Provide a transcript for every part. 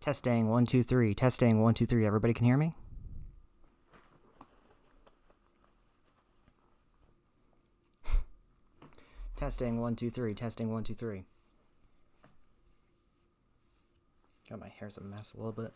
Testing, 1, 2, 3. Testing, 1, 2, 3. Everybody can hear me? Testing, 1, 2, 3. Testing, 1, 2, 3. God, my hair's a mess a little bit.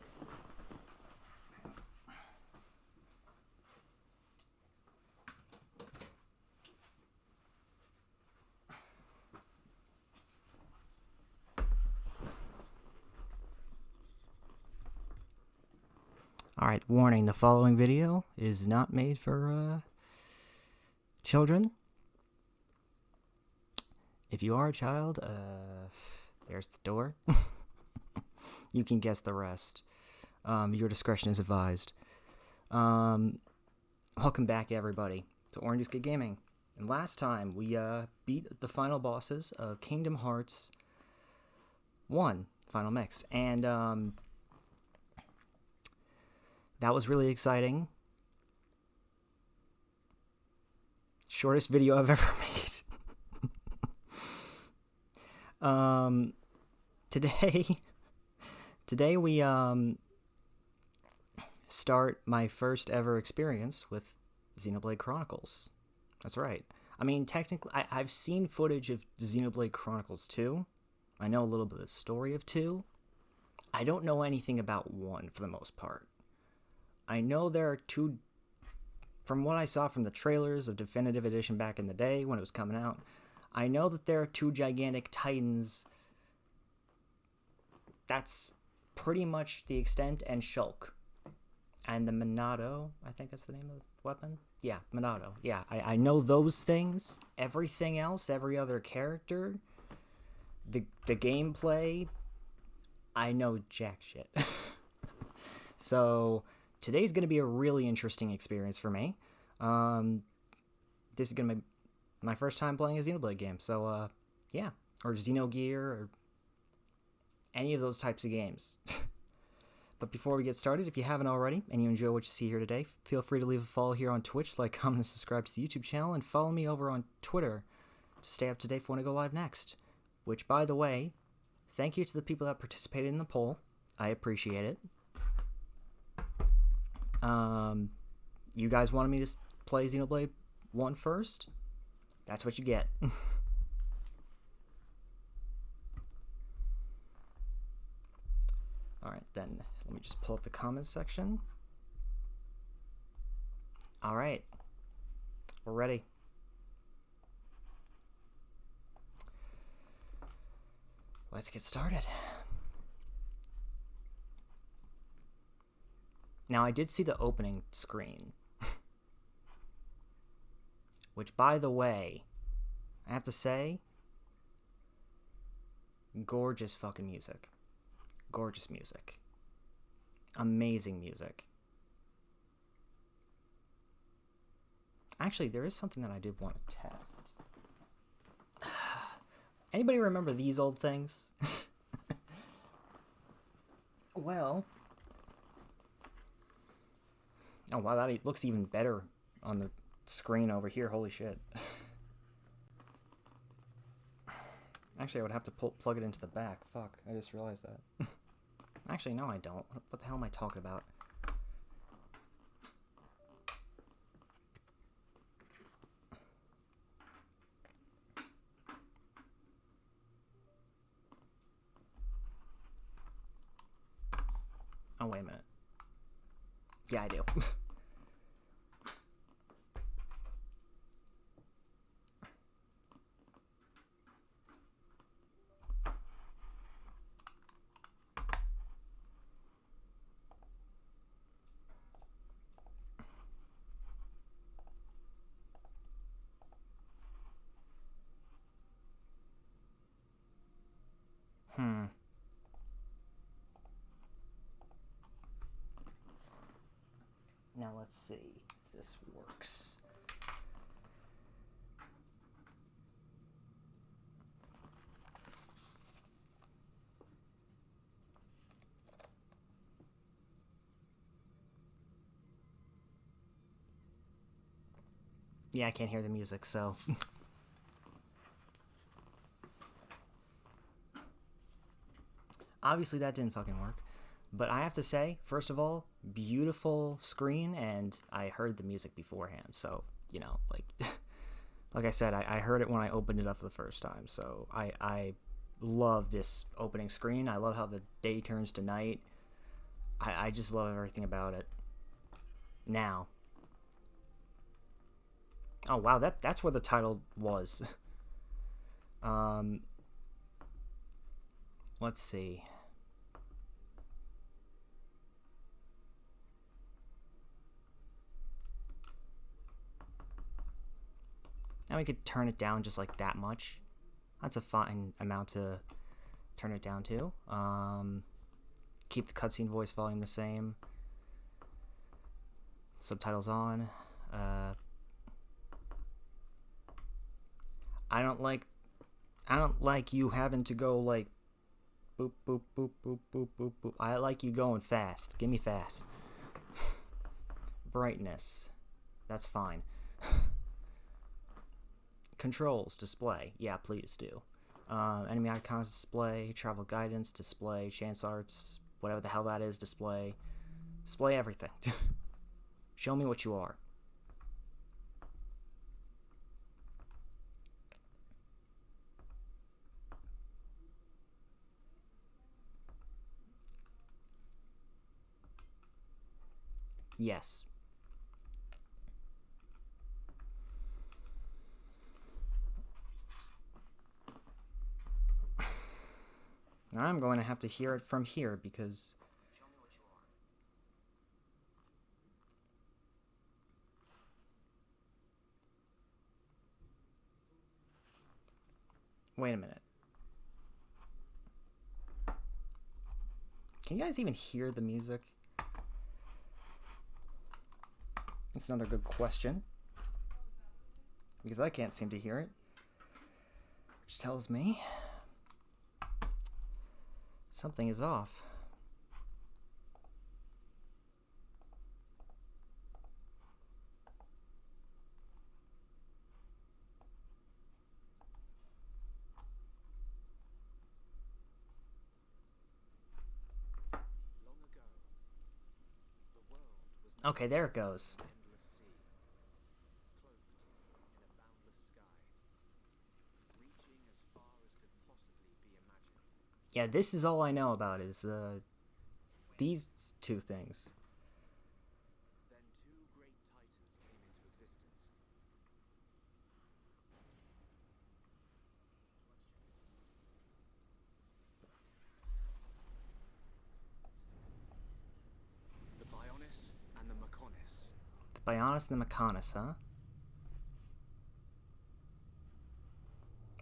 Alright, warning, the following video is not made for children. If you are a child, there's the door. You can guess the rest. Your discretion is advised. Welcome back, everybody, to Orange Kid Gaming. And last time, we beat the final bosses of Kingdom Hearts 1 Final Mix. And that was really exciting. Shortest video I've ever made. Today we start my first ever experience with Xenoblade Chronicles. That's right. I mean, technically, I've seen footage of Xenoblade Chronicles 2. I know a little bit of the story of 2. I don't know anything about 1 for the most part. I know there are 2, from what I saw from the trailers of Definitive Edition back in the day when it was coming out, I know that there are 2 gigantic titans. That's pretty much the extent, and Shulk. And the Monado, I think that's the name of the weapon? Yeah, Monado. Yeah, I know those things. Everything else, every other character, the gameplay, I know jack shit. So today's going to be a really interesting experience for me. This is going to be my first time playing a Xenoblade game. So, yeah. Or Xenogear, or any of those types of games. But before we get started, if you haven't already, and you enjoy what you see here today, feel free to leave a follow here on Twitch, like, comment, and subscribe to the YouTube channel, and follow me over on Twitter to stay up to date for when I go live next. Which, by the way, thank you to the people that participated in the poll. I appreciate it. You guys wanted me to play Xenoblade 1 first? That's what you get. Alright, then let me just pull up the comments section. Alright, we're ready. Let's get started. Now, I did see the opening screen. Which, by the way, I have to say, gorgeous fucking music. Gorgeous music. Amazing music. Actually, there is something that I did want to test. Anybody remember these old things? Well... Oh, wow, that looks even better on the screen over here. Holy shit. Actually, I would have to plug it into the back. Fuck, I just realized that. Actually, no, I don't. What the hell am I talking about? Oh, wait a minute. Yeah, I do. Now let's see if this works. Yeah, I can't hear the music, so... Obviously that didn't fucking work. But I have to say, first of all, beautiful screen, and I heard the music beforehand, so, you know, like, like I said, I heard it when I opened it up for the first time, so I love this opening screen. I love how the day turns to night. I just love everything about it. Now. Oh, wow, that's where the title was. Let's see. Now we could turn it down just like that much. That's a fine amount to turn it down to. Keep the cutscene voice volume the same. Subtitles on. I don't like you having to go like boop boop boop boop boop boop boop. I like you going fast. Give me fast. Brightness. That's fine. Controls, display. Yeah, please do. Enemy icons, display. Travel guidance, display. Chance arts, whatever the hell that is, display. Display everything. Show me what you are. Yes. I'm going to have to hear it from here because... Show me what you are. Wait a minute. Can you guys even hear the music? That's another good question. Because I can't seem to hear it. Which tells me something is off. Okay, there it goes. Yeah, this is all I know about is these two things. Then two great titans came into existence. The Bionis and the Mechonis. The Bionis and the Mechonis, huh?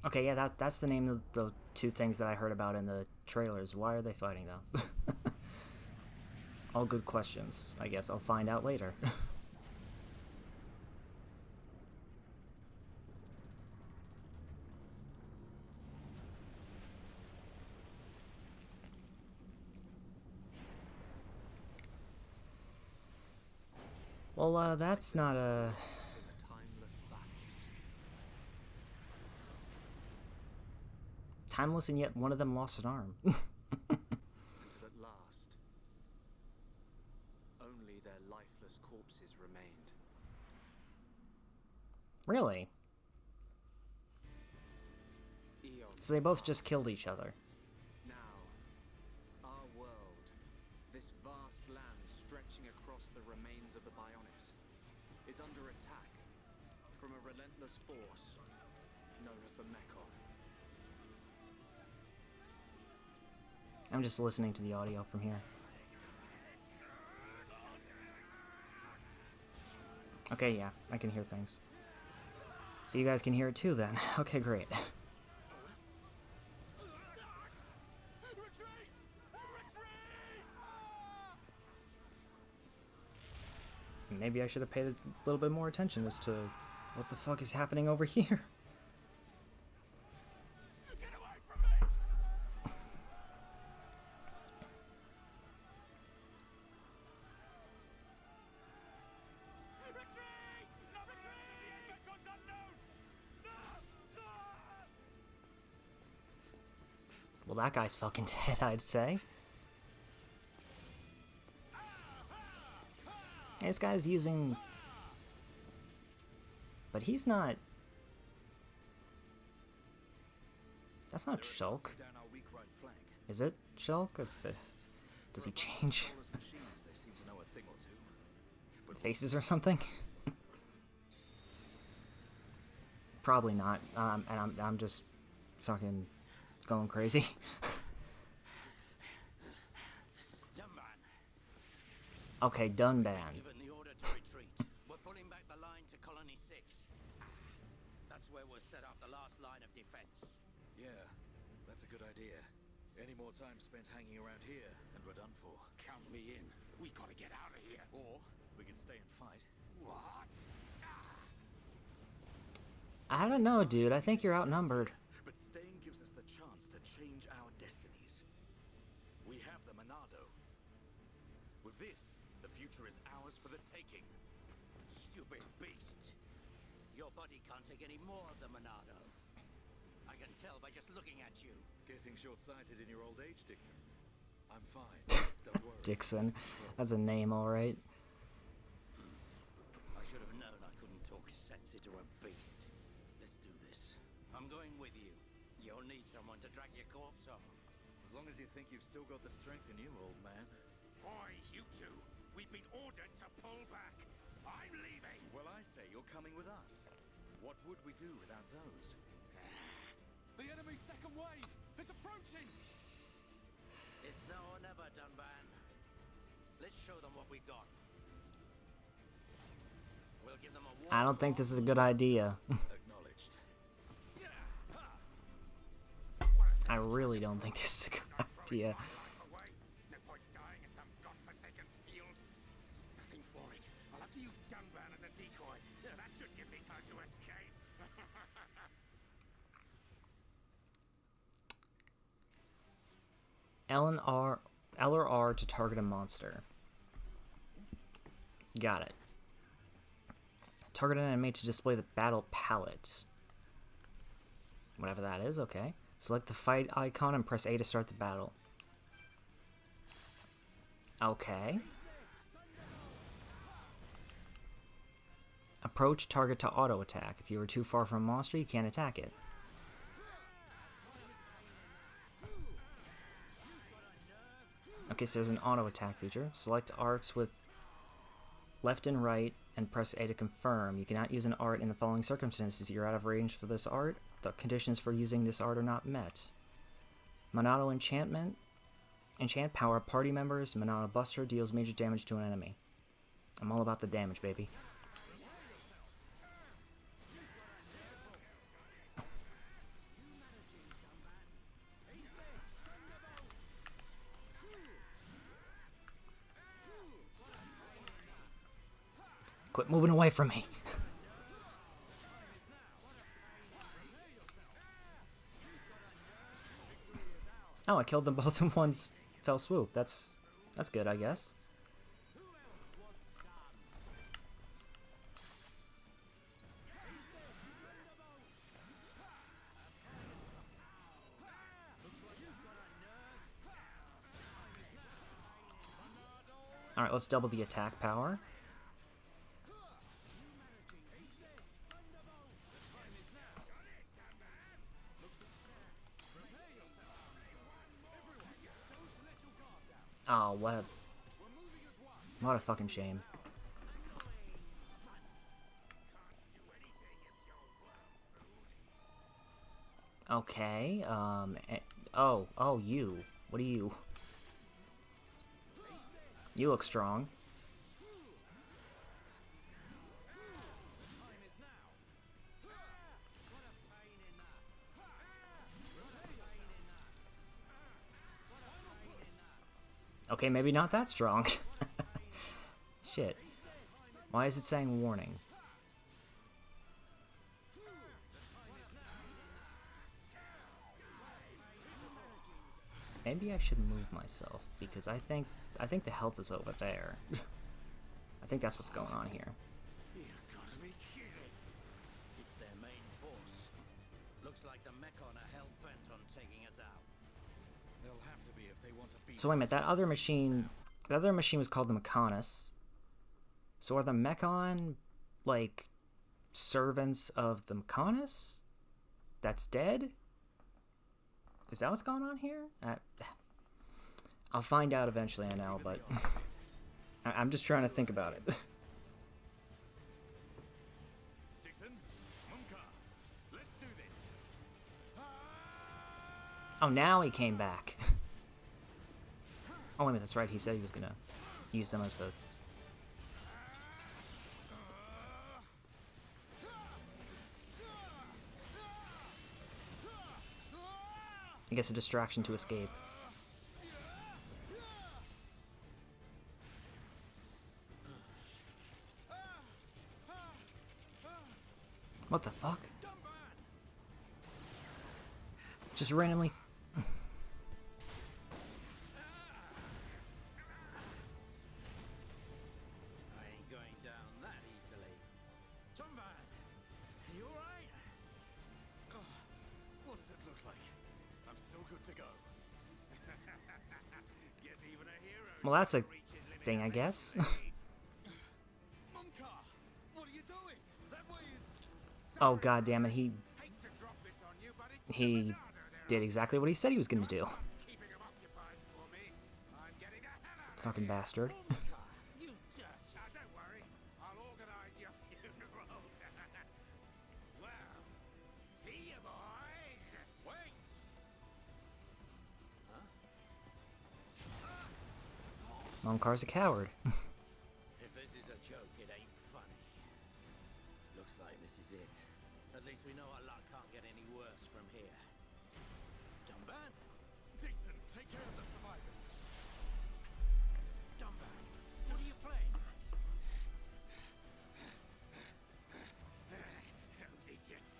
Okay, yeah, that's the name of the two things that I heard about in the trailers. Why are they fighting, though? All good questions. I guess I'll find out later. Well, that's not a... Timeless, and yet one of them lost an arm. Until at last, only their lifeless corpses remained. Really? Eons So they both just killed each other. now, our world, this vast land stretching across the remains of the Bionis, is under attack from a relentless force known as the Mechon. I'm just listening to the audio from here. Okay, yeah, I can hear things. So you guys can hear it too then. Okay, great. Maybe I should have paid a little bit more attention as to what the fuck is happening over here. Get away from me! Retreat! No retreat! The Mechon's unknown! No! No! Well, that guy's fucking dead, I'd say. This guy's using... But he's not... That's not Shulk. Is it Shulk? Does he change faces or something? Probably not. And I'm just fucking going crazy. Okay, Dunban. Given the order to retreat, we're pulling back the line to Colony 6. That's where we'll set up the last line of defense. Yeah, that's a good idea. Any more time spent hanging around here, and we're done for. Count me in. We gotta get out of here. Or we can stay and fight. What? I don't know, dude. I think you're outnumbered. But staying gives us the chance to change our destinies. We have the Monado. With this, the future is ours for the taking. Stupid beast. Your body can't take any more of the Monado. I can tell by just looking at you. Getting short-sighted in your old age, Dixon. I'm fine. Don't worry. Dixon. That's a name, alright. I should have known I couldn't talk sense into a beast. Let's do this. I'm going with you. You'll need someone to drag your corpse off. As long as you think you've still got the strength in you, old man. Boy, you two. We've been ordered to pull back. I'm leaving. Well, I say you're coming with us. What would we do without those? The enemy's second wave is approaching. It's now or never, Dunban. Let's show them what we got. We'll give them a I don't think this is a good idea. Acknowledged. I really don't think this is a good idea. No point dying in some godforsaken field. Nothing for it. I'll have to use Dunban as a decoy. Yeah, that should give me time to escape. L or R to target a monster. Got it. Target an enemy to display the battle palette. Whatever that is, okay. Select the fight icon and press A to start the battle. Okay. Approach target to auto attack. If you are too far from a monster, you can't attack it. Okay, so there's an auto attack feature. Select arts with left and right and press A to confirm. You cannot use an art in the following circumstances. You're out of range for this art. The conditions for using this art are not met. Monado enchantment. Enchant power party members. Monado Buster deals major damage to an enemy. I'm all about the damage, baby. Quit moving away from me. Oh, I killed them both in one fell swoop. That's good, I guess. Alright, let's double the attack power. Oh, what a fucking shame. Okay, oh, you. What are you? You look strong. Okay, maybe not that strong. Shit. Why is it saying warning? Maybe I should move myself because I think the health is over there. I think that's what's going on here. You gotta be kidding. It's their main force. Looks like the Mechon are hell-bent on taking us out. They'll have to be if they want to beat. So wait a minute, the other machine was called the Mechonis. So are the Mechon, like, servants of the Mechonis that's dead? Is that what's going on here? I'll find out eventually, I know, but I'm just trying to think about it. Dixon, Munka, let's do this. Oh, now he came back. Oh, wait a minute, that's right. He said he was gonna use them as a... I guess a distraction to escape. What the fuck? Just randomly... I ain't going down that easily. Tomban, are you alright? What does it look like? I'm still good to go. Guess even a hero. Well, that's a thing, I guess. Munka, what are you doing? That way is. Oh, god damn it, he Hate to drop this on you, but it's he did exactly what he said he was gonna do. keeping him occupied for me. I'm getting the hell out of Fucking here. bastard. Munka, you dirt. Don't worry, I'll organize your funerals. Well, see you, boys. Wait. Momkar's a coward. If this is a joke, it ain't funny. Looks like this is it. At least we know our luck can't get any worse from here. Dumban? Dixon, take care of the survivors. Dumban, what are you playing at? Those idiots.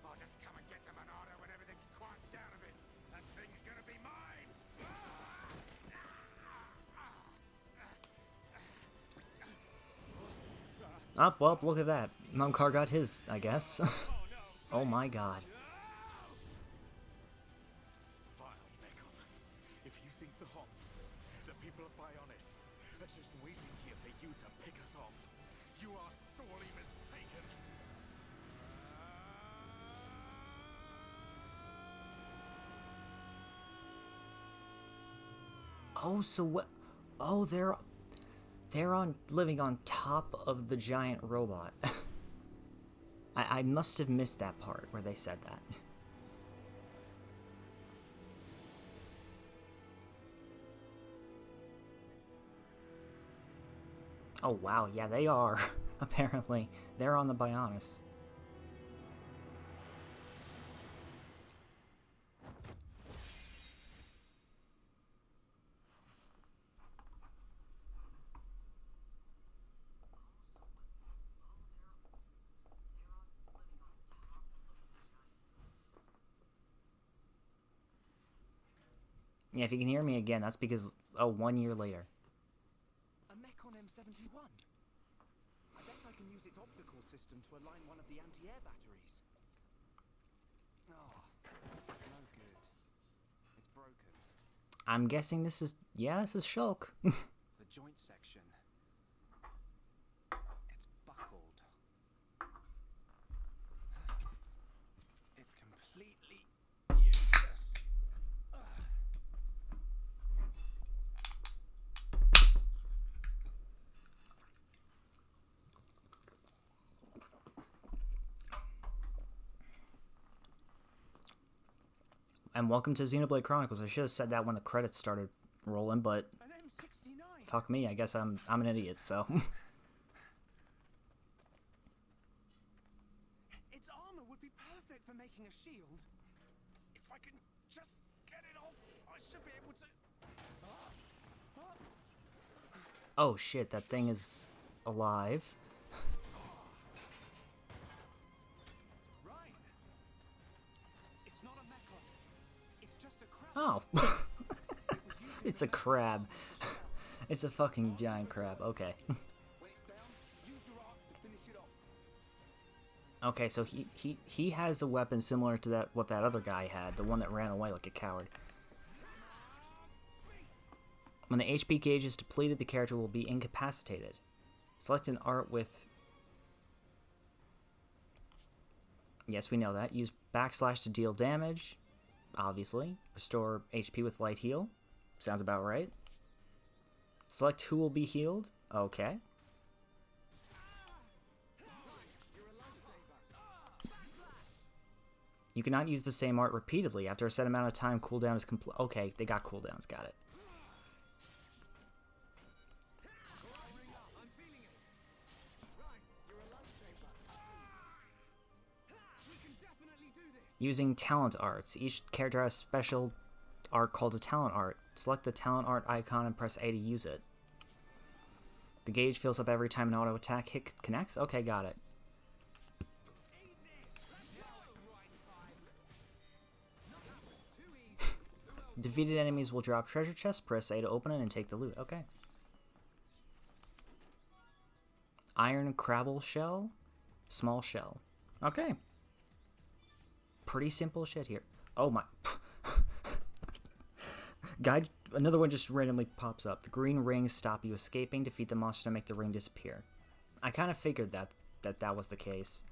I'll just come and get the Monado when everything's quieted down a bit. That thing's gonna be mine. Oh, well, look at that. Momkar got his, I guess. Oh my god. Vile Mechon. If you think the Homs, the people of Bionis, are just waiting here for you to pick us off, you are sorely mistaken. Oh, so what? Oh, they're on living on top of the giant robot. I must have missed that part where they said that. Oh wow, yeah, they are. Apparently, they're on the Bionis. Yeah, if you can hear me again, that's because, oh, 1 year later. A Mechon M71. I bet I can use its optical system to align one of the anti-air batteries. Oh, no good. It's broken. I'm guessing this is, yeah, this is Shulk. The joint section. It's buckled. It's completely useless. And welcome to Xenoblade Chronicles. I should have said that when the credits started rolling, but An M69. fuck me, I guess I'm an idiot, so. Its armor would be perfect for making a shield. If I can just get it off, I should be able to. Oh shit, that thing is alive. Right. It's not a Mechon. It's just a crab. Oh. It was using It's the a Mechon crab. shell. It's a fucking giant crab. Okay. When it's down, use your arms to finish it off. Okay, so he has a weapon similar to that what that other guy had, the one that ran away like a coward. When the HP gauge is depleted, the character will be incapacitated. Select an art with... Yes, we know that. Use backslash to deal damage. Obviously. Restore HP with light heal. Sounds about right. Select who will be healed. Okay. You cannot use the same art repeatedly. After a set amount of time, cooldown is complete. Okay, they got cooldowns. Got it. Using talent arts. Each character has special art called a talent art. Select the talent art icon and press A to use it. The gauge fills up every time an auto attack hit connects. Okay, got it. Defeated enemies will drop treasure chests. Press A to open it and take the loot. Okay. Iron crabble shell. Small shell. Okay. Pretty simple shit here. Oh my. Guide. Another one just randomly pops up. The green rings stop you escaping. Defeat the monster to make the ring disappear. I kind of figured that was the case.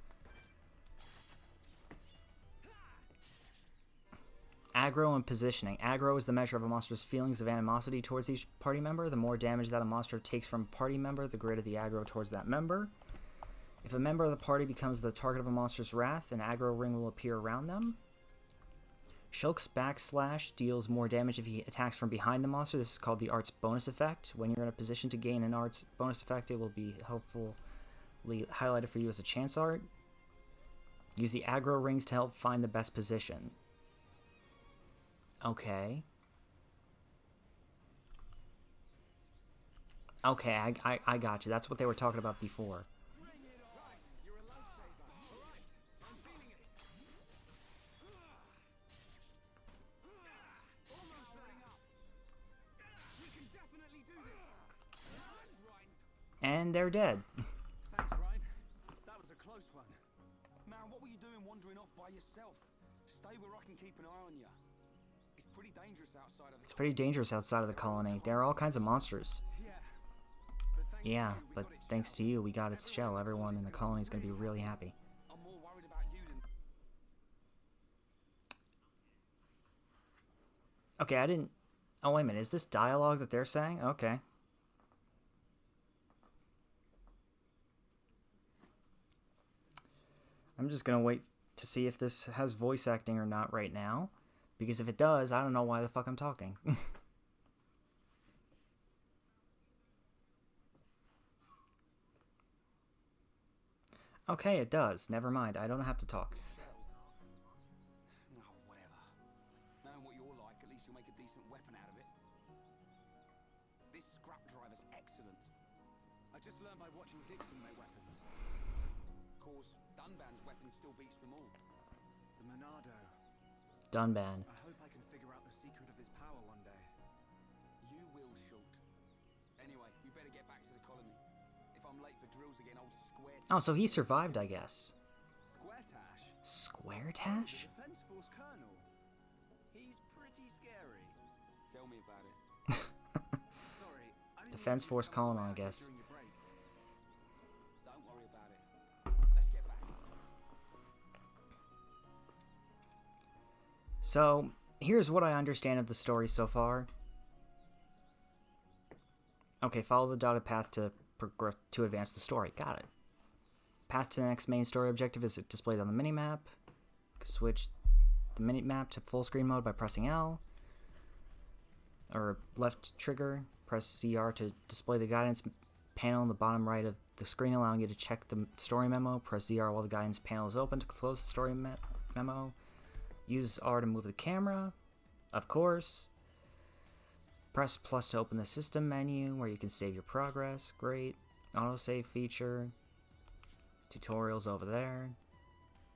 Aggro and positioning. Aggro is the measure of a monster's feelings of animosity towards each party member. The more damage that a monster takes from a party member, the greater the aggro towards that member. If a member of the party becomes the target of a monster's wrath, an aggro ring will appear around them. Shulk's backslash deals more damage if he attacks from behind the monster. This is called the art's bonus effect. When you're in a position to gain an art's bonus effect, it will be helpfully highlighted for you as a chance art. Use the aggro rings to help find the best position. Okay. Okay, I got you. That's what they were talking about before. And they're dead. Thanks, Ryan. That was a close one. Man, what were you doing wandering off by yourself? Stay where I can keep an eye on you. It's pretty dangerous outside of the... It's pretty dangerous outside of the colony. There are all kinds of monsters. Yeah, but thanks to you, we got its shell. Everyone in the colony is going to be really happy. I'm more worried about you than... Okay, I didn't... Oh, wait a minute. Is this dialogue that they're saying? Okay. I'm just going to wait to see if this has voice acting or not right now. Because if it does, I don't know why the fuck I'm talking. Okay, it does. Never mind. I don't have to talk. Oh, whatever. Knowing what you're like, at least you'll make a decent weapon out of it. This scrap driver's excellent. I just learned by watching Dixon make weapons. Of course, Dunban's weapon still beats them all. The Monado. Dunban. I hope I can figure out the secret of his power one day. You will, Shulk. Anyway, we better get back to the colony. If I'm late for drills again, old Square... Oh, so he survived, I guess. Squaretash? Squaretash? The Defense Force Colonel. He's pretty scary. Tell me about it. Sorry, I didn't Defense know you Force were Colonel, I around guess. during your break. Don't worry about it. Let's get back. So, here's what I understand of the story so far. Okay, follow the dotted path to progress to advance the story. Got it. Path to the next main story objective is displayed on the minimap. Switch the minimap to full screen mode by pressing L. Or left trigger. Press ZR to display the guidance panel in the bottom right of the screen, allowing you to check the story memo. Press ZR while the guidance panel is open to close the story memo. Use R to move the camera, of course. Press plus to open the system menu where you can save your progress. Great. Autosave feature. Tutorials over there.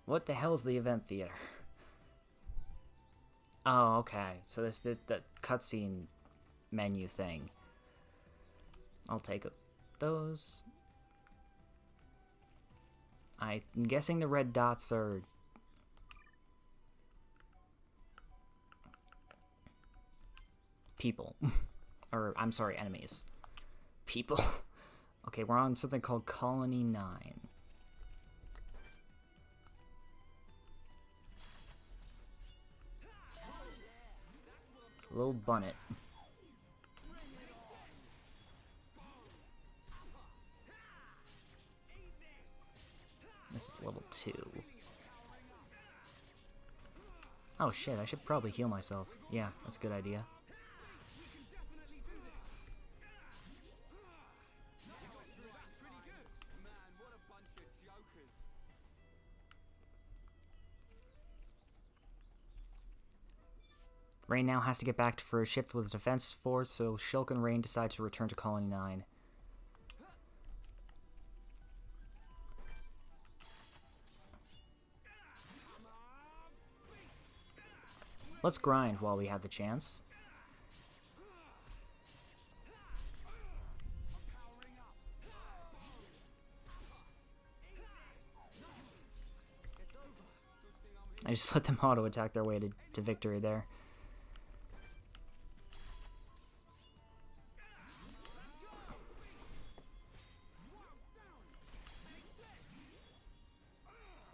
What the hell's the event theater? Oh, okay. So this the cutscene menu thing. I'll take those. I'm guessing the red dots are... people. Or, I'm sorry, enemies. People. Okay, we're on something called Colony 9. Little Bunnet. This is level 2. Oh shit, I should probably heal myself. Yeah, that's a good idea. Rain now has to get back for a shift with the defense force, so Shulk and Rain decide to return to Colony 9. Let's grind while we have the chance. I just let them auto-attack their way to victory there.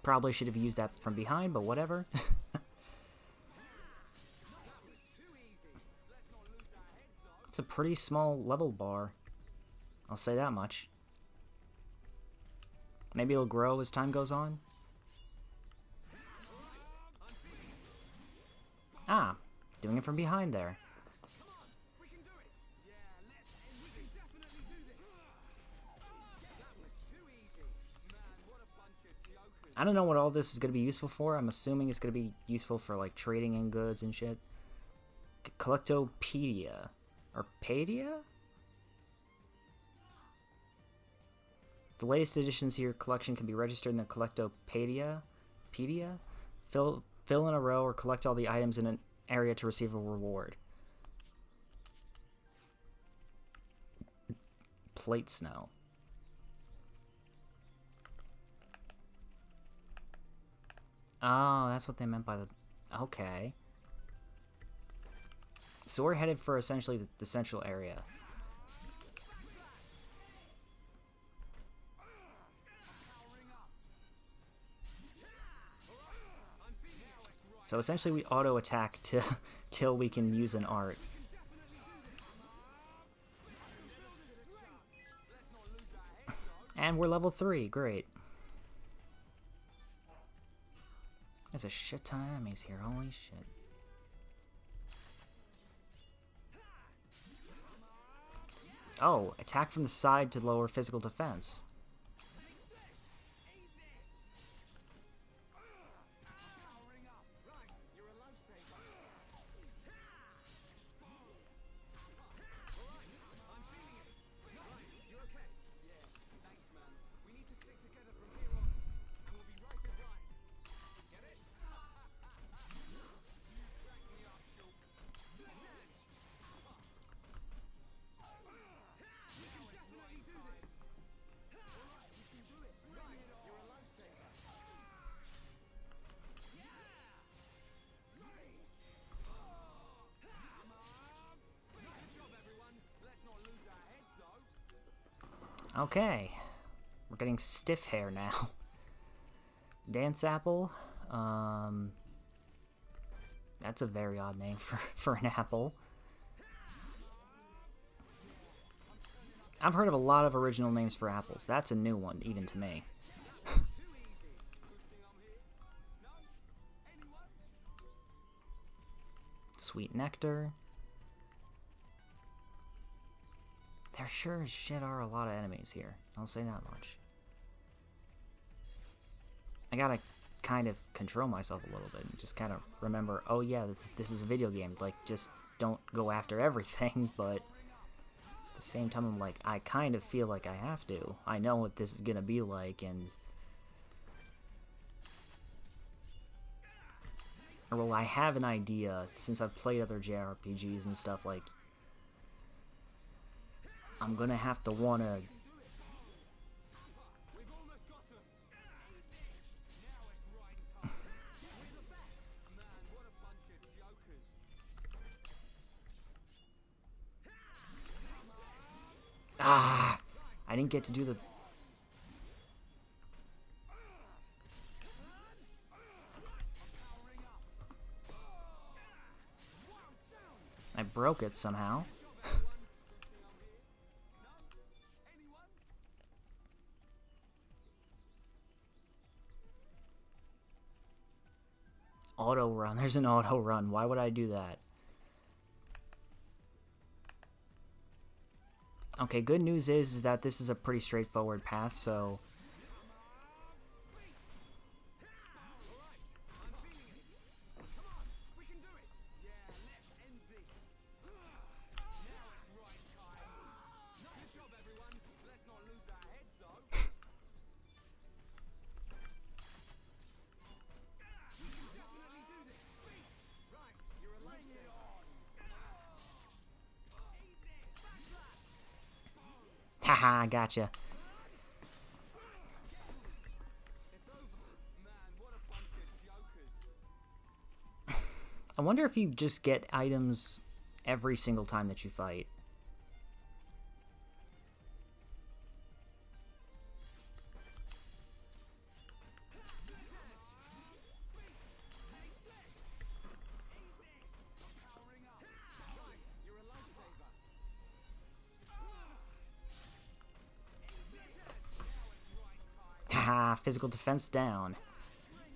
Probably should have used that from behind, but whatever. It's a pretty small level bar. I'll say that much. Maybe it'll grow as time goes on. Ah, doing it from behind there. I don't know what all this is going to be useful for. I'm assuming it's going to be useful for, like, trading in goods and shit. Collectopedia. Or Padia? The latest additions to your collection can be registered in the Collectopedia. Fill in a row or collect all the items in an area to receive a reward. Plate snow. Oh, that's what they meant by the... Okay. So we're headed for essentially the central area. So essentially we auto-attack till we can use an art. And we're level 3, great. There's a shit ton of enemies here, holy shit. Oh, attack from the side to lower physical defense. Okay, we're getting stiff hair now. Dance apple. That's a very odd name for an apple. I've heard of a lot of original names for apples. That's a new one, even to me. Sweet nectar. There sure as shit are a lot of enemies here. I'll say that much. I gotta kind of control myself a little bit and just kind of remember, oh yeah, this is a video game. Like, just don't go after everything, but at the same time, I'm like, I kind of feel like I have to. I know what this is gonna be like, and... Or, well, I have an idea, since I've played other JRPGs and stuff, like... I'm gonna have to wanna... I didn't get to do the... I broke it somehow. Auto run. There's an auto run. Why would I do that? Okay, good news is that this is a pretty straightforward path, so... Haha, gotcha. I wonder if you just get items every single time that you fight. Haha, physical defense down.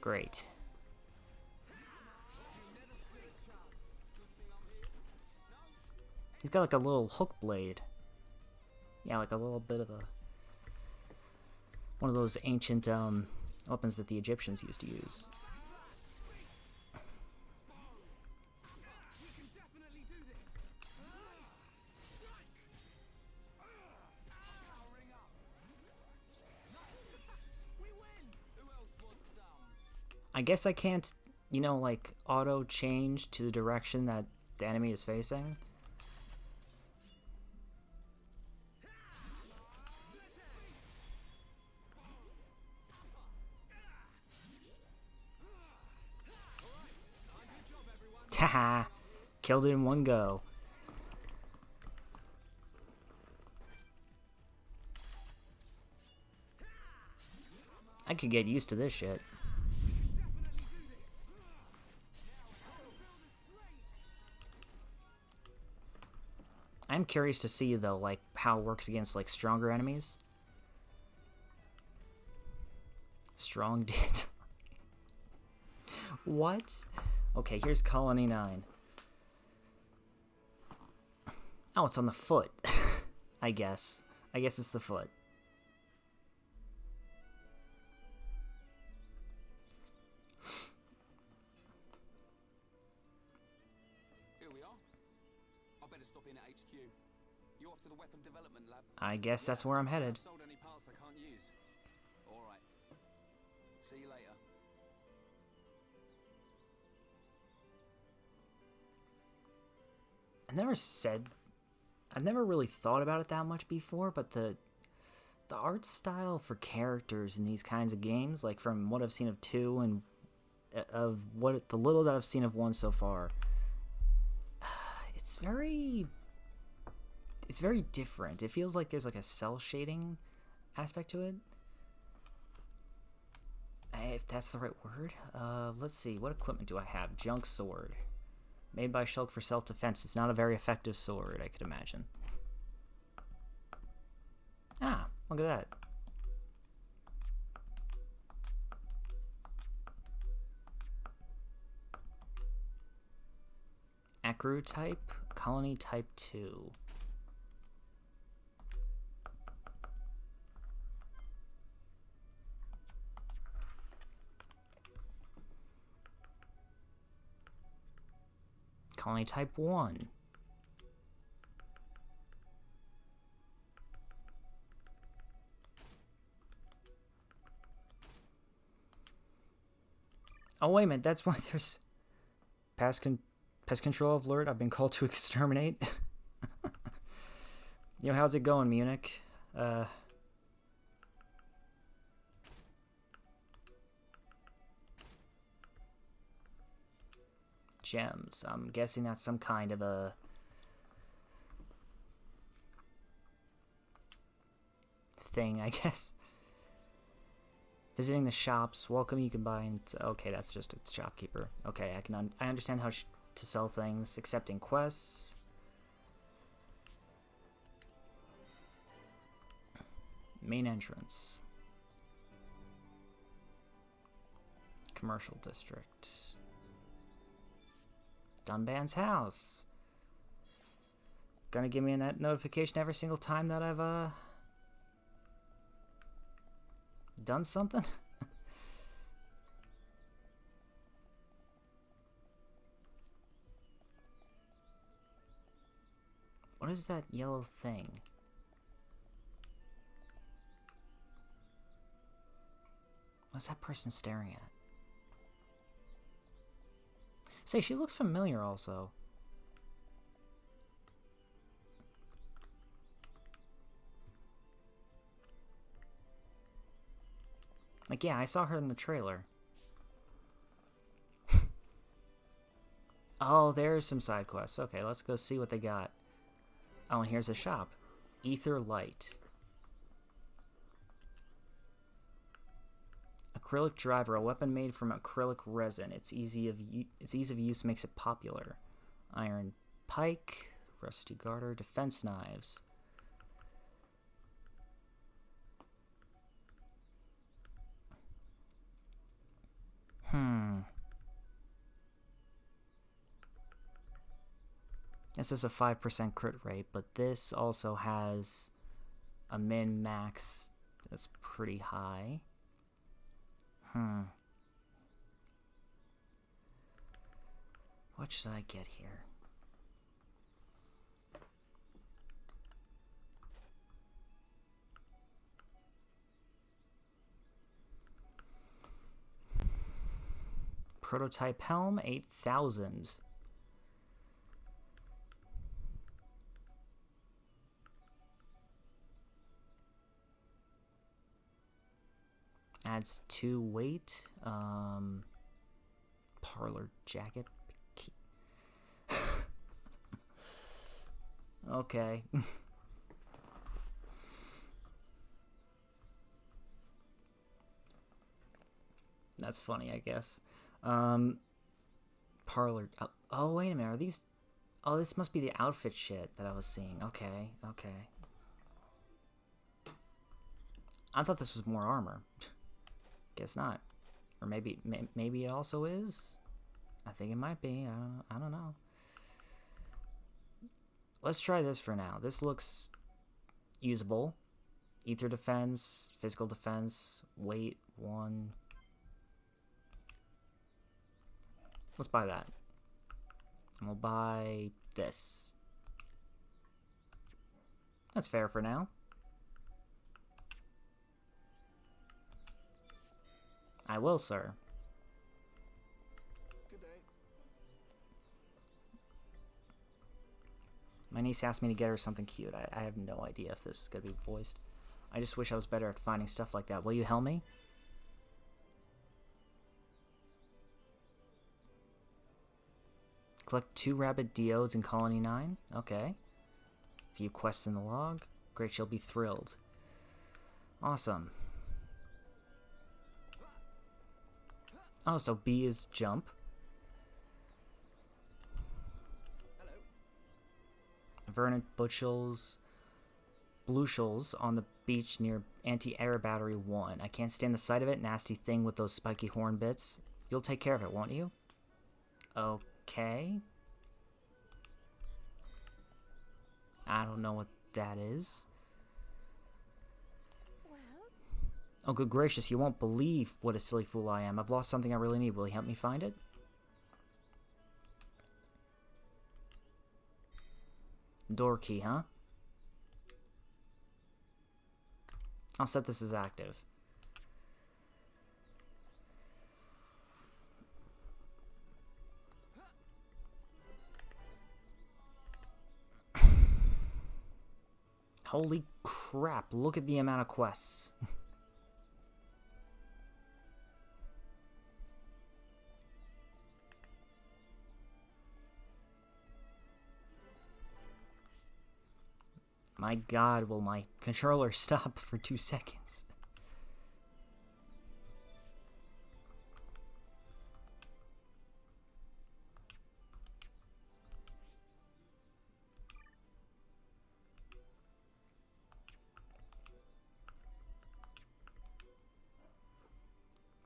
Great. He's got like a little hook blade. Yeah, like a little bit of a... one of those ancient weapons that the Egyptians used to use. I guess I can't, you know, like, auto-change to the direction that the enemy is facing. Haha! Killed it in one go. I could get used to this shit. I'm curious to see, though, like, how it works against, like, stronger enemies. Strong did. What? Okay, here's Colony 9. Oh, it's on the foot. I guess. I guess it's the foot. Here we are. I better stop in at HQ. You off to the weapon development lab? I guess that's where I'm headed. Sold any parts I can't use. All right. See you later. I've never really thought about it that much before, but the art style for characters in these kinds of games, like from what I've seen of 2 and of what the little that I've seen of 1 so far, it's very different. It feels like there's like a cell shading aspect to it. If that's the right word. Let's see, what equipment do I have? Junk sword. Made by Shulk for self-defense. It's not a very effective sword, I could imagine. Ah, look at that. Acro type, Colony type 2. Colony type 1. Oh, wait a minute. That's why there's pest control alert. I've been called to exterminate. Yo, how's it going, Munich? Gems. I'm guessing that's some kind of a... thing, I guess. Visiting the shops. Welcome, you can buy and... Okay, that's just its shopkeeper. Okay, I understand how to sell things. Accepting quests. Main entrance. Commercial district. Dunban's house. Gonna give me a notification every single time that I've done something? What is that yellow thing? What's that person staring at? Say, she looks familiar also. Like, yeah, I saw her in the trailer. Oh, there's some side quests. Okay, let's go see what they got. Oh, and here's a shop. Ether Light. Acrylic driver, a weapon made from acrylic resin. Its ease of use makes it popular. Iron pike, rusty garter, defense knives. This is a 5% crit rate, but this also has a min-max that's pretty high. What should I get here? Prototype helm, 8,000. Adds 2 weight. Parlor jacket. Okay. That's funny, I guess. Parlor. Oh, wait a minute. Are these... Oh, this must be the outfit shit that I was seeing. Okay, okay. I thought this was more armor. Guess not. Or maybe it also is. I think it might be. I don't know. Let's try this for now. This looks usable. Ether defense, physical defense, weight 1. Let's buy that. And we'll buy this. That's fair for now. I will, sir. Good day. My niece asked me to get her something cute. I have no idea if this is going to be voiced. I just wish I was better at finding stuff like that. Will you help me? Collect 2 rabbit geodes in Colony 9. Okay. View quests in the log. Great, she'll be thrilled. Awesome. Oh, so B is jump. Hello. Verdant bushels, blueshels on the beach near anti-air battery 1. I can't stand the sight of it. Nasty thing with those spiky horn bits. You'll take care of it, won't you? Okay. I don't know what that is. Oh, good gracious, you won't believe what a silly fool I am. I've lost something I really need. Will you help me find it? Door key, huh? I'll set this as active. Holy crap, look at the amount of quests. My god, will my controller stop for 2 seconds?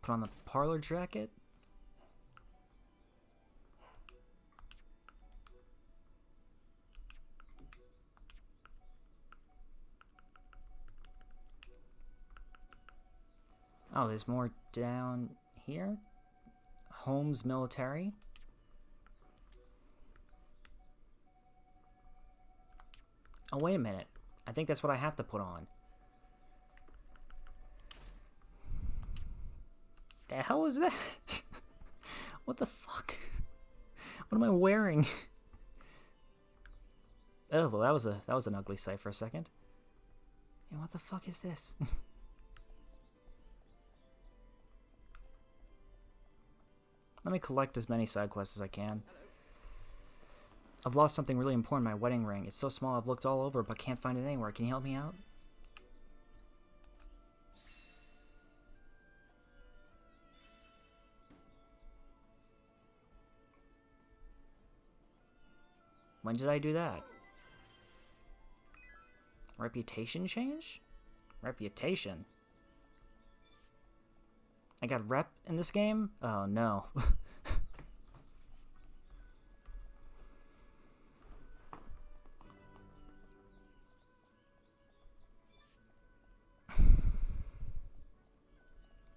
Put on the parlor jacket. Oh, there's more down here. Holmes Military. Oh, wait a minute. I think that's what I have to put on. The hell is that? What the fuck? What am I wearing? Oh, well, that was an ugly sight for a second. Hey, what the fuck is this? Let me collect as many side quests as I can. I've lost something really important, my wedding ring. It's so small I've looked all over but can't find it anywhere. Can you help me out? When did I do that? Reputation change? Reputation? I got rep in this game? Oh no.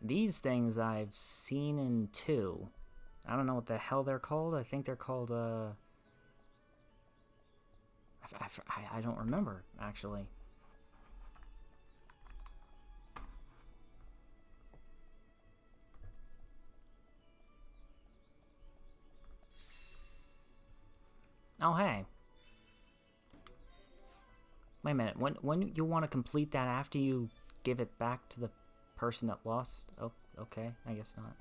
These things I've seen in 2. I don't know what the hell they're called. I think they're called, I don't remember, actually. Oh, hey. Wait a minute. When you want to complete that after you give it back to the person that lost? Oh, okay. I guess not.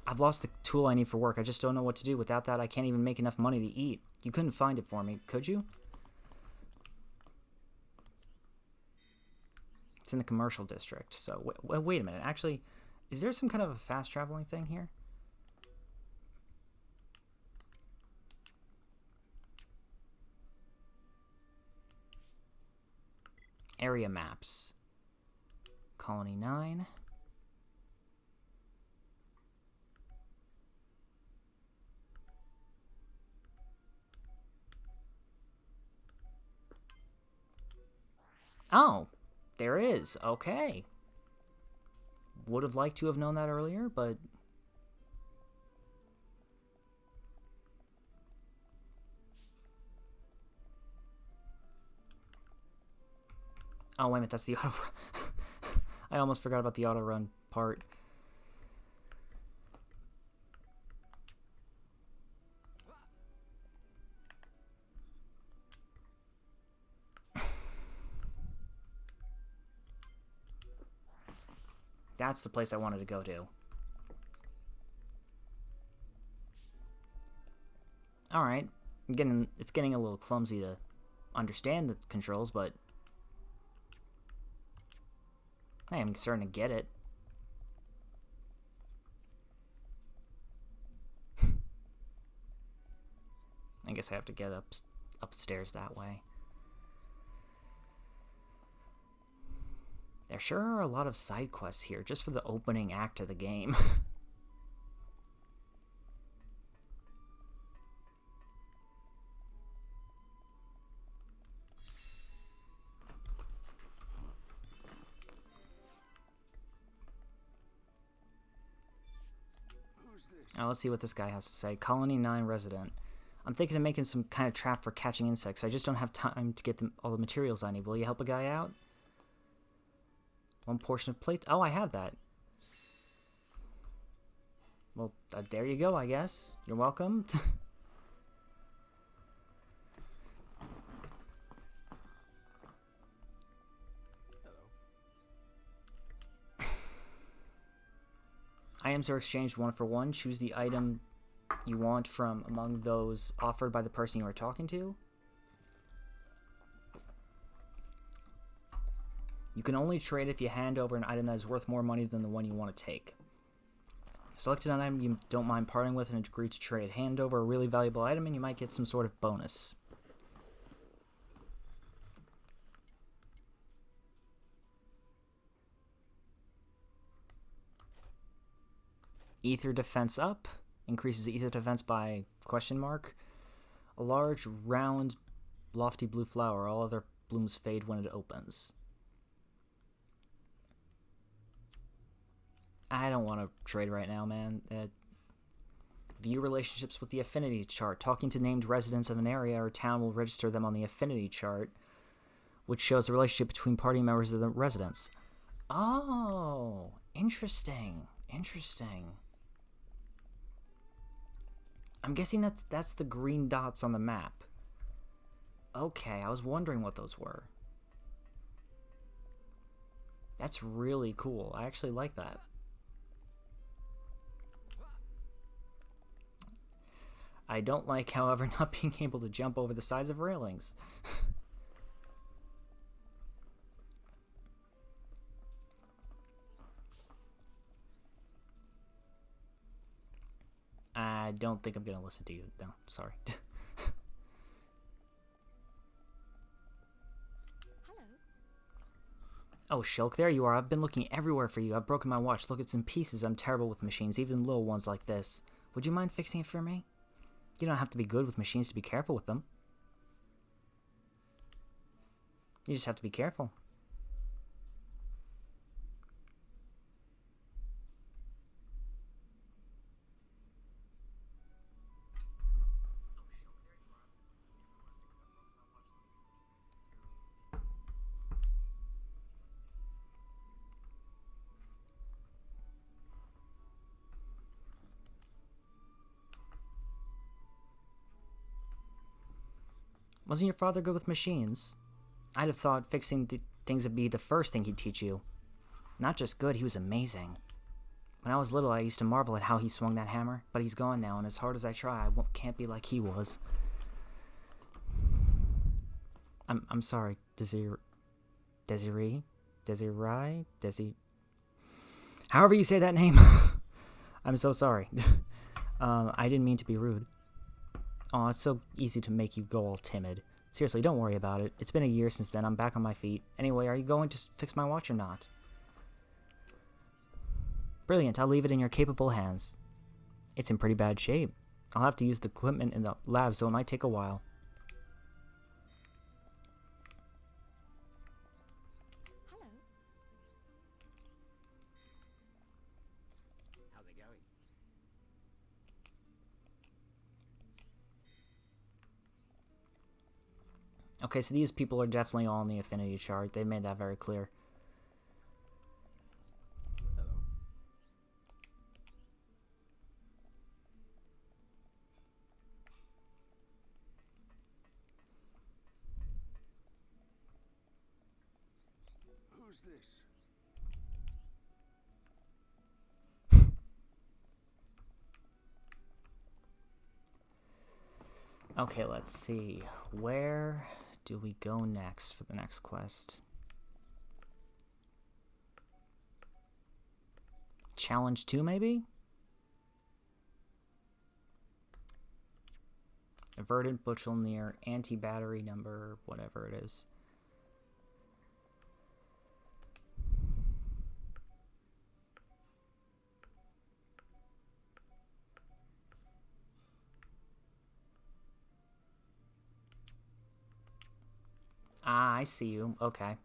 I've lost the tool I need for work. I just don't know what to do. Without that, I can't even make enough money to eat. You couldn't find it for me, could you? It's in the commercial district. So, wait a minute. Actually, is there some kind of a fast traveling thing here? Area maps. Colony 9. Oh, there is. Okay. Would have liked to have known that earlier, but... Oh, wait a minute, that's the auto... I almost forgot about the auto run part. That's the place I wanted to go to. Alright. It's getting a little clumsy to understand the controls, but... Hey, I'm starting to get it. I guess I have to get upstairs that way. There sure are a lot of side quests here, just for the opening act of the game. Now let's see what this guy has to say. Colony 9 resident. I'm thinking of making some kind of trap for catching insects. I just don't have time to get all the materials I need. Will you help a guy out? 1 portion of plate. Oh, I have that. Well, there you go, I guess. You're welcome. Items are exchanged 1 for 1. Choose the item you want from among those offered by the person you are talking to. You can only trade if you hand over an item that is worth more money than the one you want to take. Select an item you don't mind parting with and agree to trade. Hand over a really valuable item and you might get some sort of bonus. Ether defense up. Increases ether defense by question mark. A large, round, lofty blue flower. All other blooms fade when it opens. I don't want to trade right now, man. View relationships with the affinity chart. Talking to named residents of an area or town will register them on the affinity chart, which shows the relationship between party members of the residents. Oh, interesting. Interesting. I'm guessing that's the green dots on the map. Okay, I was wondering what those were. That's really cool. I actually like that. I don't like, however, not being able to jump over the sides of railings. I don't think I'm going to listen to you. No, sorry. Hello. Oh, Shulk, there you are. I've been looking everywhere for you. I've broken my watch. Look, it's in pieces. I'm terrible with machines, even little ones like this. Would you mind fixing it for me? You don't have to be good with machines to be careful with them. You just have to be careful. Wasn't your father good with machines? I'd have thought fixing things would be the first thing he'd teach you. Not just good, he was amazing. When I was little, I used to marvel at how he swung that hammer, but he's gone now, and as hard as I try, I can't be like he was. I'm sorry, Desiree? However you say that name. I'm so sorry. I didn't mean to be rude. Aw, it's so easy to make you go all timid. Seriously, don't worry about it. It's been a year since then. I'm back on my feet. Anyway, are you going to fix my watch or not? Brilliant. I'll leave it in your capable hands. It's in pretty bad shape. I'll have to use the equipment in the lab, so it might take a while. Hello. How's it going? Okay, so these people are definitely all in the affinity chart. They made that very clear. Hello. Who's this? Okay, let's see. Where do we go next for the next quest? Challenge 2, maybe? A verdant bushel near anti-battery number, whatever it is. Ah, I see you. Okay.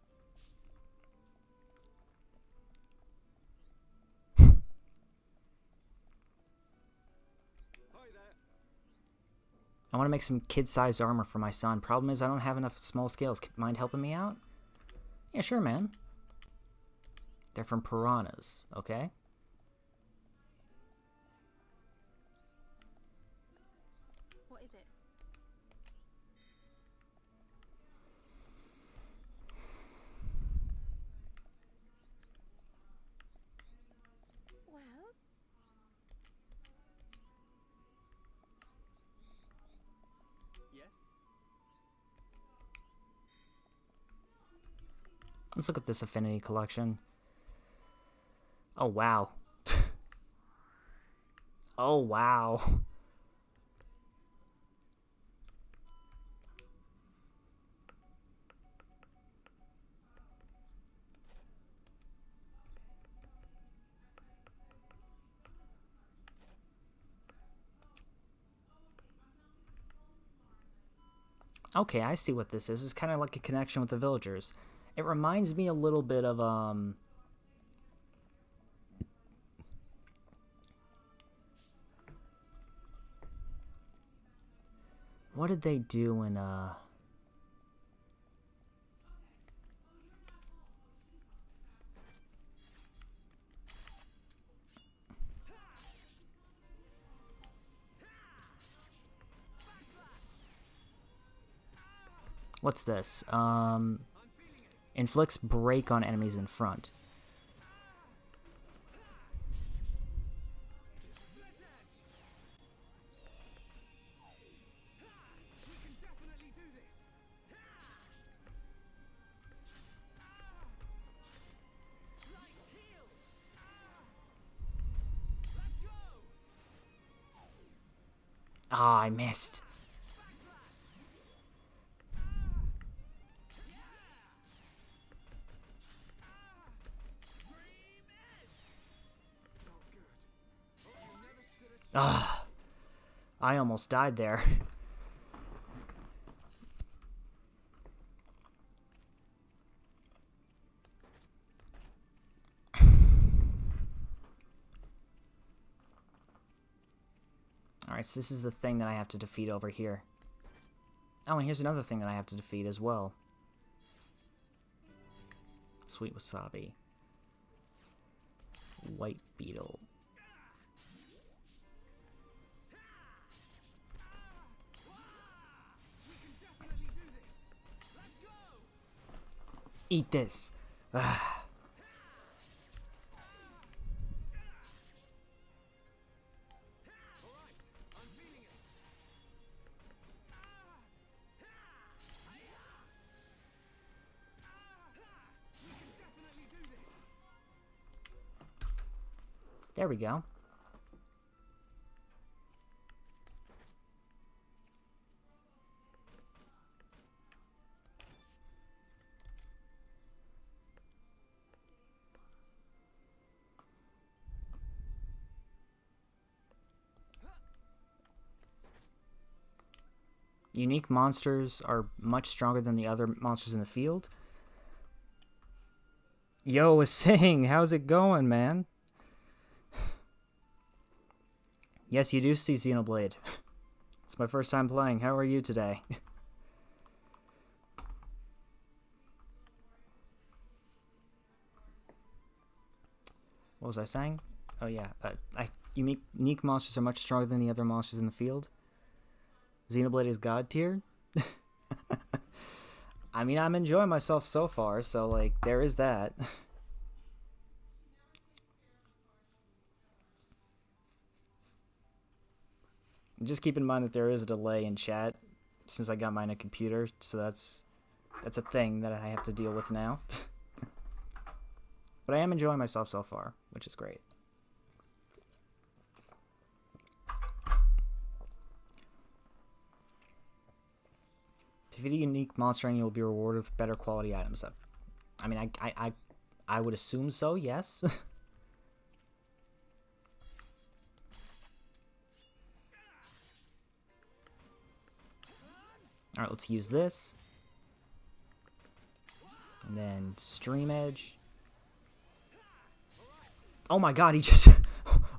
I want to make some kid-sized armor for my son. Problem is, I don't have enough small scales. Mind helping me out? Yeah, sure, man. They're from piranhas, okay? What is it? Well, Let's look at this affinity collection. Oh, wow. Oh, wow. Okay, I see what this is. It's kind of like a connection with the villagers. It reminds me a little bit of, what did they do in, what's this? Inflicts break on enemies in front. Ah, I missed. Ah, I almost died there. Alright, so this is the thing that I have to defeat over here. Oh, and here's another thing that I have to defeat as well. Sweet wasabi. White beetle. Eat this. Ah. There we go. Unique monsters are much stronger than the other monsters in the field. Yo, Sing, how's it going, man? Yes, you do see Xenoblade. It's my first time playing. How are you today? What was I saying? Oh yeah, unique monsters are much stronger than the other monsters in the field. Xenoblade is god tier. I mean, I'm enjoying myself so far, so like there is that. Just keep in mind that there is a delay in chat since I got mine on a computer, so that's a thing that I have to deal with now. But I am enjoying myself so far, which is great. Defeat a unique monster and you'll be rewarded with better quality items. I mean, I would assume so, yes. Alright, let's use this. And then Stream Edge. Oh my god, he just...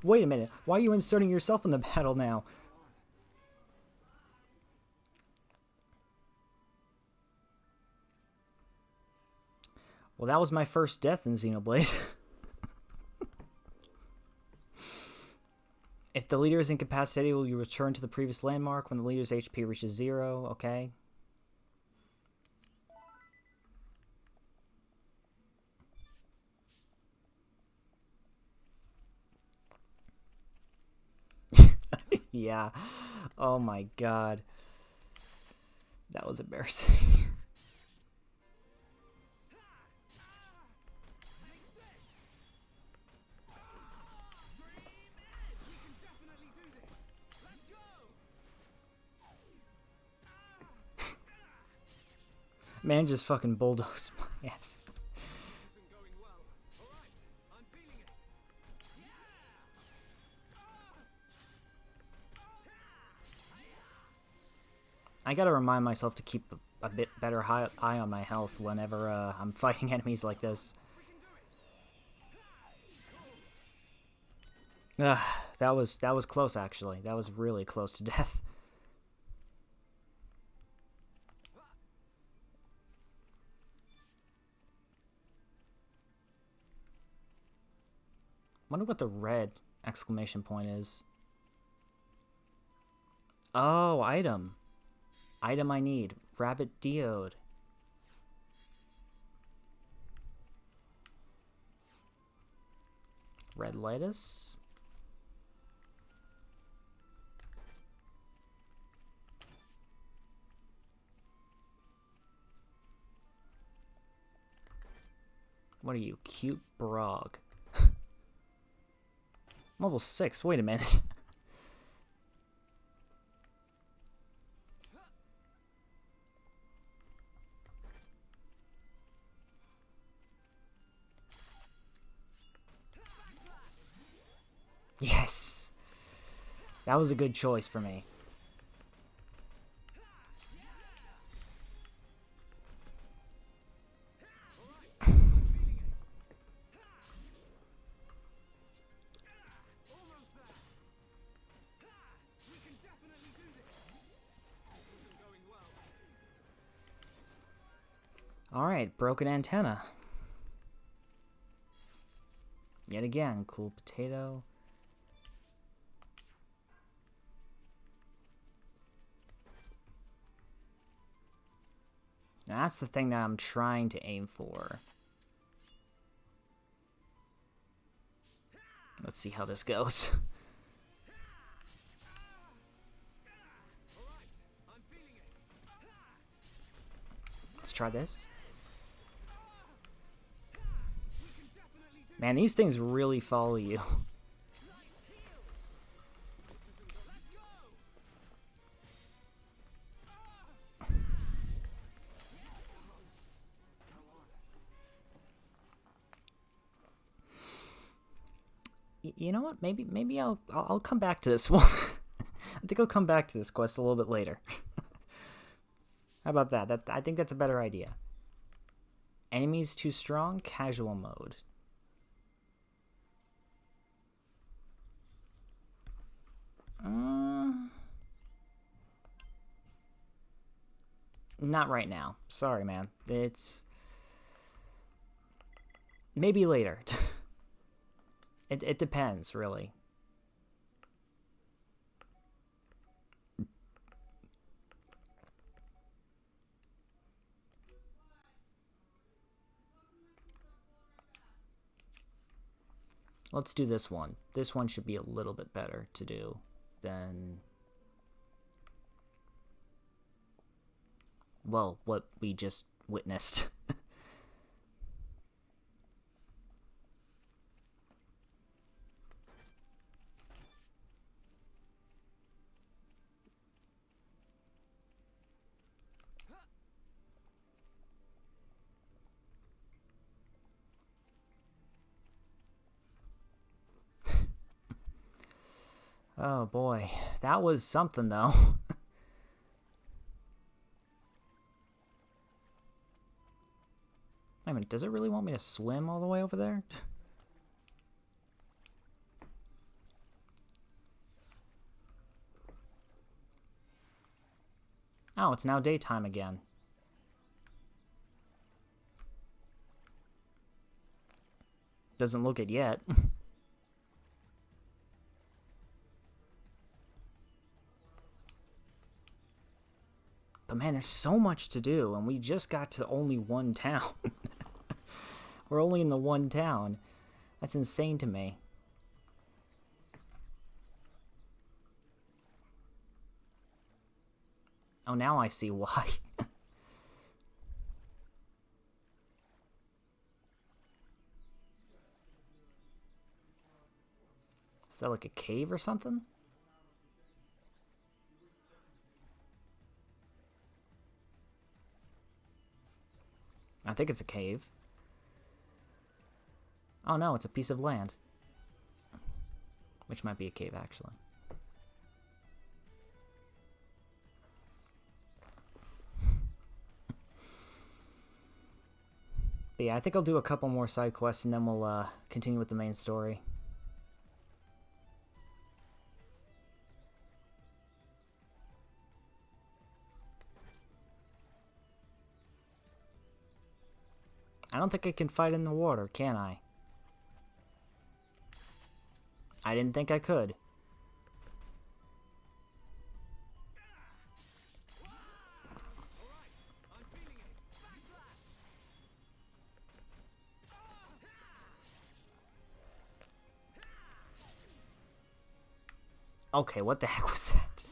Wait a minute. Why are you inserting yourself in the battle now? Well, that was my first death in Xenoblade. If the leader is incapacitated, will you return to the previous landmark when the leader's HP reaches 0? Okay. Yeah. Oh my god. That was embarrassing. Man just fucking bulldozed my ass. Isn't going well. All right, I'm feeling it. I gotta remind myself to keep a bit better eye on my health whenever I'm fighting enemies like this. That was close actually. That was really close to death. Wonder what the red exclamation point is. Oh, item. Item I need. Rabbit Diode. Red lettuce? What are you? Cute Brog. Level 6. Wait a minute. Yes! That was a good choice for me. Alright, broken antenna. Yet again, cool potato. Now that's the thing that I'm trying to aim for. Let's see how this goes. Let's try this. Man, these things really follow you. You know what? Maybe I'll come back to this one. I think I'll come back to this quest a little bit later. How about that? I think that's a better idea. Enemies too strong? Casual mode. Not right now. Sorry, man. It's... maybe later. It depends, really. Let's do this one. This one should be a little bit better to do than... well, what we just witnessed. Oh boy, that was something though. Wait a minute, does it really want me to swim all the way over there? Oh, it's now daytime again. Doesn't look it yet. But man, there's so much to do, and we just got to only one town. We're only in the one town. That's insane to me. Oh, now I see why. Is that like a cave or something? I think it's a cave. Oh no, it's a piece of land. Which might be a cave, actually. But yeah, I think I'll do a couple more side quests and then we'll continue with the main story. I don't think I can fight in the water, can I? I didn't think I could. Okay, what the heck was that?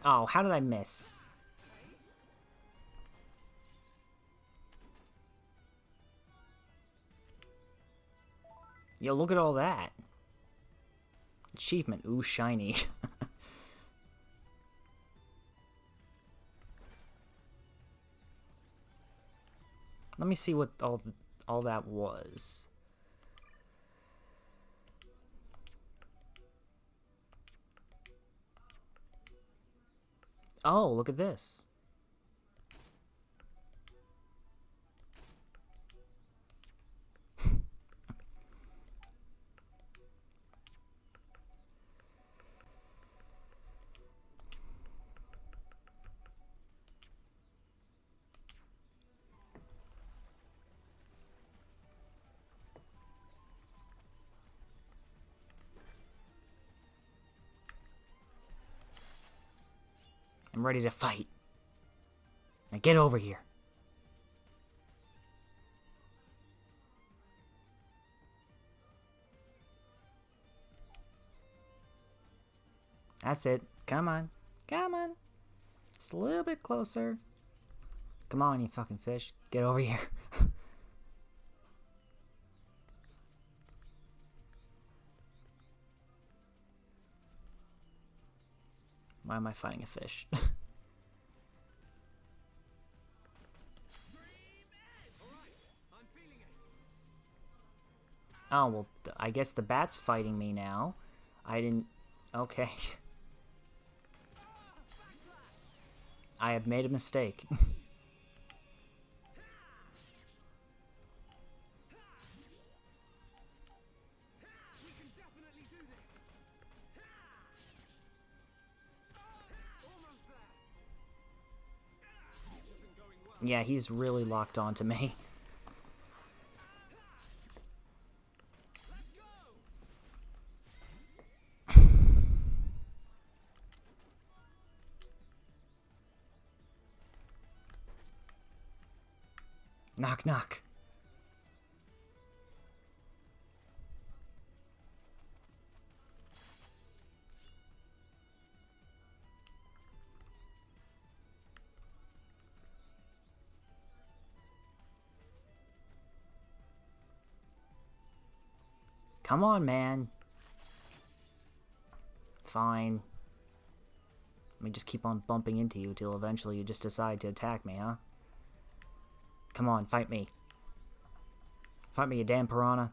Oh, how did I miss? Yo, look at all that. Achievement. Ooh, shiny. Let me see what all that was. Oh, look at this. I'm ready to fight. Now get over here. That's it. Come on. Come on. Just a little bit closer. Come on, you fucking fish. Get over here. Why am I fighting a fish? Oh, well, I guess the bat's fighting me now. I didn't... Okay. I have made a mistake. Yeah, he's really locked on to me. Knock, knock. Come on, man. Fine. Let me just keep on bumping into you till eventually you just decide to attack me, huh? Come on, fight me. Fight me, you damn piranha.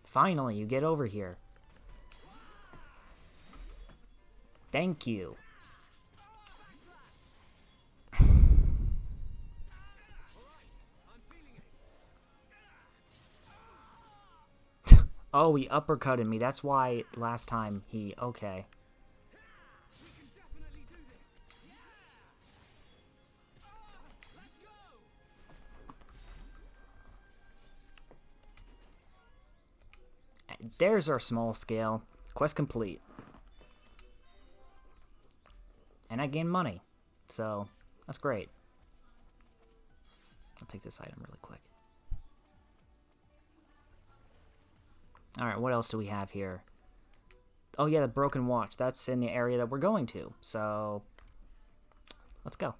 Finally, you get over here. Thank you. Oh, he uppercutted me. That's why last time he... Okay. There's our small scale. Quest complete. And I gain money. So, that's great. I'll take this item really quick. Alright, what else do we have here? Oh yeah, the Broken Watch. That's in the area that we're going to. So, let's go.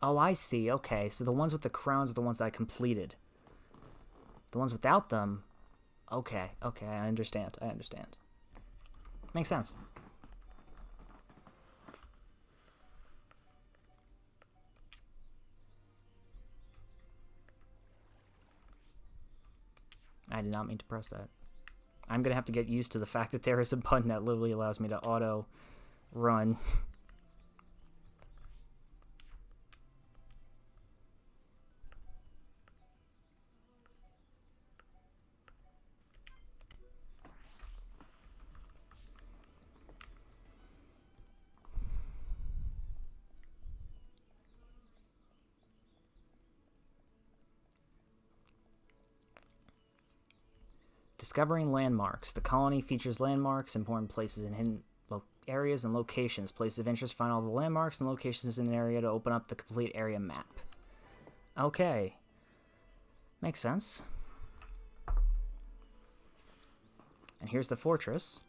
Oh, I see. Okay, so the ones with the crowns are the ones that I completed. The ones without them... Okay, I understand. Makes sense. I did not mean to press that. I'm going to have to get used to the fact that there is a button that literally allows me to auto run. Discovering landmarks. The colony features landmarks, important places and hidden areas and locations. Places of interest, find all the landmarks and locations in an area to open up the complete area map. Okay. Makes sense. And here's the fortress.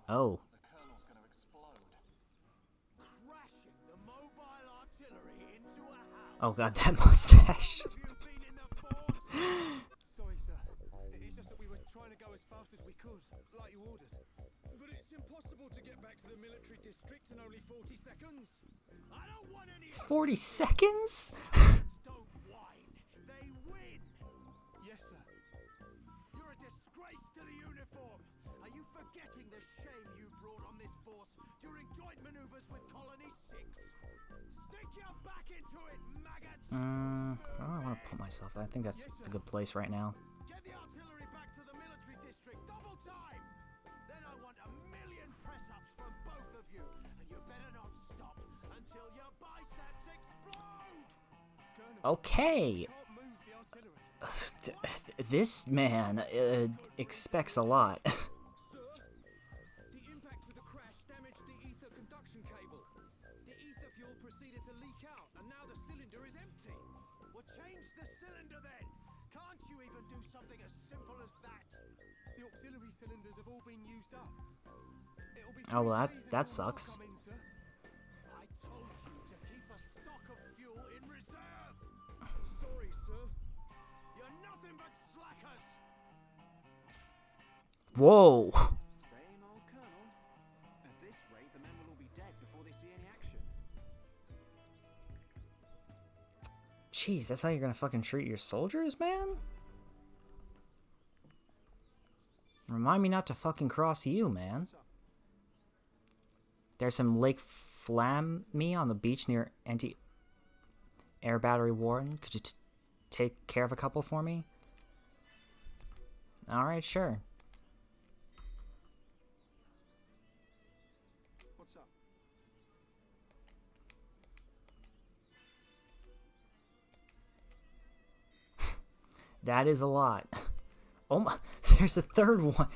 Oh. The Colonel's going to explode. Crashing the mobile artillery into a house. Oh god, that mustache. Have you been in the force? Sorry, sir. It's just that we were trying to go as fast as we could, like you ordered. But it's impossible to get back to the military district in only 40 seconds. I don't want any 40 seconds? don't whine. They win. Yes, sir. You're a disgrace to the uniform. Are you forgetting the shame you brought on this force during joint maneuvers with Colony 6? Stick your back into it, maggots! I don't want to put myself. I think that's a good place right now. Get the artillery back to the military district, double time! Then I want 1,000,000 press-ups from both of you, and you better not stop until your biceps explode! Okay. Can't move the artillery. This man expects a lot. Sir, the impact with the crash damaged the ether conduction cable. The ether fuel proceeded to leak out, and now the cylinder is empty. Well, change the cylinder then! Can't you even do something as simple as that? The auxiliary cylinders have all been used up. It'll be Oh, well, 3 days that until more sucks. come in, sir. I told you to keep a stock of fuel in reserve! Sorry, sir. You're nothing but slackers! Whoa. Same old Colonel. At this rate, the men will all be dead before they see any action. Jeez, that's how you're gonna fucking treat your soldiers, man? Remind me not to fucking cross you, man. There's some Lake Flammy on the beach near anti-air battery warden. Could you take care of a couple for me? Alright, sure. What's up? That is a lot. Oh my, there's a third one.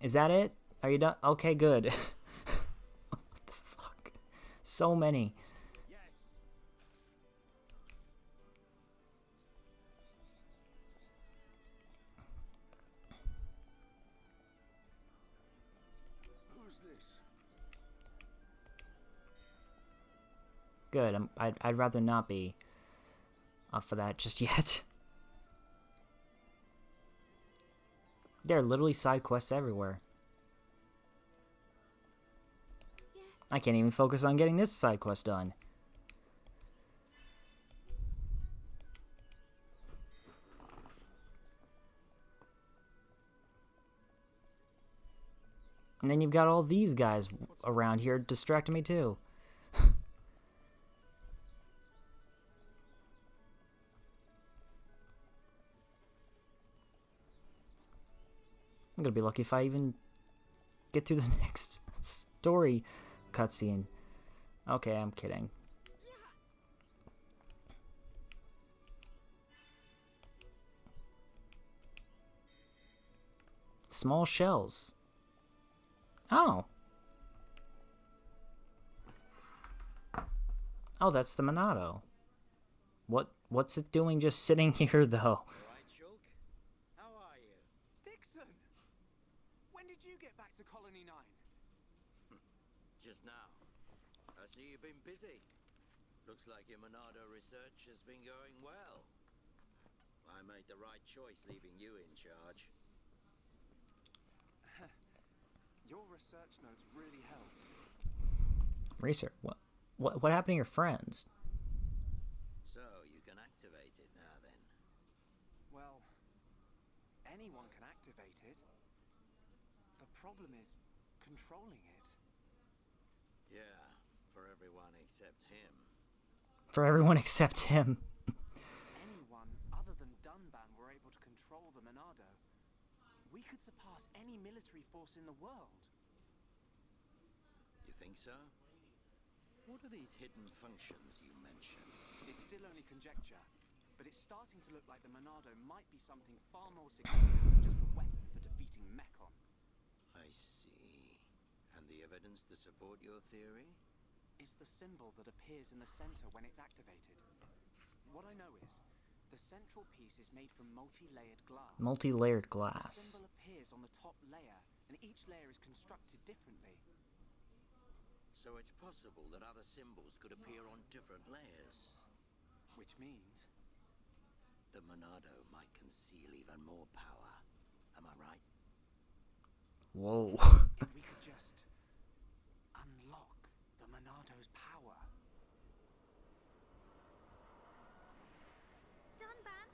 Is that it? Are you done? Okay, good. What the fuck? So many. Yes. Who's this? Good. I'd rather not be up for that just yet. There are literally side quests everywhere. Yes. I can't even focus on getting this side quest done. And then you've got all these guys around here distracting me too. I'm gonna be lucky if I even get through the next story cutscene. Okay, I'm kidding. Small shells. Oh. Oh, that's the Monado. What's it doing just sitting here, though? Alright, Shulk? How are you? Dixon! When did you get back to Colony 9? Just now. I see you've been busy. Looks like your Monado research has been going well. I made the right choice leaving you in charge. Your research notes really helped. Research. What happened to your friends? So, you can activate it now then. Well, anyone can activate it. The problem is controlling it. Yeah, for everyone except him. For everyone except him. Anyone other than Dunban were able to control the Monado. We could surpass any military force in the world. You think so? What are these hidden functions you mentioned? It's still only conjecture, but it's starting to look like the Monado might be something far more significant than just a weapon for defeating Mechon. I see. And the evidence to support your theory? It's the symbol that appears in the center when it's activated. What I know is, the central piece is made from multi-layered glass. Multi-layered The glass. symbol appears on the top layer, and each layer is constructed differently. So it's possible that other symbols could appear on different layers. Which means... The Monado might conceal even more power. Am I right? Whoa. if we could just unlock the Monado's power. Dunban!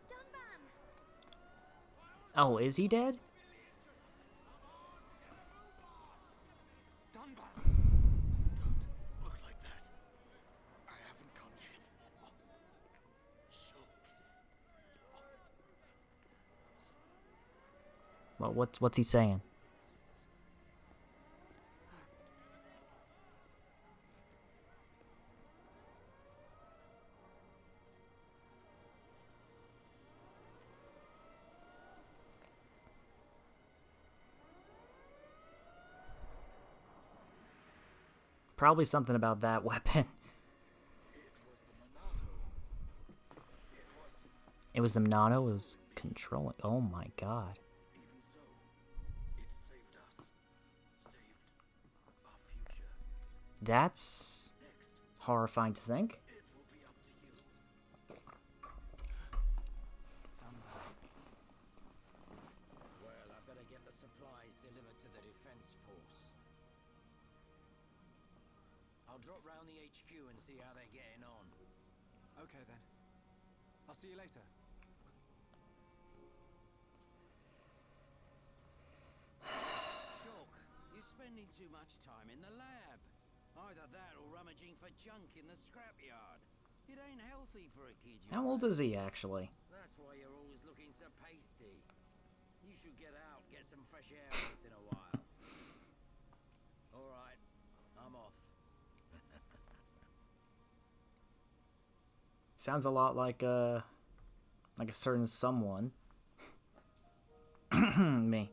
Dunban! Oh, is he dead? Dunban! Don't look like that. I haven't come yet. Shulk. Well, what's he saying? Probably something about that weapon. It was the Monado. It was controlling. Oh my god. Even so, it saved us. Saved our future. That's horrifying to think. It will be up to you. Well, I better get the supplies delivered to the defense force. I'll drop round the HQ and see how they're getting on. Okay then. I'll see you later. Shulk, you're spending too much time in the lab. Either that or rummaging for junk in the scrapyard. It ain't healthy for a kid. How old is he actually? That's why you're always looking so pasty. You should get out, get some fresh air once in a while. All right, I'm off. Sounds a lot like a certain someone. Me.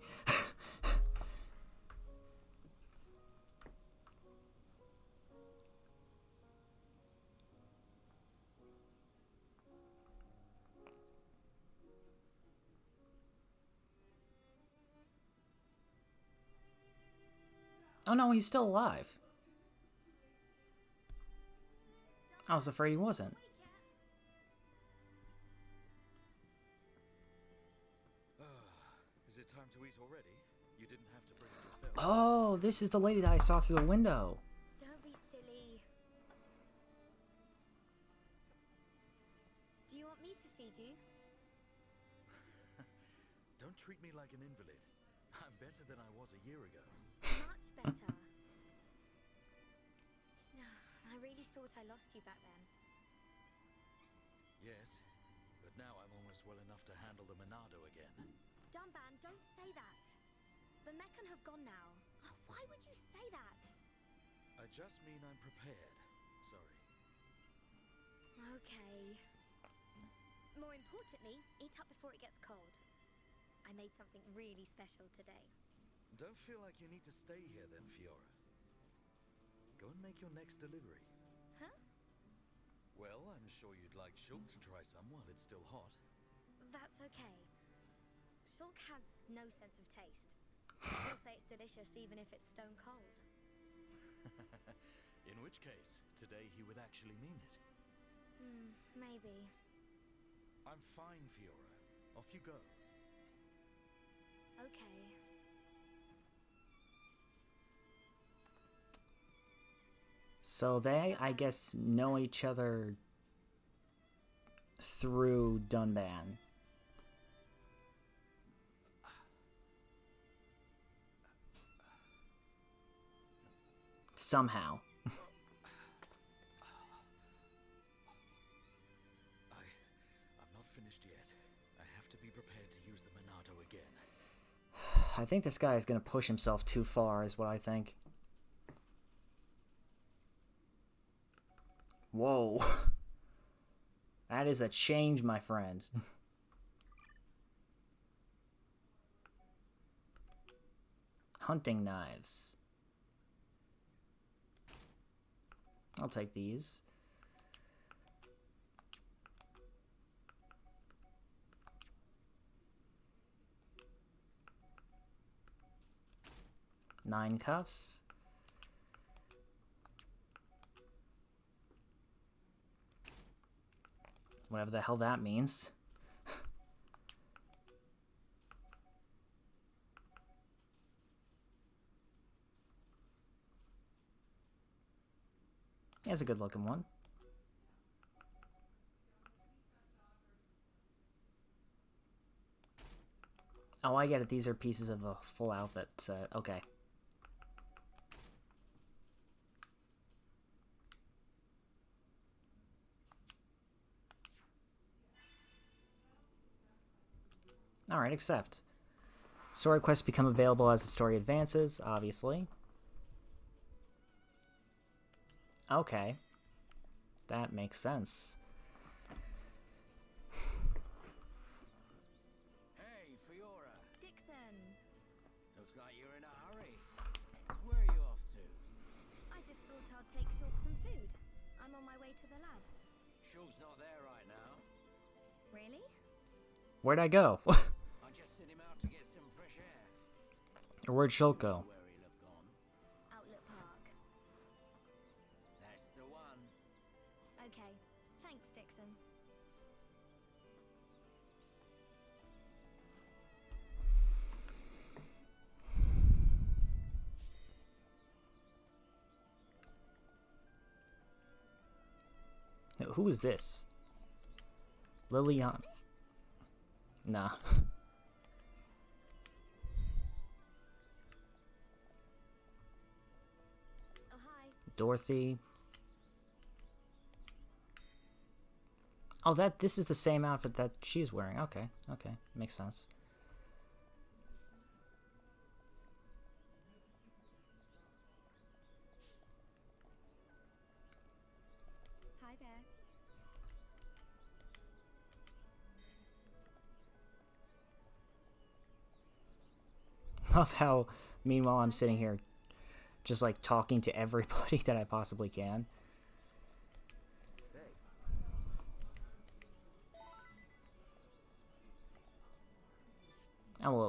Oh no, he's still alive. I was afraid he wasn't. Is it time to eat already? You didn't have to bring it yourself. Oh, this is the lady that I saw through the window. Don't be silly. Do you want me to feed you? Don't treat me like an invalid. I'm better than I was a year ago. Much better. I really thought I lost you back then. Yes, but now I'm almost well enough to handle the Monado again. Dunban, don't say that. The Meccan have gone now. Oh, why would you say that? I just mean I'm prepared. Sorry. Okay. More importantly, eat up before it gets cold. I made something really special today. Don't feel like you need to stay here then, Fiora. Go and make your next delivery. Huh? Well, I'm sure you'd like Shulk to try some while it's still hot. That's okay. Shulk has no sense of taste. He'll say it's delicious even if it's stone cold. In which case, today he would actually mean it. Maybe. I'm fine, Fiora. Off you go. Okay. So they, I guess, know each other through Dunban. Somehow. I'm not finished yet. I have to be prepared to use the Monado again. I think this guy is going to push himself too far, is what I think. Whoa. That is a change, my friend. Hunting knives. I'll take these. Nine cuffs. Whatever the hell that means. That's a good looking one. Oh, I get it. These are pieces of a full outfit set. Okay. Alright, accept. Story quests become available as the story advances, obviously. Okay. That makes sense. Hey, Fiora. Dixon! Looks like you're in a hurry. Where are you off to? I just thought I'd take Shulk some food. I'm on my way to the lab. Shulk's not there right now. Really? Where'd I go? I just sent him out to get some fresh air. Or where'd Shulk go? Where he'll have gone. Outlet Park. That's the one. Okay. Thanks, Dixon. Who is this? Lilian. Nah. Oh, hi. Dorothy. Oh, this is the same outfit that she's wearing. Okay, okay. Makes sense. Hi there. Love how, meanwhile, I'm sitting here just like talking to everybody that I possibly can. Oh, well,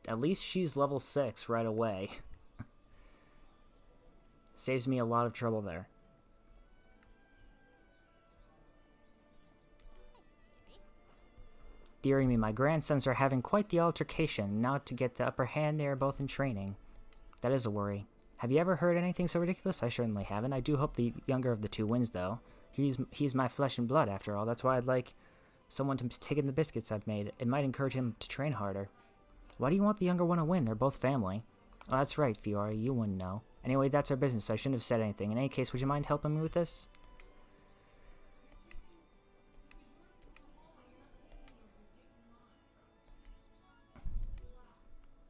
at least she's level 6 right away. Saves me a lot of trouble there. Dearie me, my grandsons are having quite the altercation. Now to get the upper hand, they are both in training. That is a worry. Have you ever heard anything so ridiculous? I certainly haven't. I do hope the younger of the two wins, though. He's my flesh and blood, after all. That's why I'd like someone to take in the biscuits I've made. It might encourage him to train harder. Why do you want the younger one to win? They're both family. Oh, that's right, Fiora. You wouldn't know. Anyway, that's our business. I shouldn't have said anything. In any case, would you mind helping me with this?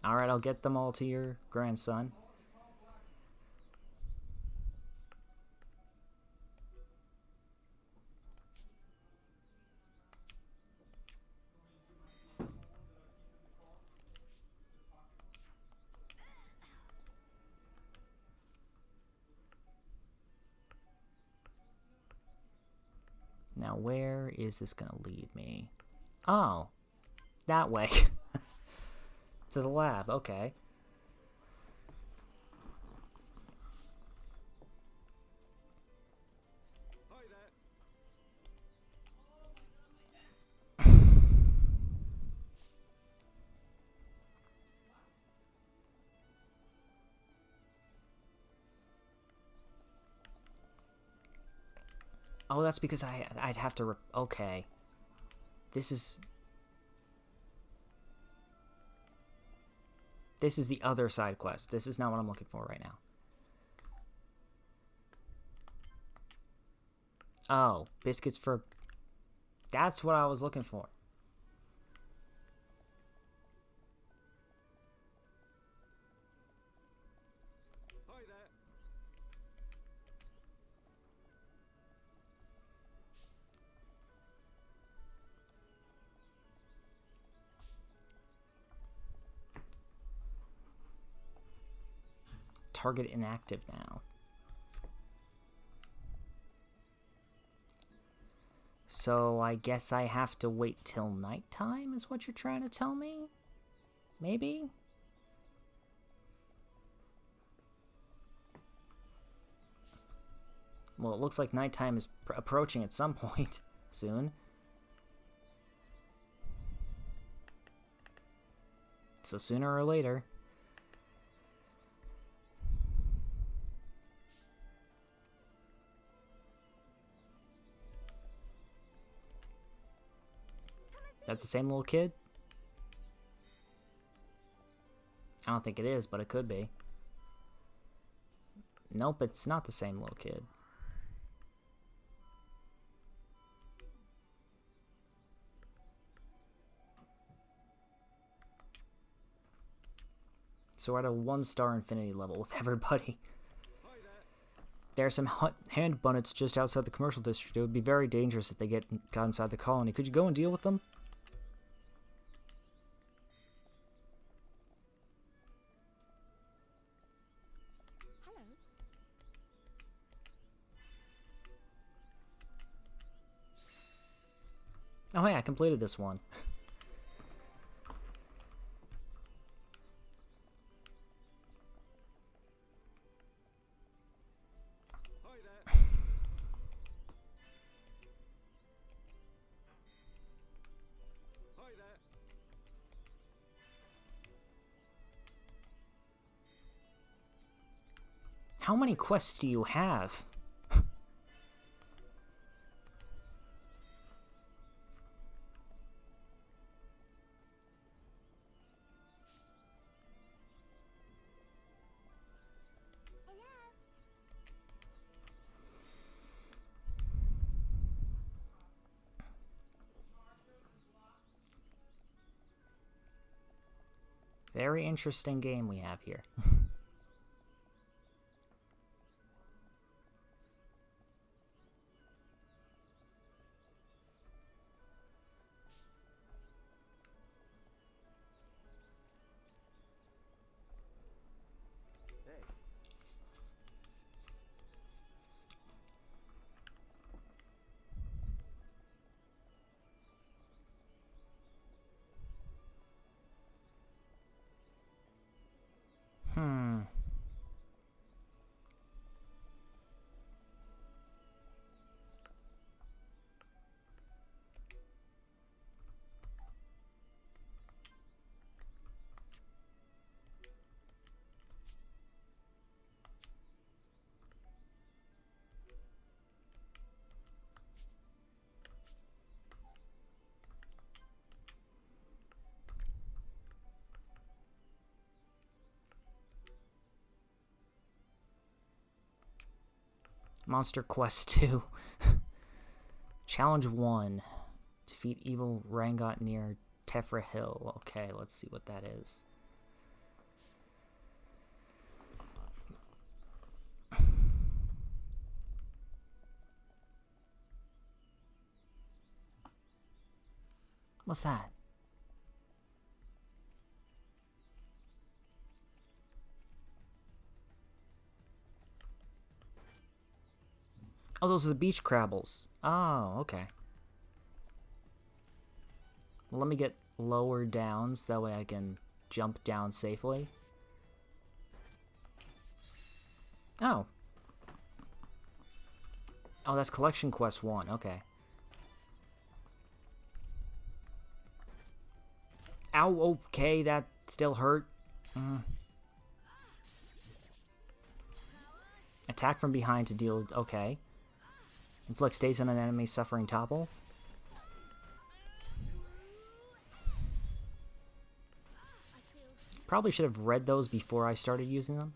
Alright, I'll get them all to your grandson. Now, where is this gonna lead me? Oh, that way. To the lab, okay. Hi there. Oh, that's because I'd have to... okay. This is the other side quest. This is not what I'm looking for right now. Oh, biscuits for... That's what I was looking for. Hi there. Target inactive now. So I guess I have to wait till nighttime is what you're trying to tell me? Maybe? Well, it looks like nighttime is approaching at some point soon. So sooner or later. That's the same little kid? I don't think it is, but it could be. Nope, it's not the same little kid. So we're at a 1-star infinity level with everybody. There are some hand bunnets just outside the commercial district. It would be very dangerous if they got inside the colony. Could you go and deal with them? Hello. Oh, hey, I completed this one. Hi there. Hi there. How many quests do you have? Very interesting game we have here. Hey, Hmm. Monster Quest 2. Challenge 1. Defeat evil Rangot near Tefra Hill. Okay, let's see what that is. What's that? Oh, those are the beach crabbles. Oh, okay. Well, let me get lower down so that way I can jump down safely. Oh. Oh, that's Collection Quest 1. Okay. Ow, okay, that still hurt. Attack from behind to deal... Okay. Inflict stays on an enemy suffering topple. Probably should have read those before I started using them.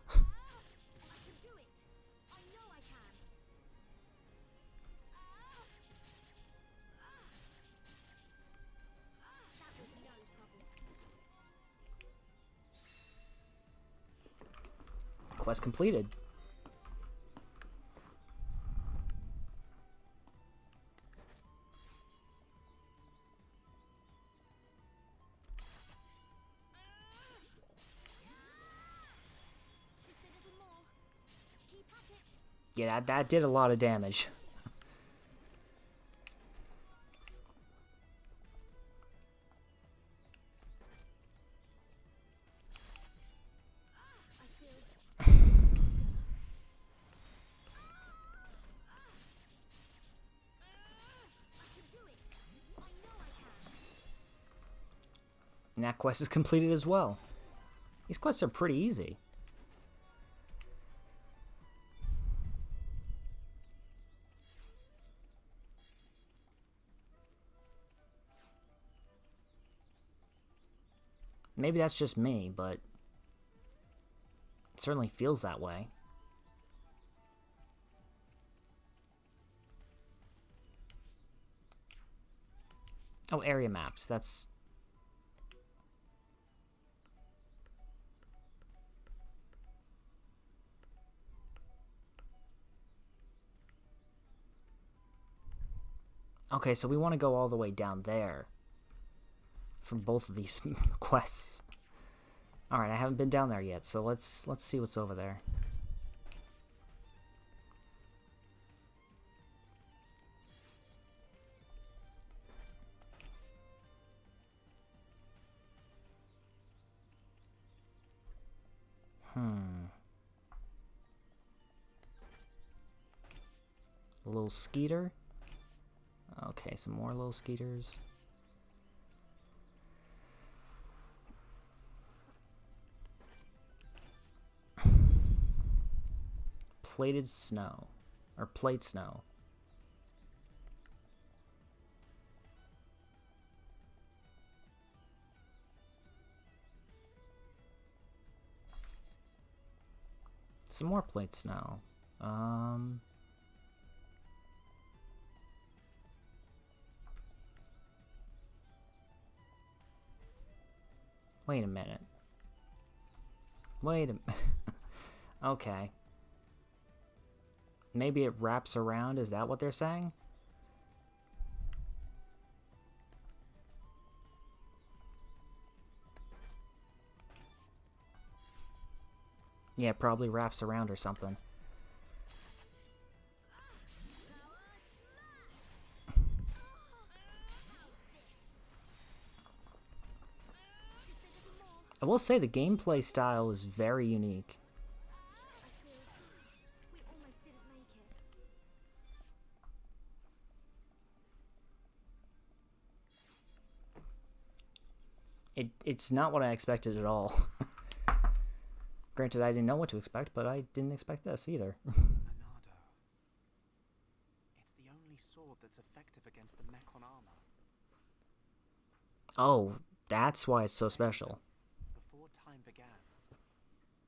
Quest completed. Yeah, that did a lot of damage. And that quest is completed as well. These quests are pretty easy. Maybe that's just me, but it certainly feels that way. Oh, area maps. That's... Okay, so we want to go all the way down there from both of these quests. Alright, I haven't been down there yet, so let's see what's over there. A little skeeter. Okay, some more little skeeters. Plated snow. Or plate snow. Some more plate snow. Wait a minute. Wait a minute. Okay. Maybe it wraps around, is that what they're saying? Yeah, it probably wraps around or something. I will say the gameplay style is very unique. It's not what I expected at all. Granted, I didn't know what to expect, but I didn't expect this either. Anado. It's the only sword that's effective against the mech on armor. Oh, that's why it's so special. Before time began,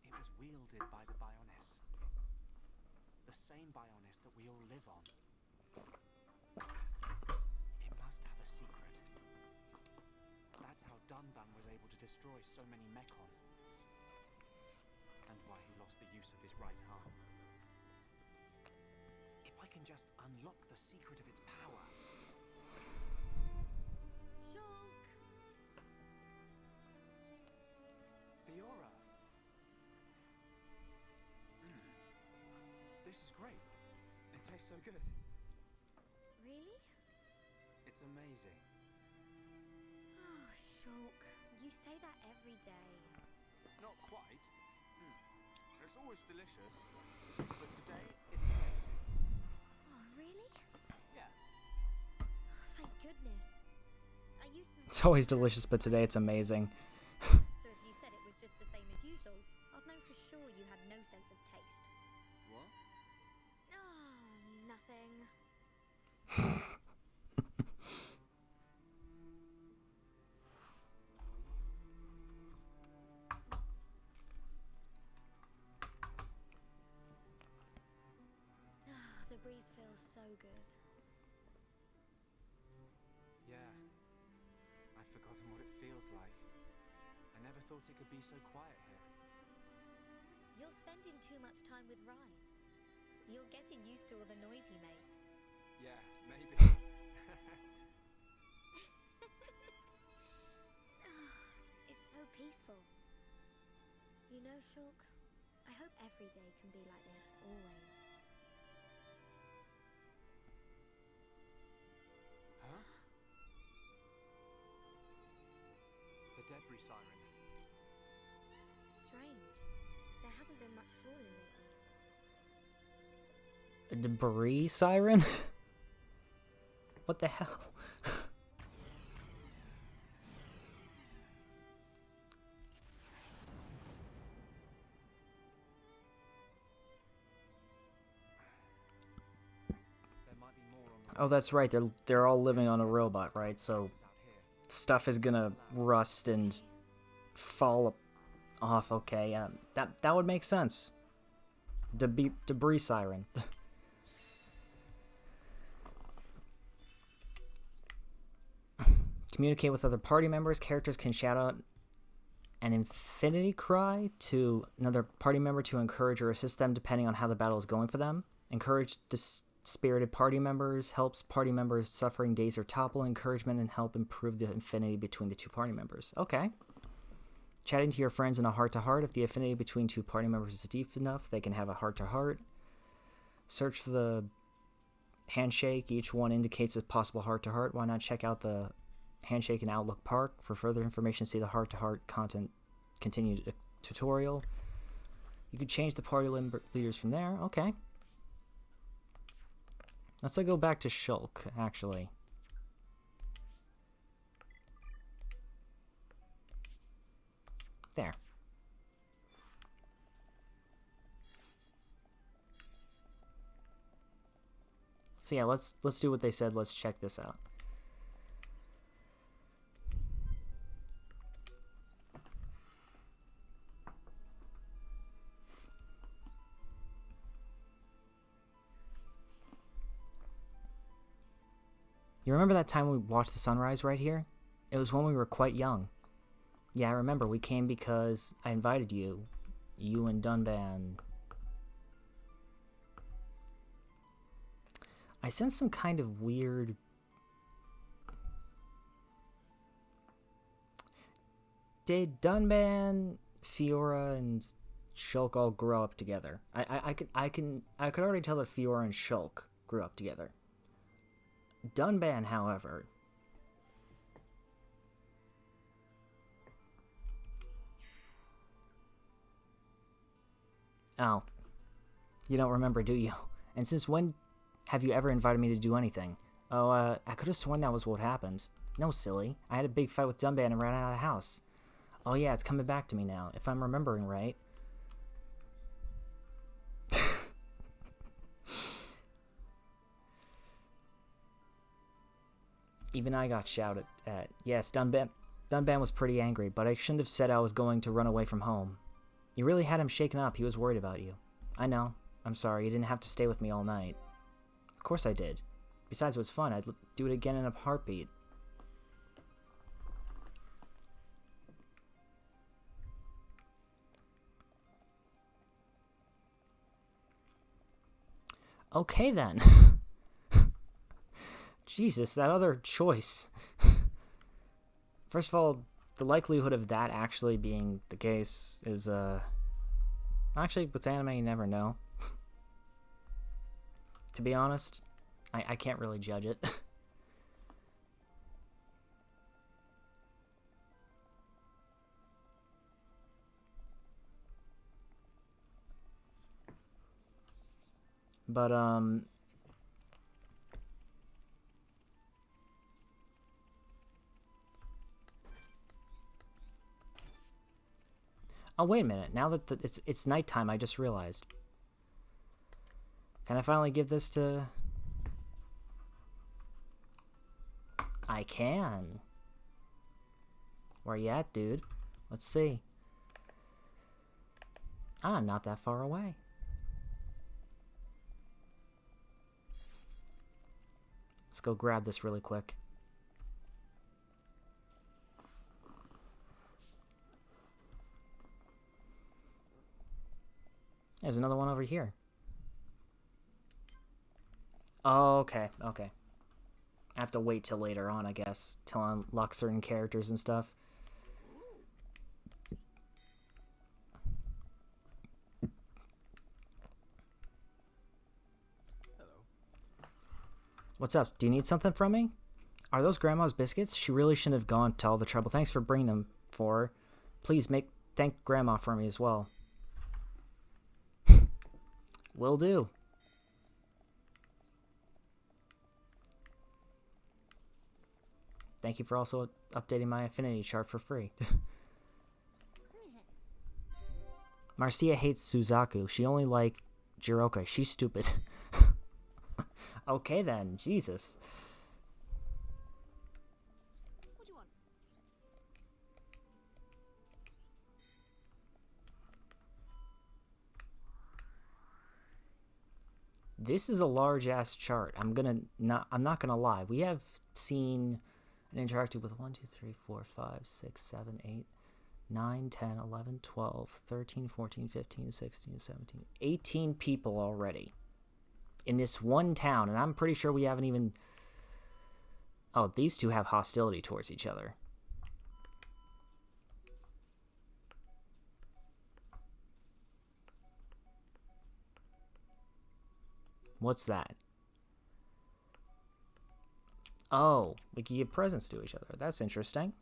it was wielded by the Bionis. The same Bionis that we all live on. It must have a secret. That's how Dunban was able to destroy so many mechon. And why he lost the use of his right arm. If I can just unlock the secret of its power... Shulk! Fiora. This is great. It tastes so good. Really? It's amazing. Oh, Shulk, you say that every day. Not quite. It's always delicious. But today, it's amazing. Oh, really? Yeah. Oh, thank goodness. I used some... It's always delicious, but today it's amazing. So if you said it was just the same as usual, I'd know for sure you had no sense of taste. What? Oh, nothing. The breeze feels so good. Yeah. I'd forgotten what it feels like. I never thought it could be so quiet here. You're spending too much time with Ryan. You're getting used to all the noise he makes. Yeah, maybe. It's so peaceful. You know, Shulk, I hope every day can be like this, always. Huh? The debris siren. Strange. There hasn't been much falling lately. A debris siren? What the hell? There might be more on the Oh, that's right. They're all living on a robot, right? So out here. stuff is gonna rust and fall off. Okay, that would make sense. Debris siren. Communicate with other party members. Characters can shout out an infinity cry to another party member to encourage or assist them depending on how the battle is going for them. Encourage dispirited party members. Helps party members suffering daze or topple. Encouragement and help improve the affinity between the two party members. Okay. Chatting to your friends in a heart-to-heart. If the affinity between two party members is deep enough, they can have a heart-to-heart. Search for the handshake. Each one indicates a possible heart-to-heart. Why not check out the handshake in Outlook Park? For further information, see the heart-to-heart content continued tutorial. You could change the party leaders from there. Okay. Let's go back to Shulk, actually. There. So yeah, let's do what they said. Let's check this out. You remember that time we watched the sunrise right here? It was when we were quite young. Yeah, I remember. We came because I invited you. You and Dunban. I sense some kind of weird... Did Dunban, Fiora, and Shulk all grow up together? I could already tell that Fiora and Shulk grew up together. Dunban, however... Oh. You don't remember, do you? And since when have you ever invited me to do anything? Oh, I could have sworn that was what happened. No, silly. I had a big fight with Dunban and ran out of the house. Oh yeah, it's coming back to me now, if I'm remembering right. Even I got shouted at. Yes, Dunban was pretty angry, but I shouldn't have said I was going to run away from home. You really had him shaken up. He was worried about you. I know. I'm sorry. You didn't have to stay with me all night. Of course I did. Besides, it was fun. I'd do it again in a heartbeat. Okay, then. Jesus, that other choice. First of all, the likelihood of that actually being the case is, actually, with anime, you never know. To be honest, I can't really judge it. But, oh, wait a minute. Now that it's nighttime, I just realized. Can I finally give this to... I can. Where you at, dude? Let's see. Ah, not that far away. Let's go grab this really quick. There's another one over here. Oh, okay, okay. I have to wait till later on, I guess, till I unlock certain characters and stuff. What's up? Do you need something from me? Are those Grandma's biscuits? She really shouldn't have gone to all the trouble. Thanks for bringing them for her. Please thank Grandma for me as well. Will do. Thank you for also updating my affinity chart for free. Marcia hates Suzaku. She only likes Jiroka. She's stupid. Okay then, Jesus. What do you want? This is a large ass chart. I'm not gonna lie. We have seen and interacted with 1, 2, 3, 4, 5, 6, 7, 8, 9, 10, 11, 12, 13, 14, 15, 16, 17, 18 people already. In this one town, and I'm pretty sure we haven't even... Oh, these two have hostility towards each other. What's that? Oh, we can give presents to each other. That's interesting.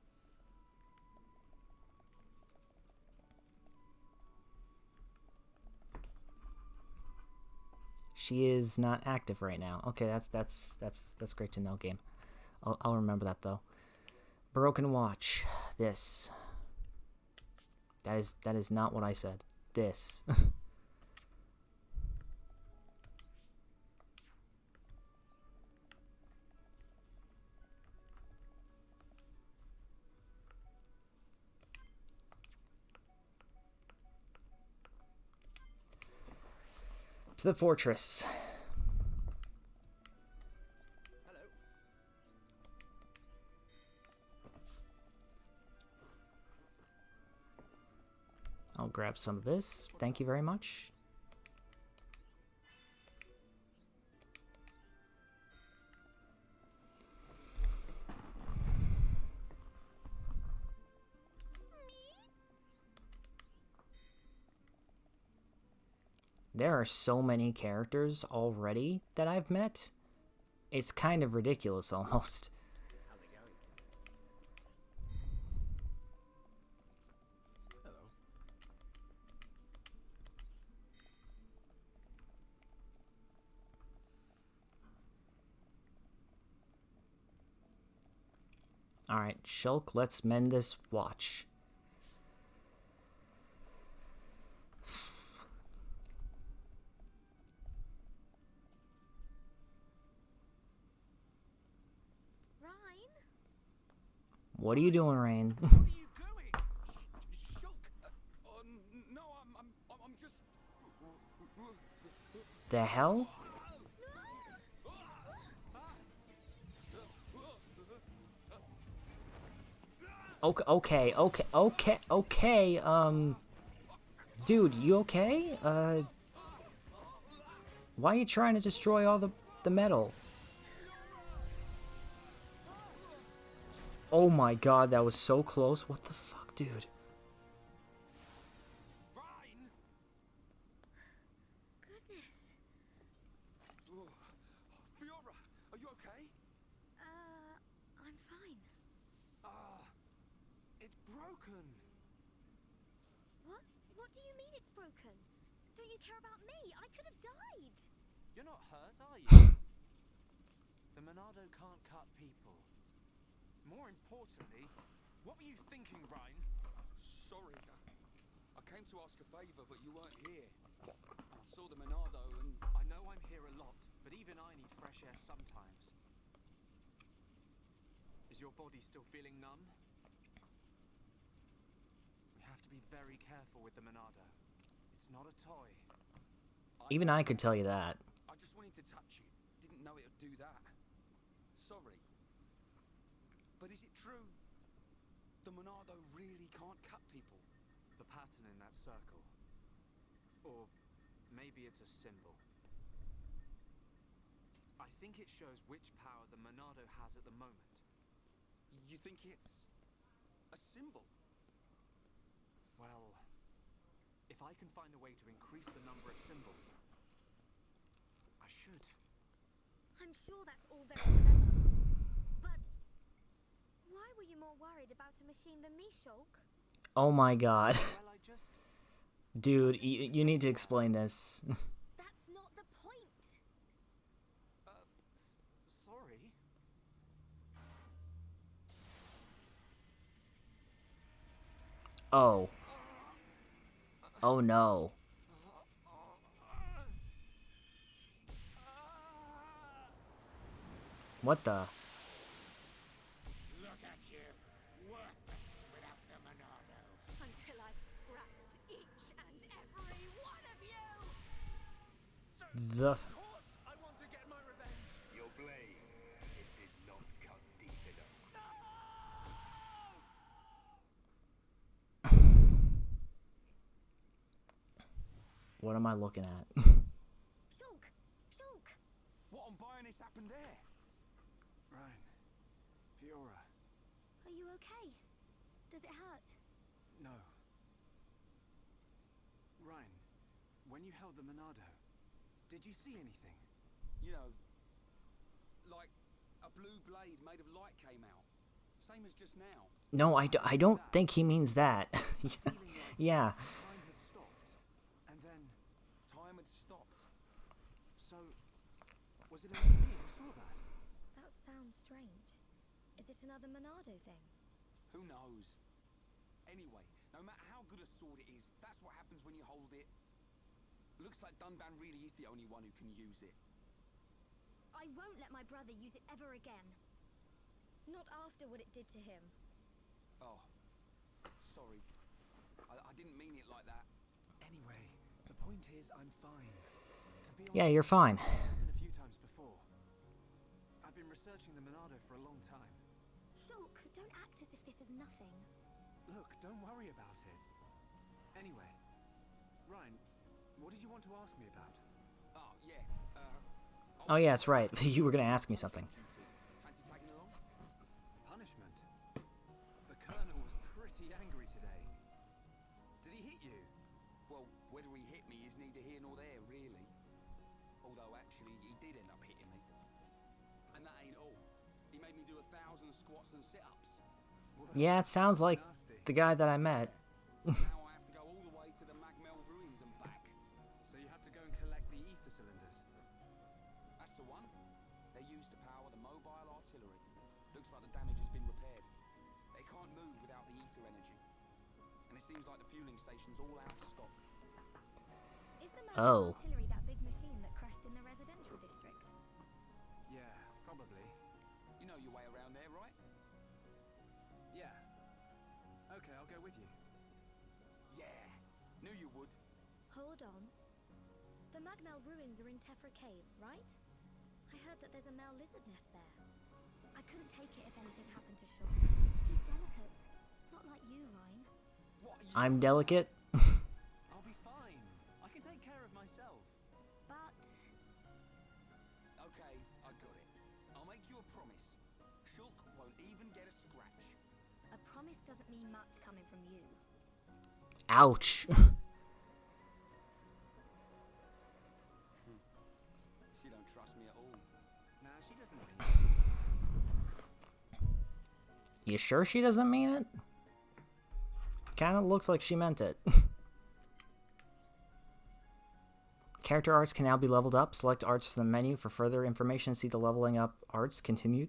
She is not active right now. Okay, that's great to know, game. I'll remember that though. Broken watch. This. That is not what I said. This. To the fortress. Hello. I'll grab some of this. Thank you very much. There are so many characters already that I've met. It's kind of ridiculous almost. How's it going? Hello. Alright, Shulk, let's mend this watch. What are you doing, Rain? What are you doing? Shulk. No, I'm just... The hell? Okay. Dude, you okay? Why are you trying to destroy all the metal? Oh my god, that was so close. What the fuck, dude? Ryan! Goodness. Oh, Fiora, are you okay? I'm fine. It's broken. What? What do you mean it's broken? Don't you care about me? I could have died. You're not hurt, are you? The Monado can't cut people. More importantly, what were you thinking, Ryan? Sorry, I came to ask a favor, but you weren't here. I saw the Monado and... I know I'm here a lot, but even I need fresh air sometimes. Is your body still feeling numb? We have to be very careful with the Monado. It's not a toy. Even I could tell you that. I just wanted to touch it. Didn't know it would do that. Sorry. But is it true? The Monado really can't cut people? The pattern in that circle. Or maybe it's a symbol. I think it shows which power the Monado has at the moment. You think it's a symbol? Well, if I can find a way to increase the number of symbols, I should. I'm sure that's all very clever. But why were you more worried about a machine than me, Shulk? Oh my god. Well, I just... Dude, you need to explain this. That's not the point. Sorry. Oh. Oh no. What the? Look at you, worthless without the Monado. Until I've scrapped each and every one of you. The... Of course I want to get my revenge! Your blade, it did not cut deep enough. What am I looking at? Shulk! Shulk! What on Bionis happened there? Ryan. Fiora. Are you okay? Does it hurt? No. Ryan, when you held the Monado, did you see anything? You know, like a blue blade made of light came out. Same as just now. No, I don't think he means that. Yeah. Time had stopped, and then... Time had stopped. So, was it only me who saw that? That sounds strange. Is it another Monado thing? Who knows? Anyway, no matter how good a sword it is, that's what happens when you hold it. Looks like Dunban really is the only one who can use it. I won't let my brother use it ever again. Not after what it did to him. Oh, sorry. I didn't mean it like that. Anyway, the point is, I'm fine. To be Yeah, honest, you're fine. it's happened a few times before. I've been researching the Monado for a long time. Shulk, don't act as if this is nothing. Look, don't worry about it. Anyway, Ryan, what did you want to ask me about? Oh, yeah. Oh yeah, that's right. You were gonna ask me something. Fancy tagging along? Punishment. The Colonel was pretty angry today. Did he hit you? Well, whether he hit me is neither here nor there, really. Although, actually, he did end up hitting me. And that ain't all. He made me do 1,000 squats and sit-ups. Yeah, it sounds like Nasty. the guy that I met. Now I have to go all the way to the Magmel ruins and back. So you have to go and collect the ether cylinders. That's the one. They're used to power the mobile artillery. Looks like the damage has been repaired. They can't move without the ether energy. And it seems like the fueling station's all out of stock. Is the Oh. artillery that big machine that crashed in the residential district? Yeah, probably. You know your way around there, right? Yeah. Okay, I'll go with you. Yeah. Knew you would. Hold on. The Magmel ruins are in Tephra Cave, right? I heard that there's a Mel lizard nest there. I couldn't take it if anything happened to Shulk. He's delicate. Not like you, Ryan. What are you... I'm delicate. I'll be fine. I can take care of myself. But Okay, I got it. I'll make you a promise. Shulk won't even get a scratch. A promise doesn't mean much coming from you. Ouch. She don't trust me at all. Nah, she doesn't mean You sure she doesn't mean it? Kind of looks like she meant it. Character arts can now be leveled up. Select arts from the menu for further information. See the leveling up arts. Continue.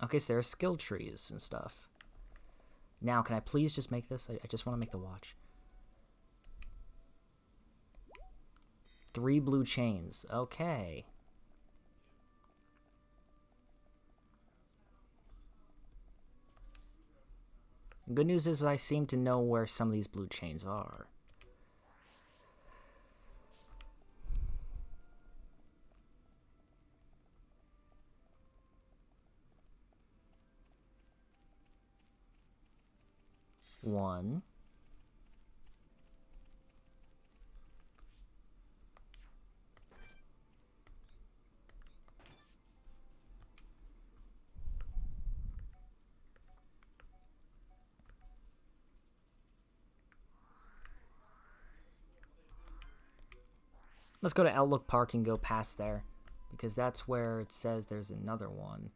Okay, so there are skill trees and stuff. Now, can I please just make this? I just want to make the watch. 3 blue chains. Okay. Good news is I seem to know where some of these blue chains are. One. Let's go to Outlook Park and go past there, because that's where it says there's another one.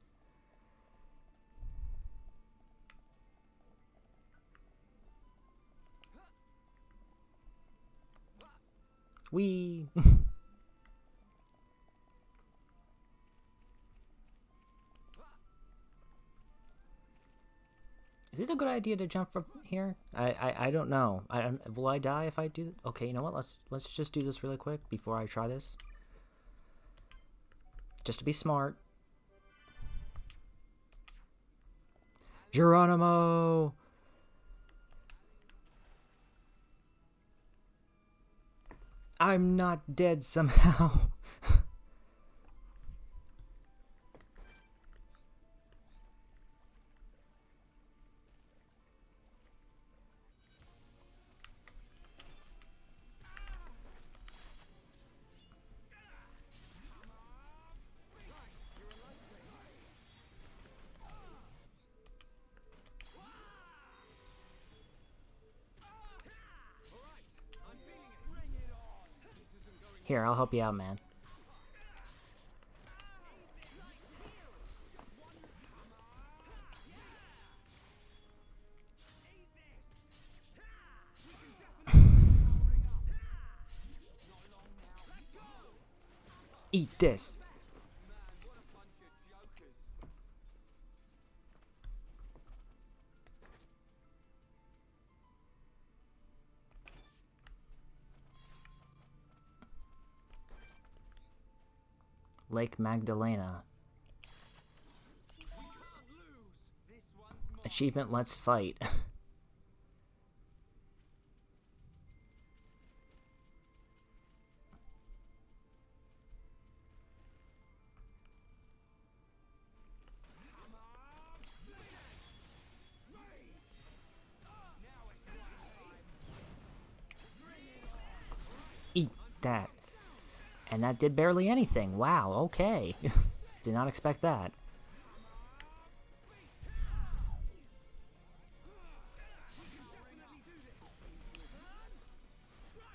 Whee! Is it a good idea to jump from here? I don't know. Will I die if I do? Okay, you know what? Let's just do this really quick before I try this. Just to be smart. Geronimo! I'm not dead somehow. Here, I'll help you out, man. Eat this. Lake Magdalena. Achievement, let's fight. Eat that. And that did barely anything. Wow, okay. Did not expect that.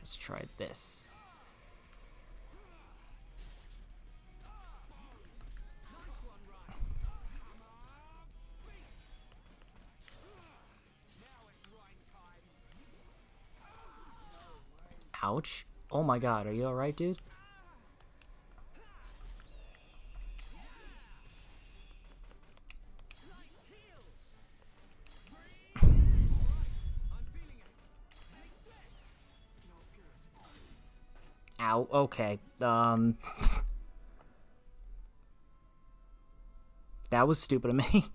Let's try this. Ouch. Oh my god, are you alright, dude? Ow, okay. That was stupid of me.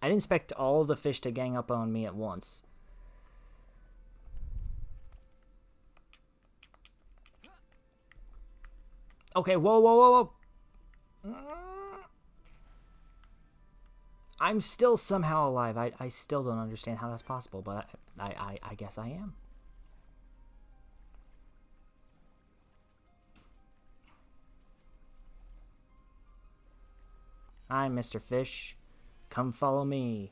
I didn't expect all the fish to gang up on me at once. Okay, whoa, whoa, whoa, whoa. I'm still somehow alive. I still don't understand how that's possible, but I guess I am. Hi, Mr. Fish. Come follow me.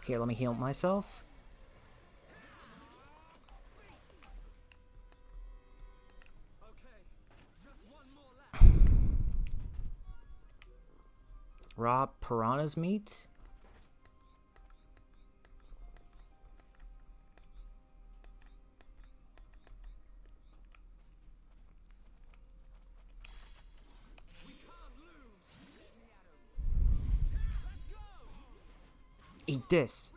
Here, let me heal myself. Raw piranha's meat? Eat this.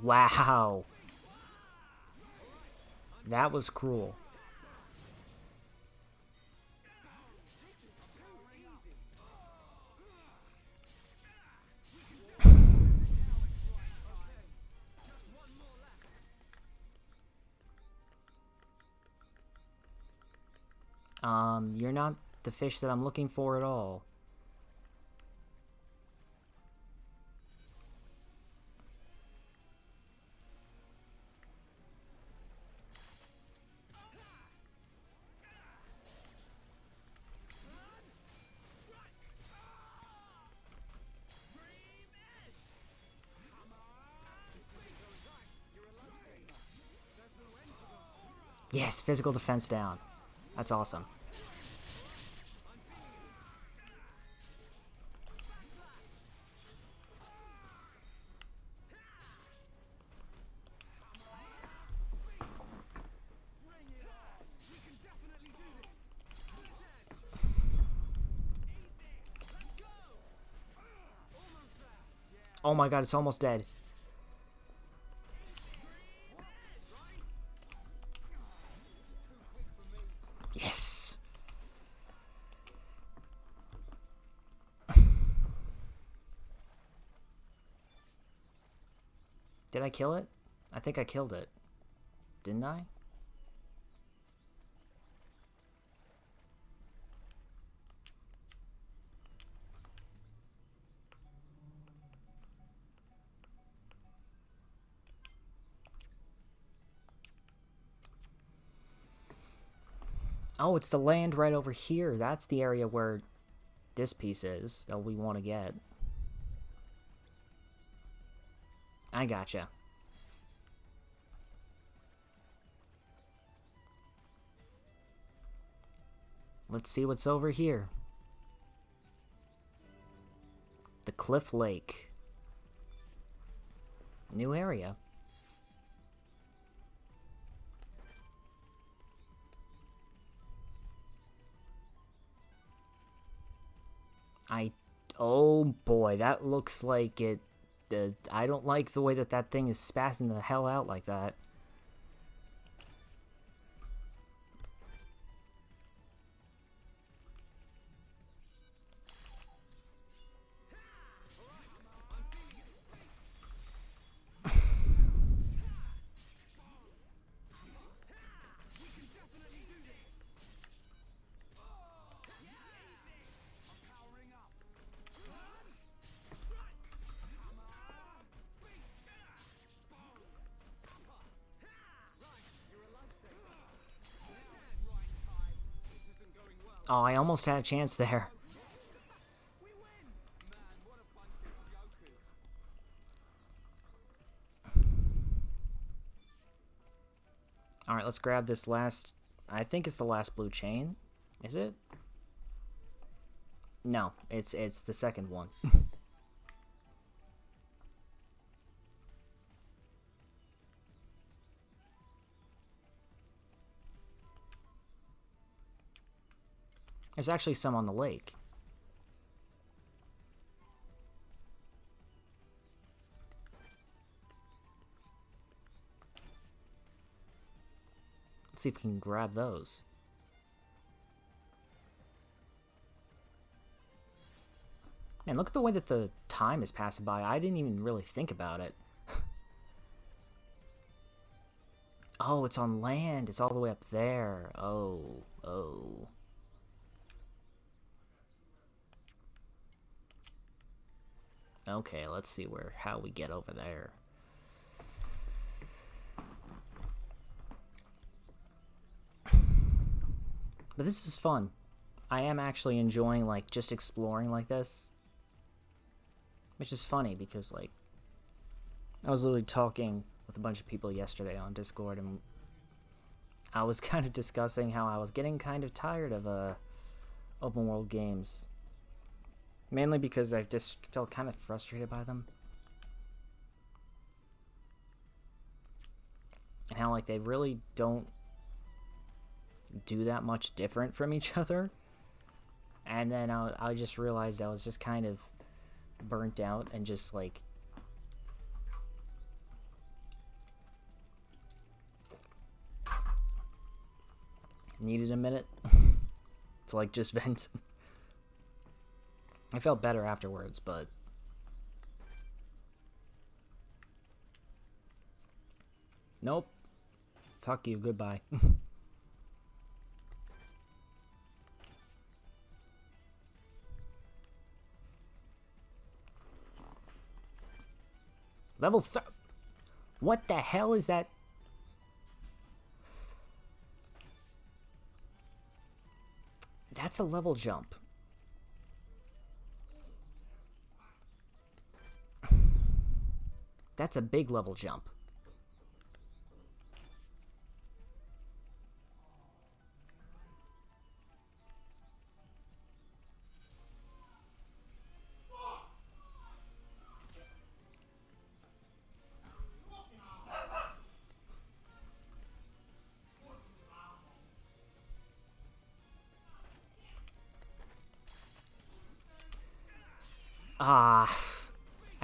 Wow. That was cruel. You're not the fish that I'm looking for at all. Yes, physical defense down. That's awesome. Oh my god, it's almost dead. Yes. Did I kill it? I think I killed it. Didn't I? Oh, it's the land right over here. That's the area where this piece is that we want to get. I gotcha. Let's see what's over here. The Cliff Lake. New area. Oh boy, that looks like it. I don't like the way that that thing is spazzing the hell out like that. Oh, I almost had a chance there. Alright, let's grab this last... I think it's the last blue chain. Is it? No, it's the second one. There's actually some on the lake. Let's see if we can grab those. Man, look at the way that the time is passing by. I didn't even really think about it. Oh, it's on land. It's all the way up there. Oh. Okay, let's see how we get over there. But this is fun. I am actually enjoying, like, just exploring like this. Which is funny because, like, I was literally talking with a bunch of people yesterday on Discord, and I was kind of discussing how I was getting kind of tired of open world games. Mainly because I just felt kind of frustrated by them. And how, like, they really don't do that much different from each other. And then I just realized I was just kind of burnt out and just, like, needed a minute to, like, just vent. I felt better afterwards, but nope. Fuck you, goodbye. Level what the hell is that? That's a level jump. That's a big level jump. I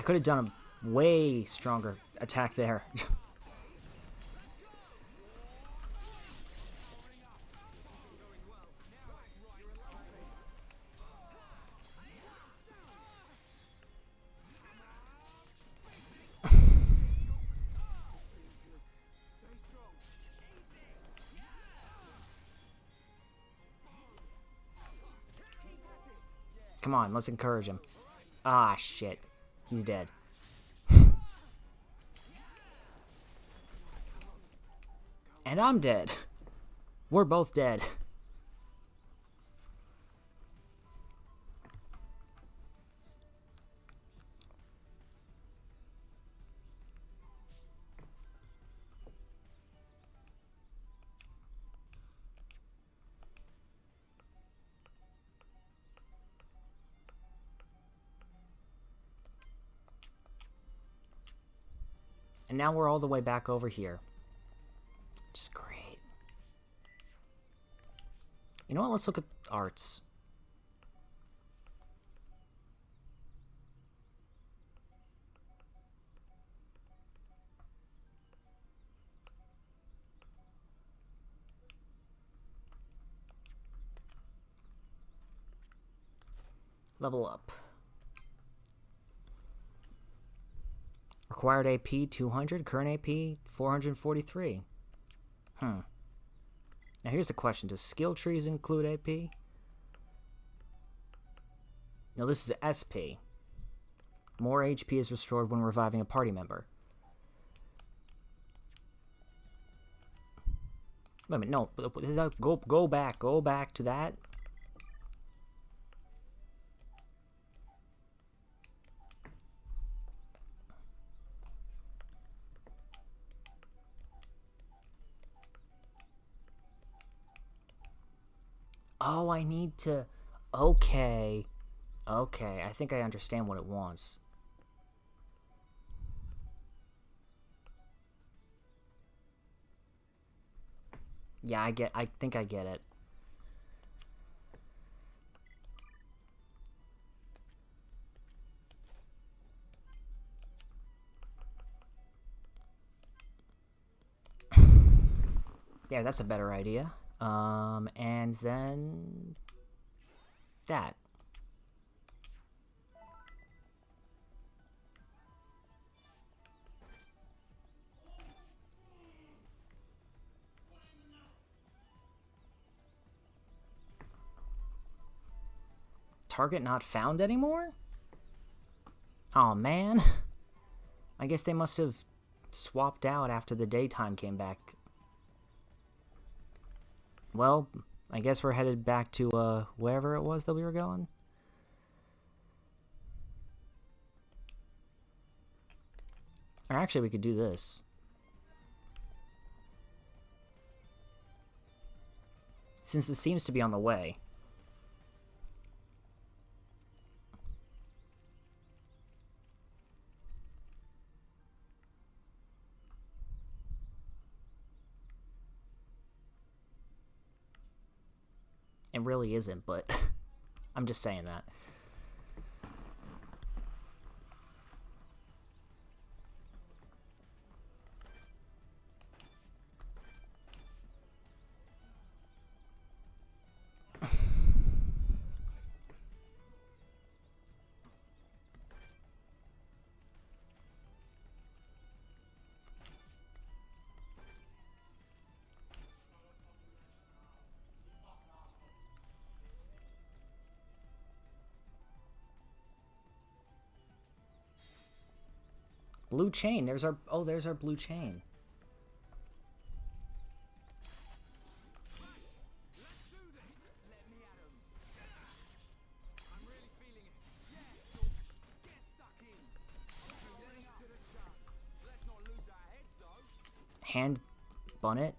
could have done a way stronger attack there. Come on, let's encourage him. Ah, shit. He's dead. And I'm dead. We're both dead. And now we're all the way back over here. Which is great. You know what? Let's look at arts. Level up. Required AP 200, current AP 443. Now here's the question. Does skill trees include AP? No, this is SP. More HP is restored when reviving a party member. Wait a minute, no. Go back to that. Oh, I need to... Okay. Okay, I think I understand what it wants. Yeah, I think I get it. Yeah, that's a better idea. And then that. Target not found anymore? Oh man. I guess they must have swapped out after the daytime came back. Well, I guess we're headed back to wherever it was that we were going. Or actually, we could do this. Since it seems to be on the way. It really isn't, but I'm just saying that. Blue chain. There's our blue chain. Hand bonnet.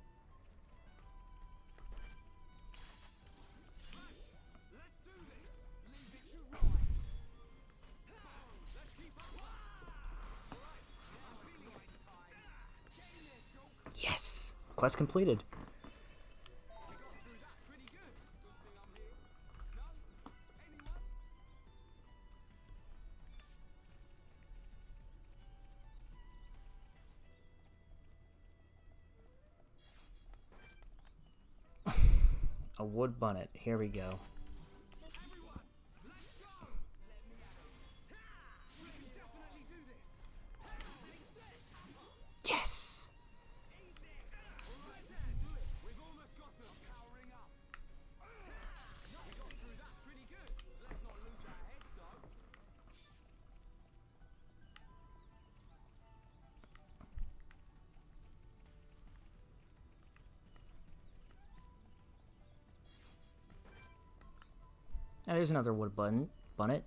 Yes! Quest completed. A wood bonnet. Here we go. Yes! Now there's another wood bonnet.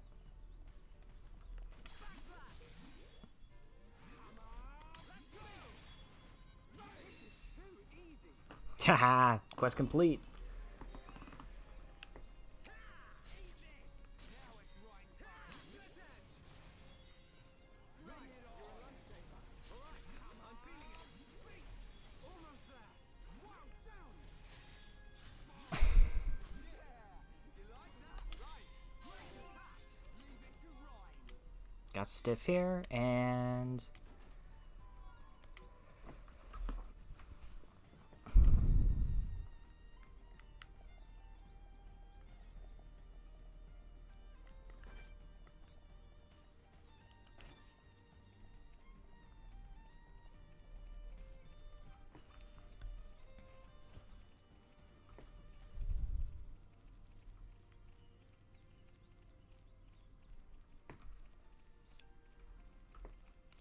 Haha! Quest complete. Got stiff here, and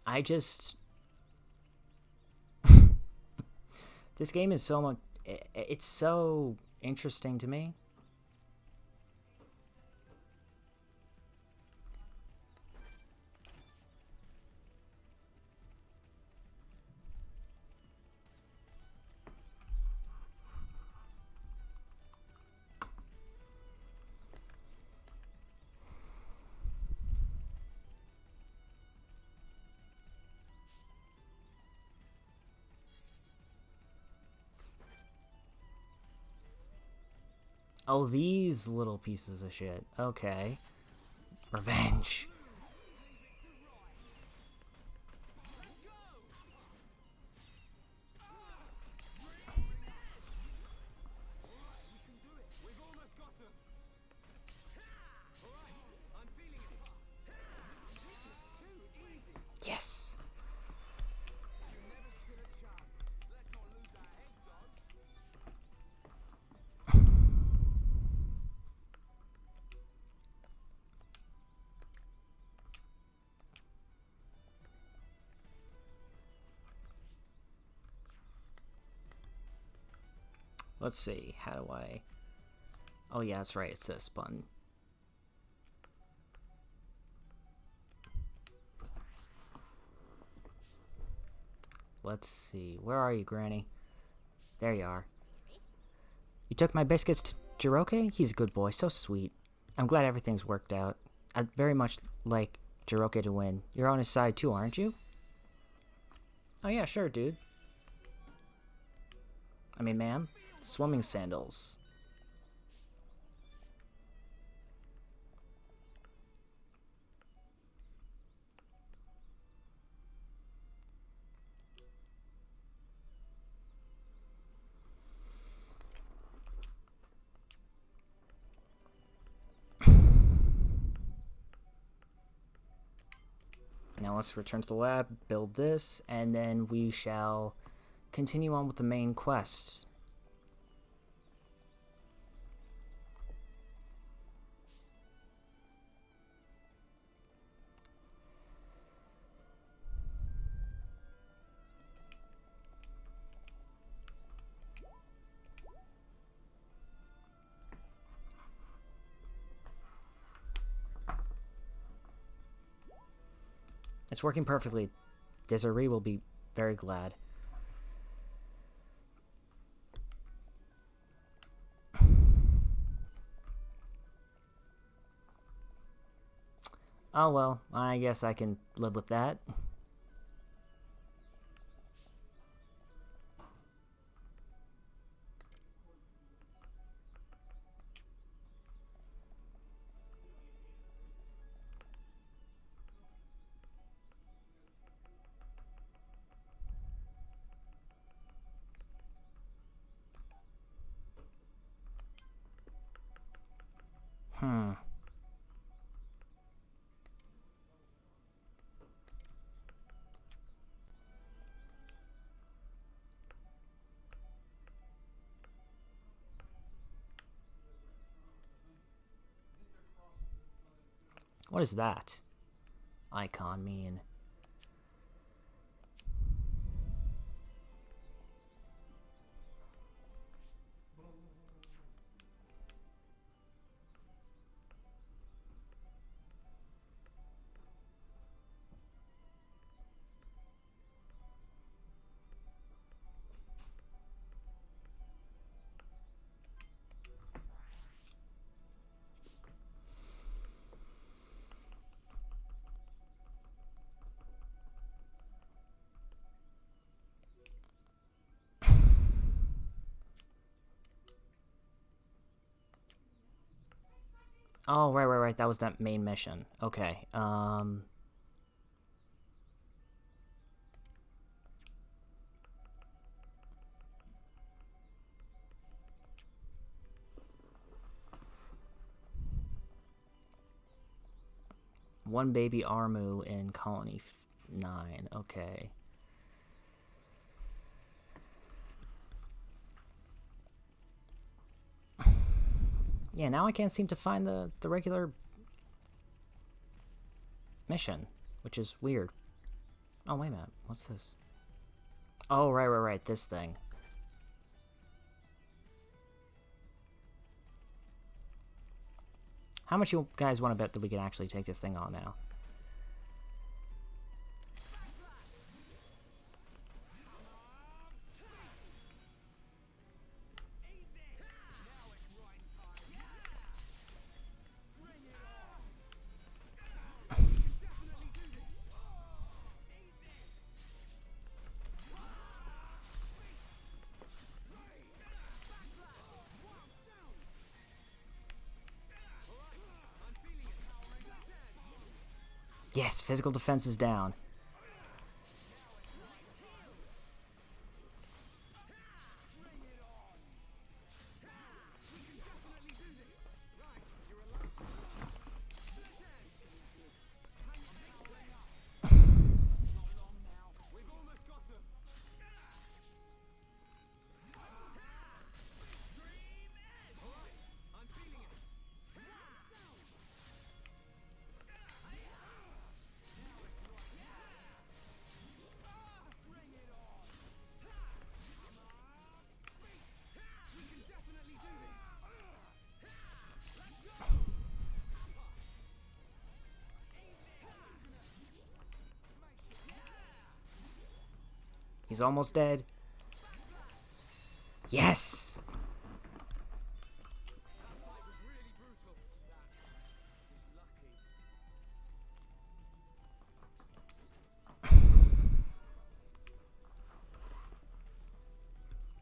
I just this game is so much. It's so interesting to me. Oh, these little pieces of shit. Okay. Revenge. Let's see. How do I... Oh, yeah, that's right. It's this button. Let's see. Where are you, Granny? There you are. You took my biscuits to Jiroke? He's a good boy. So sweet. I'm glad everything's worked out. I'd very much like Jiroke to win. You're on his side too, aren't you? Oh yeah, sure, dude. I mean, ma'am. Swimming sandals. Now let's return to the lab, build this, and then we shall continue on with the main quest. It's working perfectly. Desiree will be very glad. Oh well, I guess I can live with that. What does that icon mean? Oh, right. That was that main mission. Okay. One baby Armu in Colony 9. Okay. Yeah, now I can't seem to find the regular mission, which is weird. Oh, wait a minute. What's this? Oh, right. This thing. How much you guys want to bet that we can actually take this thing on now? Yes, physical defense is down. He's almost dead. Yes!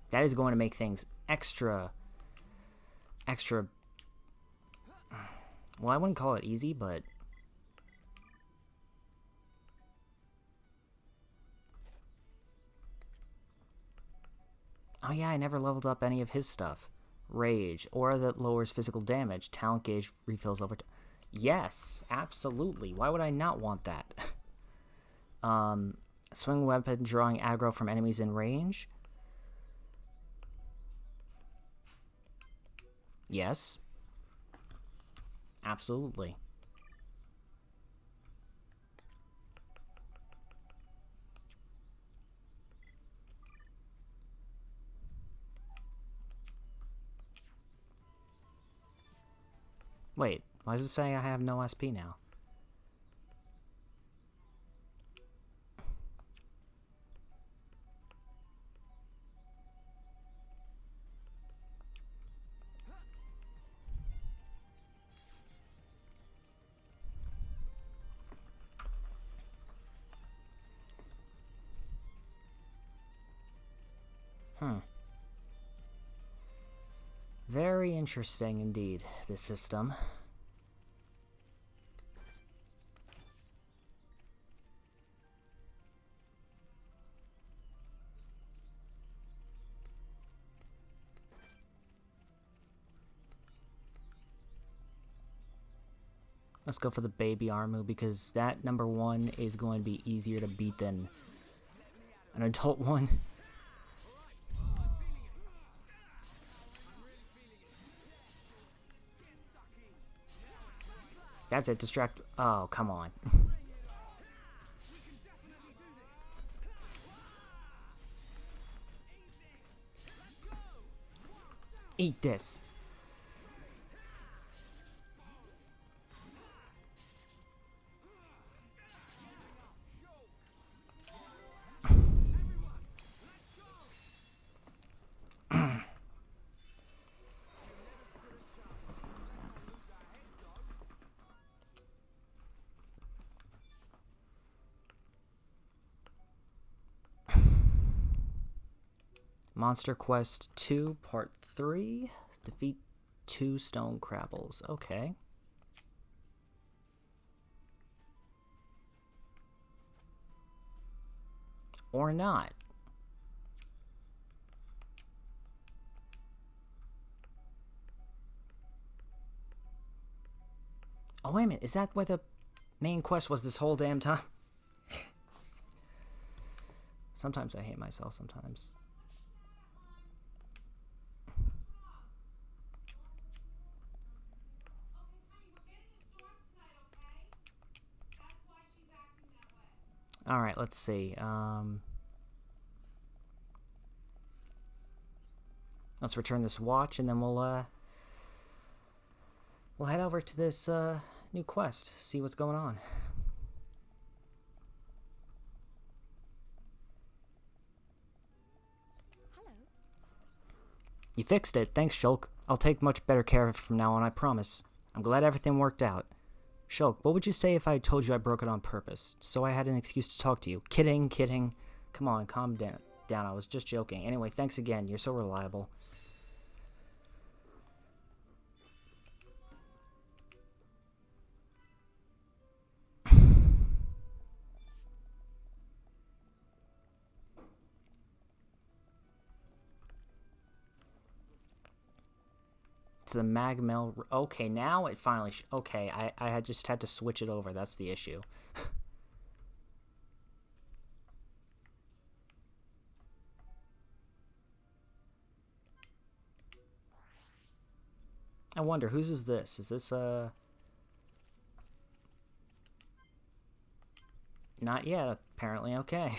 That is going to make things extra... Well, I wouldn't call it easy, but... Oh yeah, I never leveled up any of his stuff. Rage, aura that lowers physical damage, talent gauge refills over... Yes, absolutely. Why would I not want that? Swing weapon drawing aggro from enemies in range. Yes. Absolutely. Wait, why does it say I have no SP now? Very interesting indeed, this system. Let's go for the baby Armu because that number 1 is going to be easier to beat than an adult one. That's it, distract. Oh, come on. Eat this. Monster Quest 2, Part 3. Defeat 2 stone crabbles. Okay. Or not. Oh, wait a minute. Is that where the main quest was this whole damn time? Sometimes I hate myself, sometimes. Alright, let's see. Let's return this watch, and then we'll head over to this new quest, see what's going on. Hello. You fixed it. Thanks, Shulk. I'll take much better care of it from now on, I promise. I'm glad everything worked out. Shulk, what would you say if I told you I broke it on purpose, so I had an excuse to talk to you? Kidding, kidding. Come on, calm down. I was just joking. Anyway, thanks again. You're so reliable. To the Magmel. Okay, now it finally... okay, I had just had to switch it over. That's the issue. I wonder, whose is this? Is this, not yet, apparently. Okay.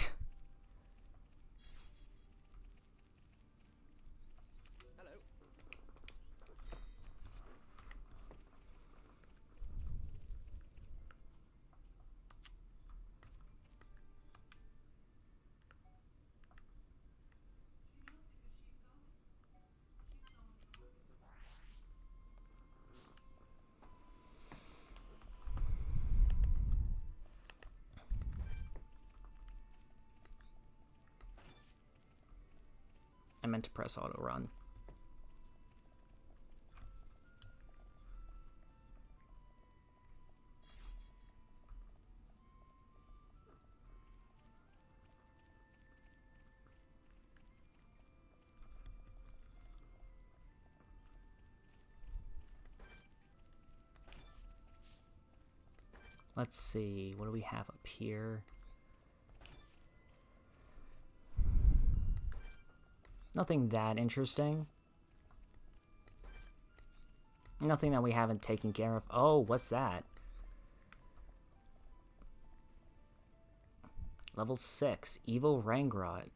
meant to press auto run. Let's see, what do we have up here? Nothing that interesting. Nothing that we haven't taken care of. Oh, what's that? Level 6, Evil Rangrot.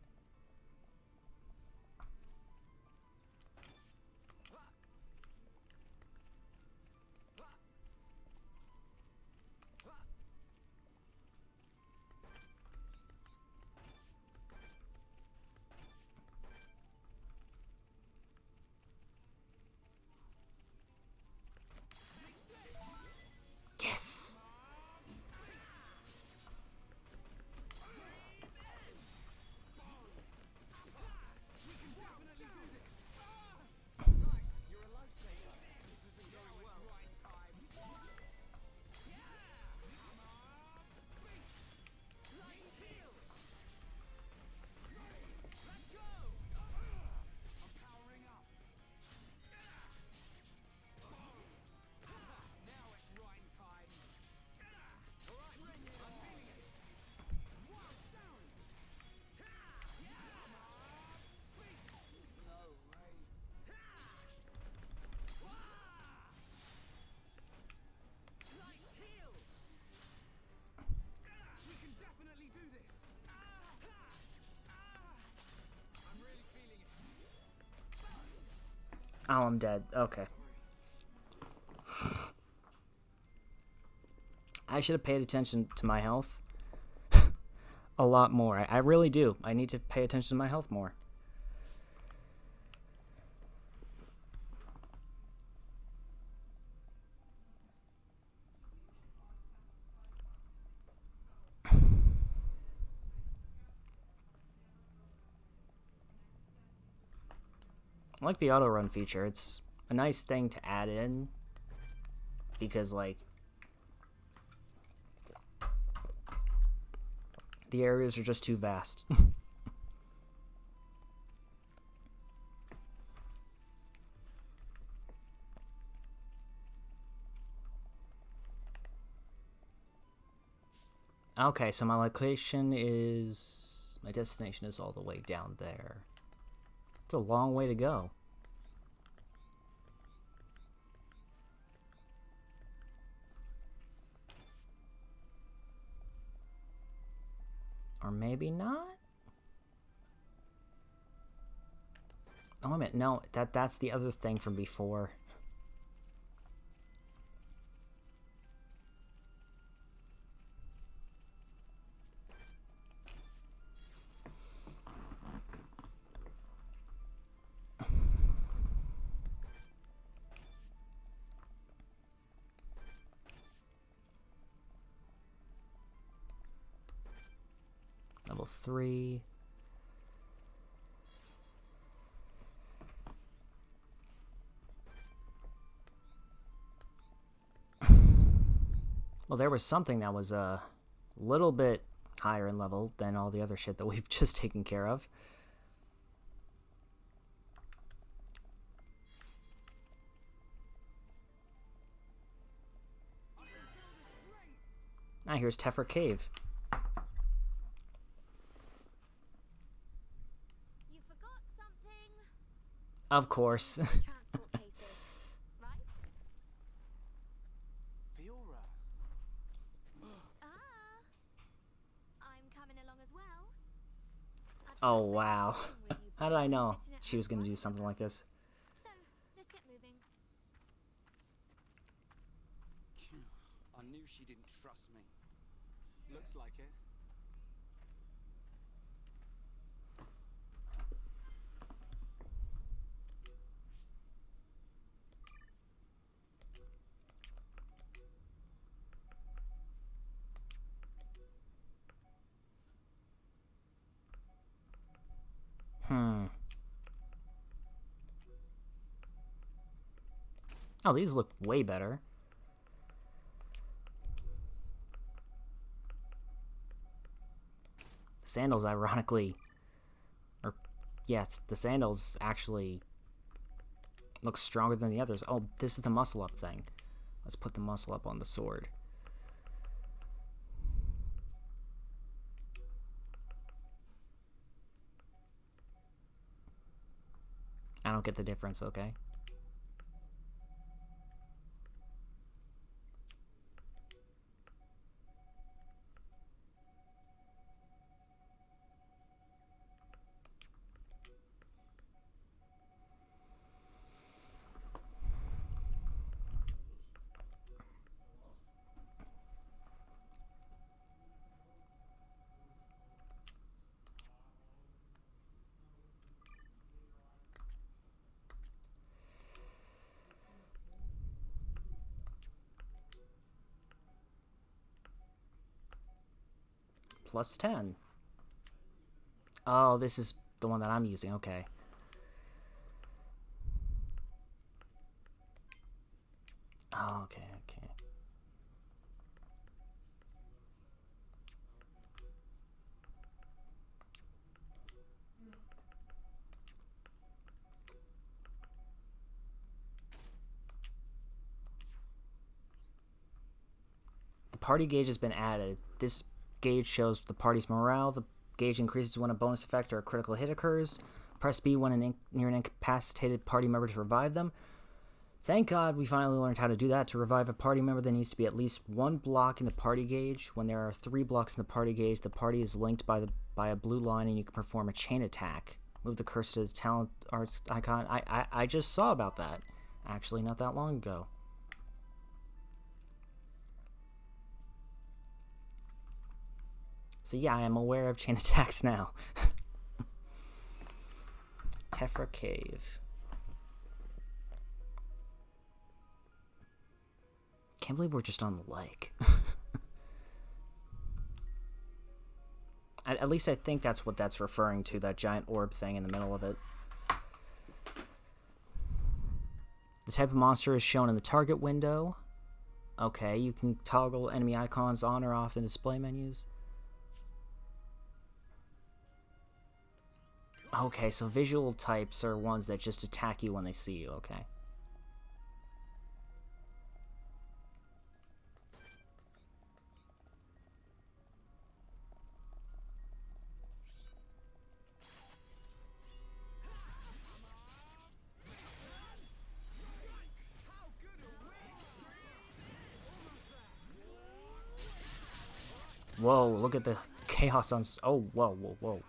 Yes! Oh, I'm dead. Okay. I should have paid attention to my health a lot more. I really do. I need to pay attention to my health more. I like the auto run feature. It's a nice thing to add in because, like, the areas are just too vast. Okay, so my location is... my destination is all the way down there. It's a long way to go. Or maybe not? Oh, wait a minute. No, that's the other thing from before. Level 3. Well, there was something that was a little bit higher in level than all the other shit that we've just taken care of. Ah, here's Tefra Cave. You forgot something. Of course. Transport cases, right? Fiora. Ah, I'm coming along as well. Oh, wow. How did I know she was going to do something like this? So, let's get moving. I knew she didn't trust me. Looks like it. Oh, these look way better. The sandals, ironically, the sandals actually look stronger than the others. Oh, this is the muscle up thing. Let's put the muscle up on the sword. I don't get the difference, okay? Plus 10. Oh, this is the one that I'm using. Okay. Oh, okay. The party gauge has been added. This gauge shows the party's morale. The gauge increases when a bonus effect or a critical hit occurs. Press B when near an incapacitated party member to revive them. Thank God we finally learned how to do that. To revive a party member, there needs to be at least one block in the party gauge. When there are 3 blocks in the party gauge, the party is linked by a blue line, and you can perform a chain attack. Move the cursor to the talent arts icon. I just saw about that, actually, not that long ago. So yeah, I am aware of chain attacks now. Tephra Cave. Can't believe we're just on the lake. At least I think that's what that's referring to, that giant orb thing in the middle of it. The type of monster is shown in the target window. Okay, you can toggle enemy icons on or off in display menus. Okay, so visual types are ones that just attack you when they see you, okay. Whoa, look at the chaos on... Oh, whoa.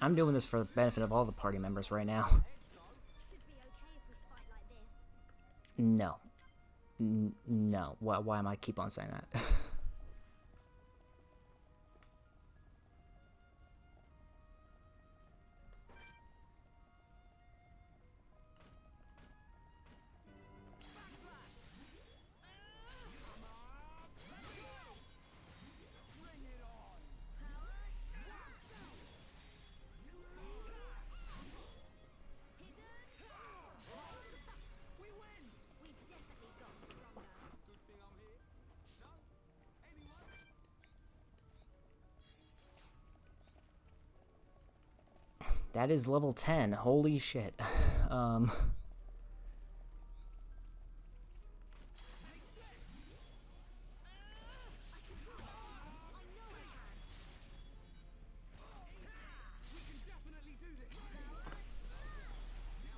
I'm doing this for the benefit of all the party members right now. No. No. Why am I keep on saying that? That is level 10. Holy shit.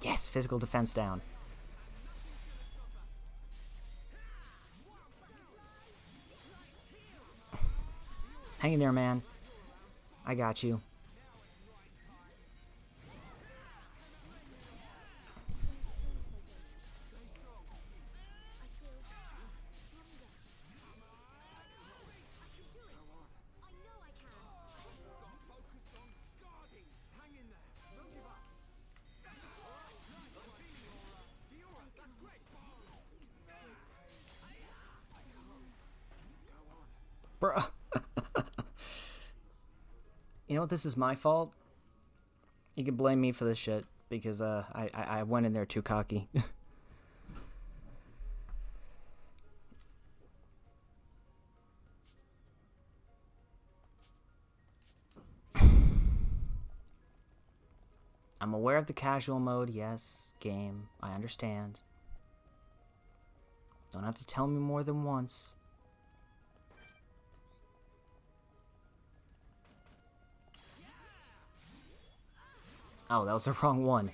Yes, physical defense down. Hang in there, man. I got you. Bro. You know what? This is my fault. You can blame me for this shit because I went in there too cocky. I'm aware of the casual mode, yes, game, I understand. Don't have to tell me more than once. Oh, that was the wrong one.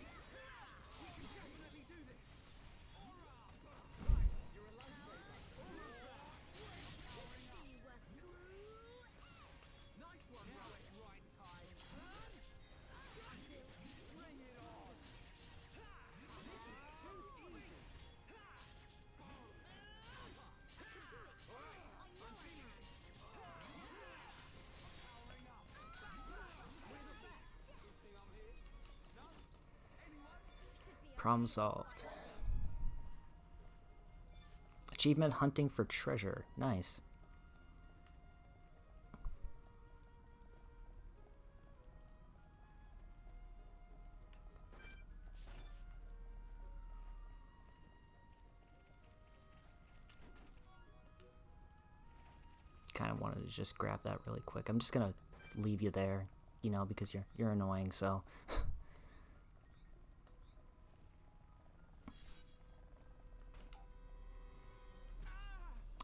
Problem solved. Achievement hunting for treasure. Nice. Kind of wanted to just grab that really quick. I'm just gonna leave you there, you know, because you're annoying, so.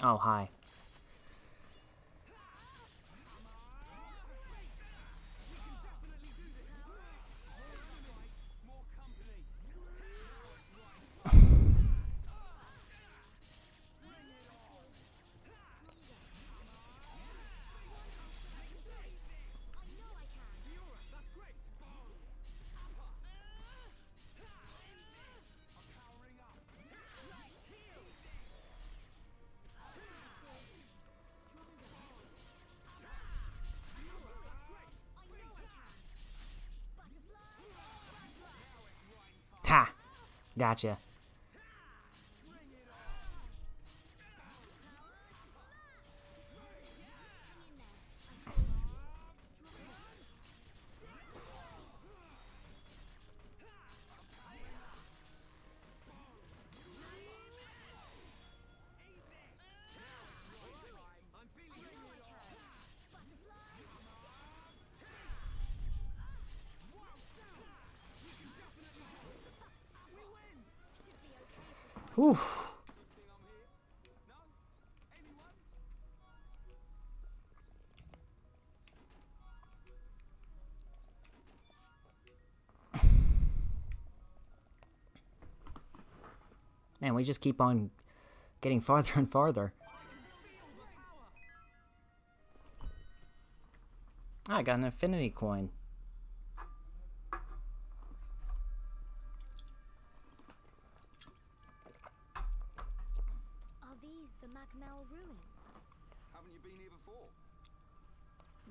Oh, hi. Ha! Gotcha. Whew. Man, we just keep on getting farther and farther. I got an infinity coin. Are these the Magmel ruins? Haven't you been here before?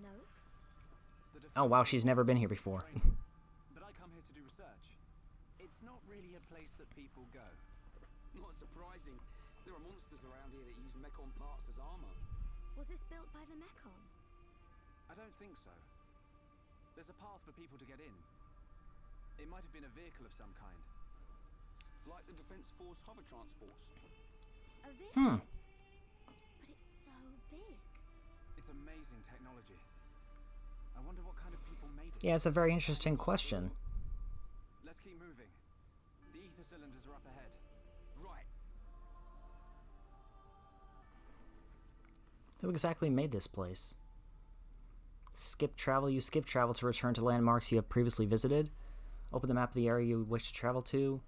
No. Oh wow, she's never been here before. But I come here to do research. It's not really a place that people go. Not surprising. There are monsters around here that use Mechon parts as armor. Was this built by the Mechon? I don't think so. There's a path for people to get in. It might have been a vehicle of some kind. Like the Defense Force hover transports. A vehicle? But it's so big. It's amazing technology. I wonder what kind of people made it. Yeah, it's a very interesting question. Let's keep moving. The ether cylinders are up ahead. Right. Who exactly made this place? Skip travel. You skip travel to return to landmarks you have previously visited. Open the map of the area you wish to travel to.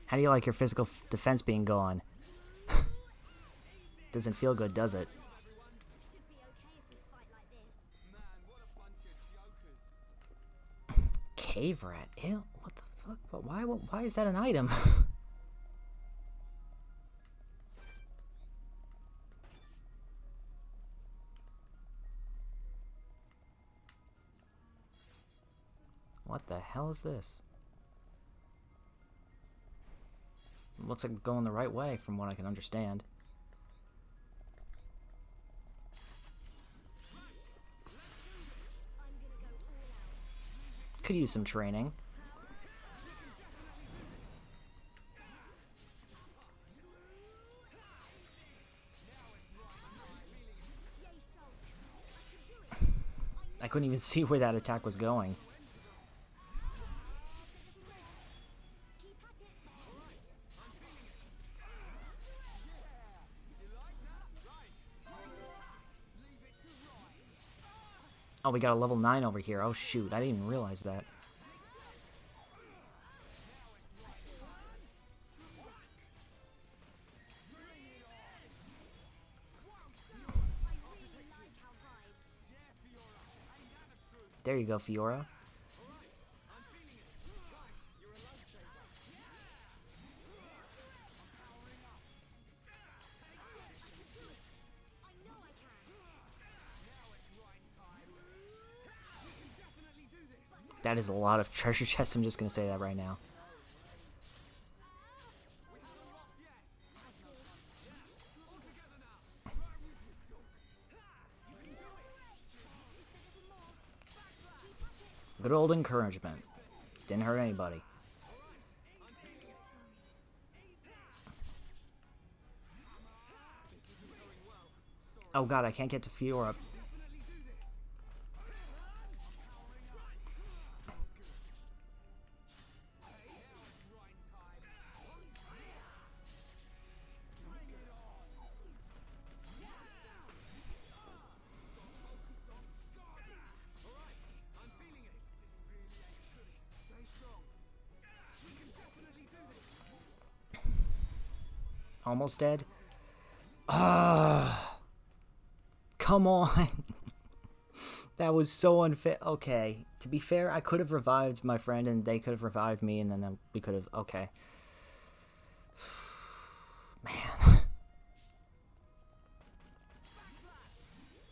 How do you like your physical defense being gone? Doesn't feel good, does it? Should be okay if we fight like this. Man, what a bunch of jokers. Cave rat. Ew, what the fuck? But why is that an item? What the hell is this? Looks like going the right way from what I can understand. I'm gonna go all out. Could use some training. Yay, Shulk. I can do it. I couldn't even see where that attack was going. Keep at it. Oh, we got a level 9 over here. Oh shoot, I didn't even realize that. There you go, Fiora. I know I can. That is a lot of treasure chests, I'm just gonna say that right now. Good old encouragement. Didn't hurt anybody. Oh god, I can't get to Fiora. Almost dead. Ah, come on. That was so unfair. Okay, to be fair, I could have revived my friend and they could have revived me and then we could have... Okay. Man.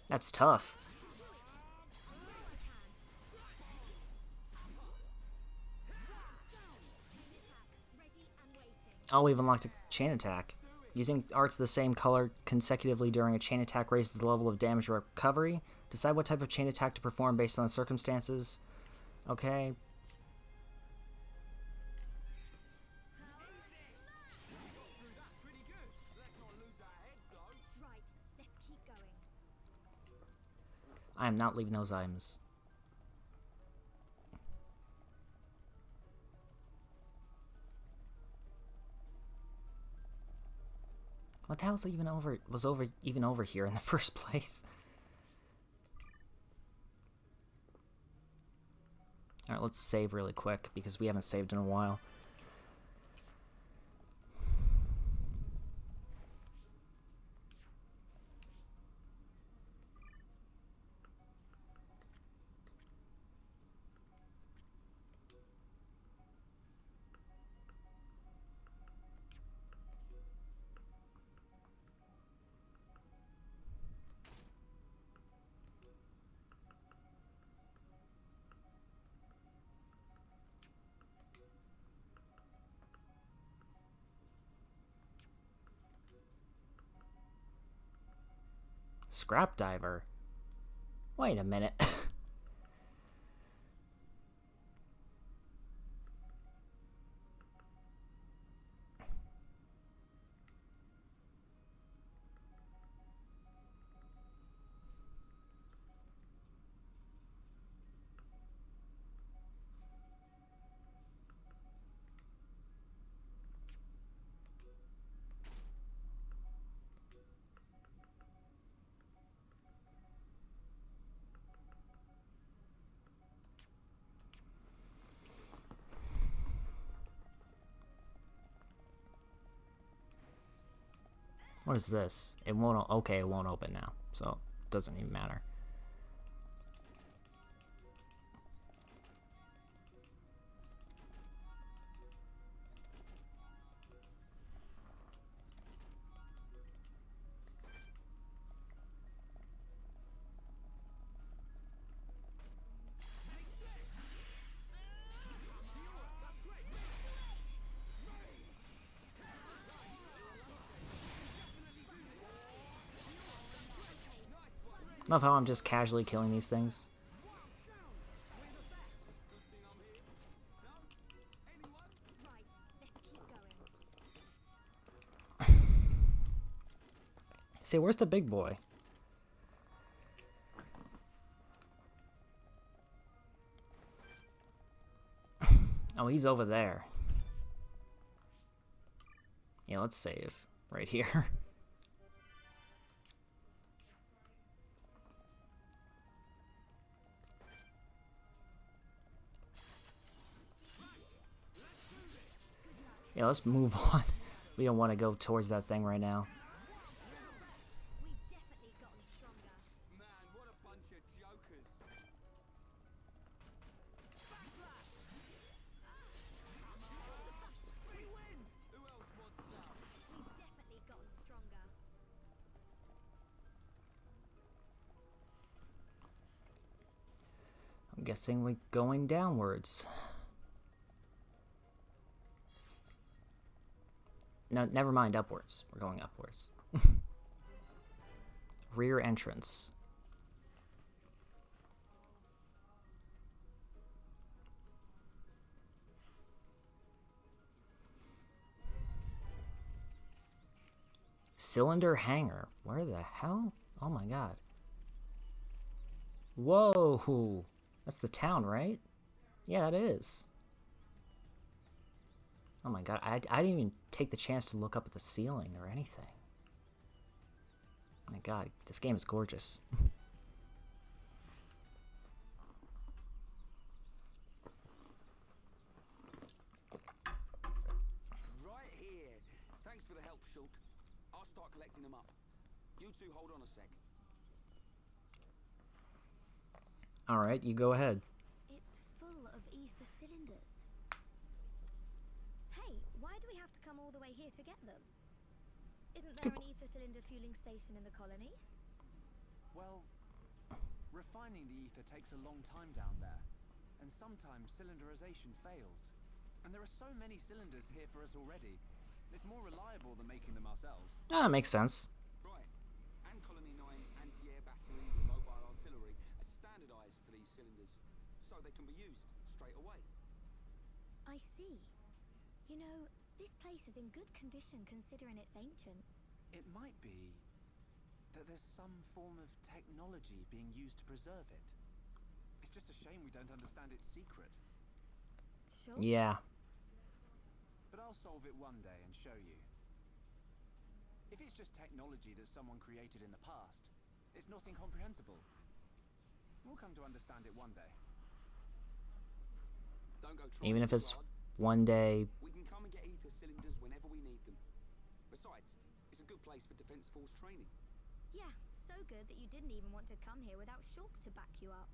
That's tough. Oh, we've unlocked a chain attack. Using arts of the same color consecutively during a chain attack raises the level of damage recovery. Decide what type of chain attack to perform based on the circumstances. Okay. Right, let's keep going. I am not leaving those items. What the hell's even over here in the first place? Alright, let's save really quick because we haven't saved in a while. Scrap diver. Wait a minute. What is this? It won't. Okay, it won't open now, so it doesn't even matter. Love how I'm just casually killing these things. See, where's the big boy? Oh, he's over there. Yeah, let's save right here. Yeah, let's move on. We don't want to go towards that thing right now. We've definitely gotten stronger. Man, what a bunch of jokers. We win! Who else wants some? We've definitely gotten stronger. I'm guessing we're going downwards. No, never mind, upwards. We're going upwards. Rear entrance. Cylinder hangar. Where the hell? Oh my god. Whoa! That's the town, right? Yeah, it is. Oh my god, I didn't even take the chance to look up at the ceiling or anything. My god, this game is gorgeous. Right here. Thanks for the help, Shulk. I'll start collecting them up. You two hold on a sec. Alright, you go ahead. It's full of ether cylinders. Hey, why do we have to come all the way here to get them? Isn't there an ether cylinder fueling station in the colony? Well, refining the ether takes a long time down there, and sometimes cylinderization fails. And there are so many cylinders here for us already. It's more reliable than making them ourselves. Ah, that makes sense. Right. And Colony 9's anti-air batteries and mobile artillery are standardized for these cylinders, so they can be used straight away. I see. You know, this place is in good condition considering it's ancient. It might be that there's some form of technology being used to preserve it. It's just a shame we don't understand its secret. Sure. Yeah. But I'll solve it one day and show you. If it's just technology that someone created in the past, it's not incomprehensible. We'll come to understand it one day. Don't go trying Even if too it's hard. one day. We can come and get ether cylinders whenever we need them. Besides, it's a good place for Defense Force training. Yeah, so good that you didn't even want to come here without Shulk to back you up.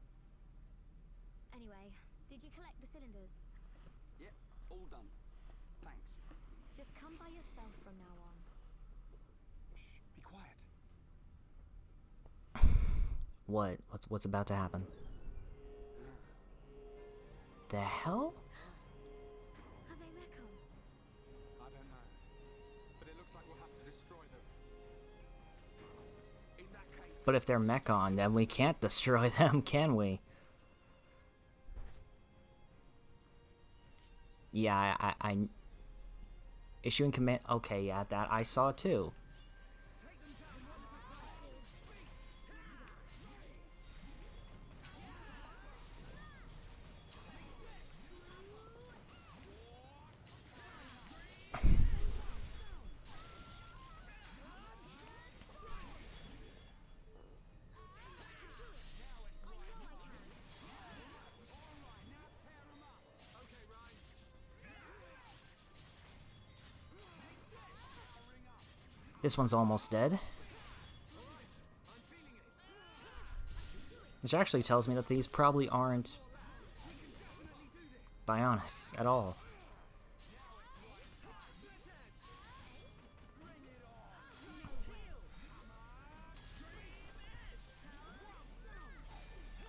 Anyway, did you collect the cylinders? Yep, all done. Thanks. Just come by yourself from now on. Shh, be quiet. What? What's about to happen? The hell? Are they Mechon? I don't know. But it looks like we'll have to destroy them. In that case, But if they're Mechon, then we can't destroy them, can we? Yeah, I issuing command. Okay, yeah, that I saw too. This one's almost dead. Which actually tells me that these probably aren't Bionis at all.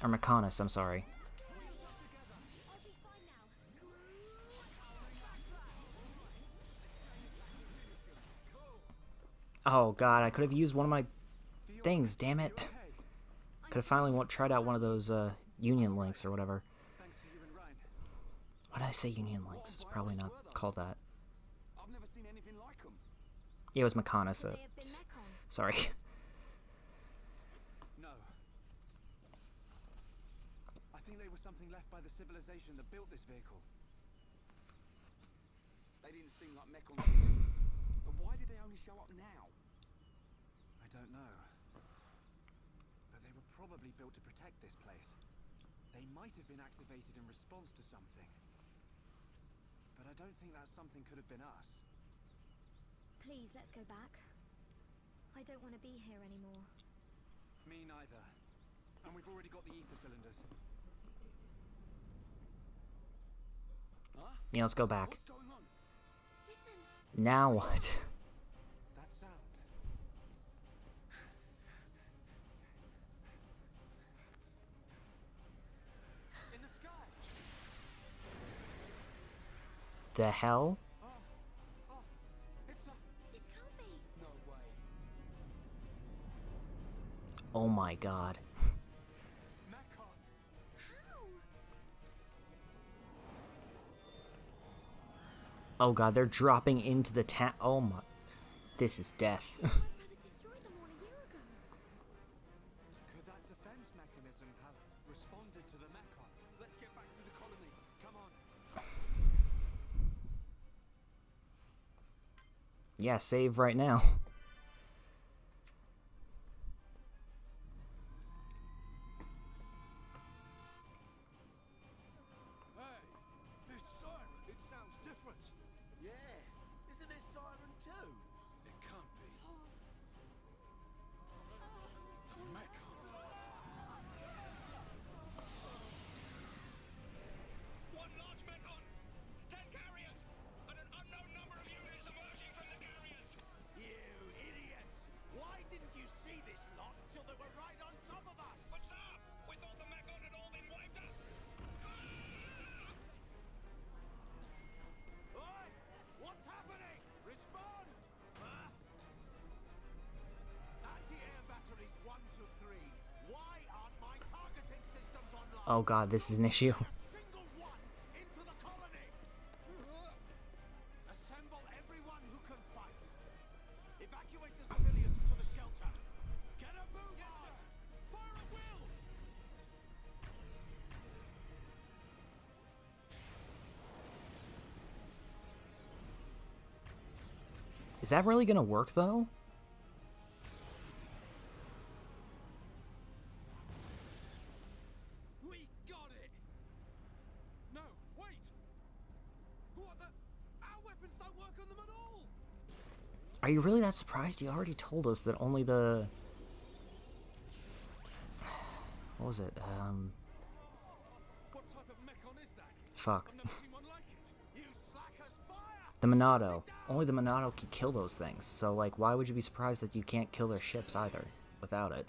Or Mechonis, I'm sorry. Oh god, I could have used one of my things, damn it. Could have finally tried out one of those Union Links or whatever. Why did I say Union Links? It's probably not called that. I've never seen anything like them. Yeah, it was Mechonis. Sorry. No. I think they were something left by the civilization that built this vehicle. They didn't seem like mech on the beginning. But why did they only show up now? I don't know. But they were probably built to protect this place. They might have been activated in response to something. But I don't think that something could have been us. Please, let's go back. I don't want to be here anymore. Me neither. And we've already got the ether cylinders. Huh? Yeah, let's go back. What's going on? Listen. Now what? That sound. In the sky. The hell? Oh, it's a... This can't be. No way. Oh my god. Mechon. How? Oh god, they're dropping into the town. Oh my. This is death. My brother destroyed them all a year ago. Could that defense mechanism have responded to the Mechon? Let's get back to the colony. Come on. Yeah, save right now. Hey, this siren, it sounds different. Yeah, isn't it siren too? It can't be. The Mechon. One large Mechon, 10 carriers, and an unknown number of units emerging from the carriers. You idiots! Why didn't you see this lot till they were right on top of us? But sir, we thought the Mechon had all been wiped out. Oi! What's happening? Respond! Huh? Anti-air batteries 1 to 3. Why aren't my targeting systems online? Oh god, this is an issue. A single one into the colony! Assemble everyone who can fight. Evacuate the civilians to the shelter. Get a move on! Fire at will! Is that really gonna work though? We got it! No, wait! What the... Our weapons don't work on them at all! Are you really that surprised? You already told us that only the... What was it? What type of Mechon is that? Fuck. I've never seen one like it. You slackers, fire! The Monado. Only the Monado can kill those things. So, like, why would you be surprised that you can't kill their ships either without it?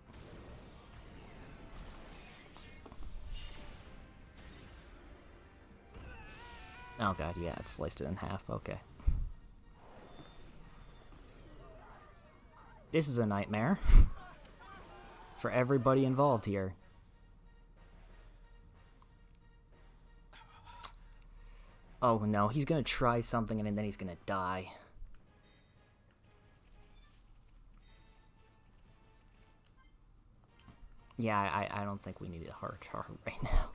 Oh god, yeah, it sliced it in half. Okay. This is a nightmare. For everybody involved here. Oh no, he's gonna try something and then he's gonna die. Yeah, I don't think we need a hard right now.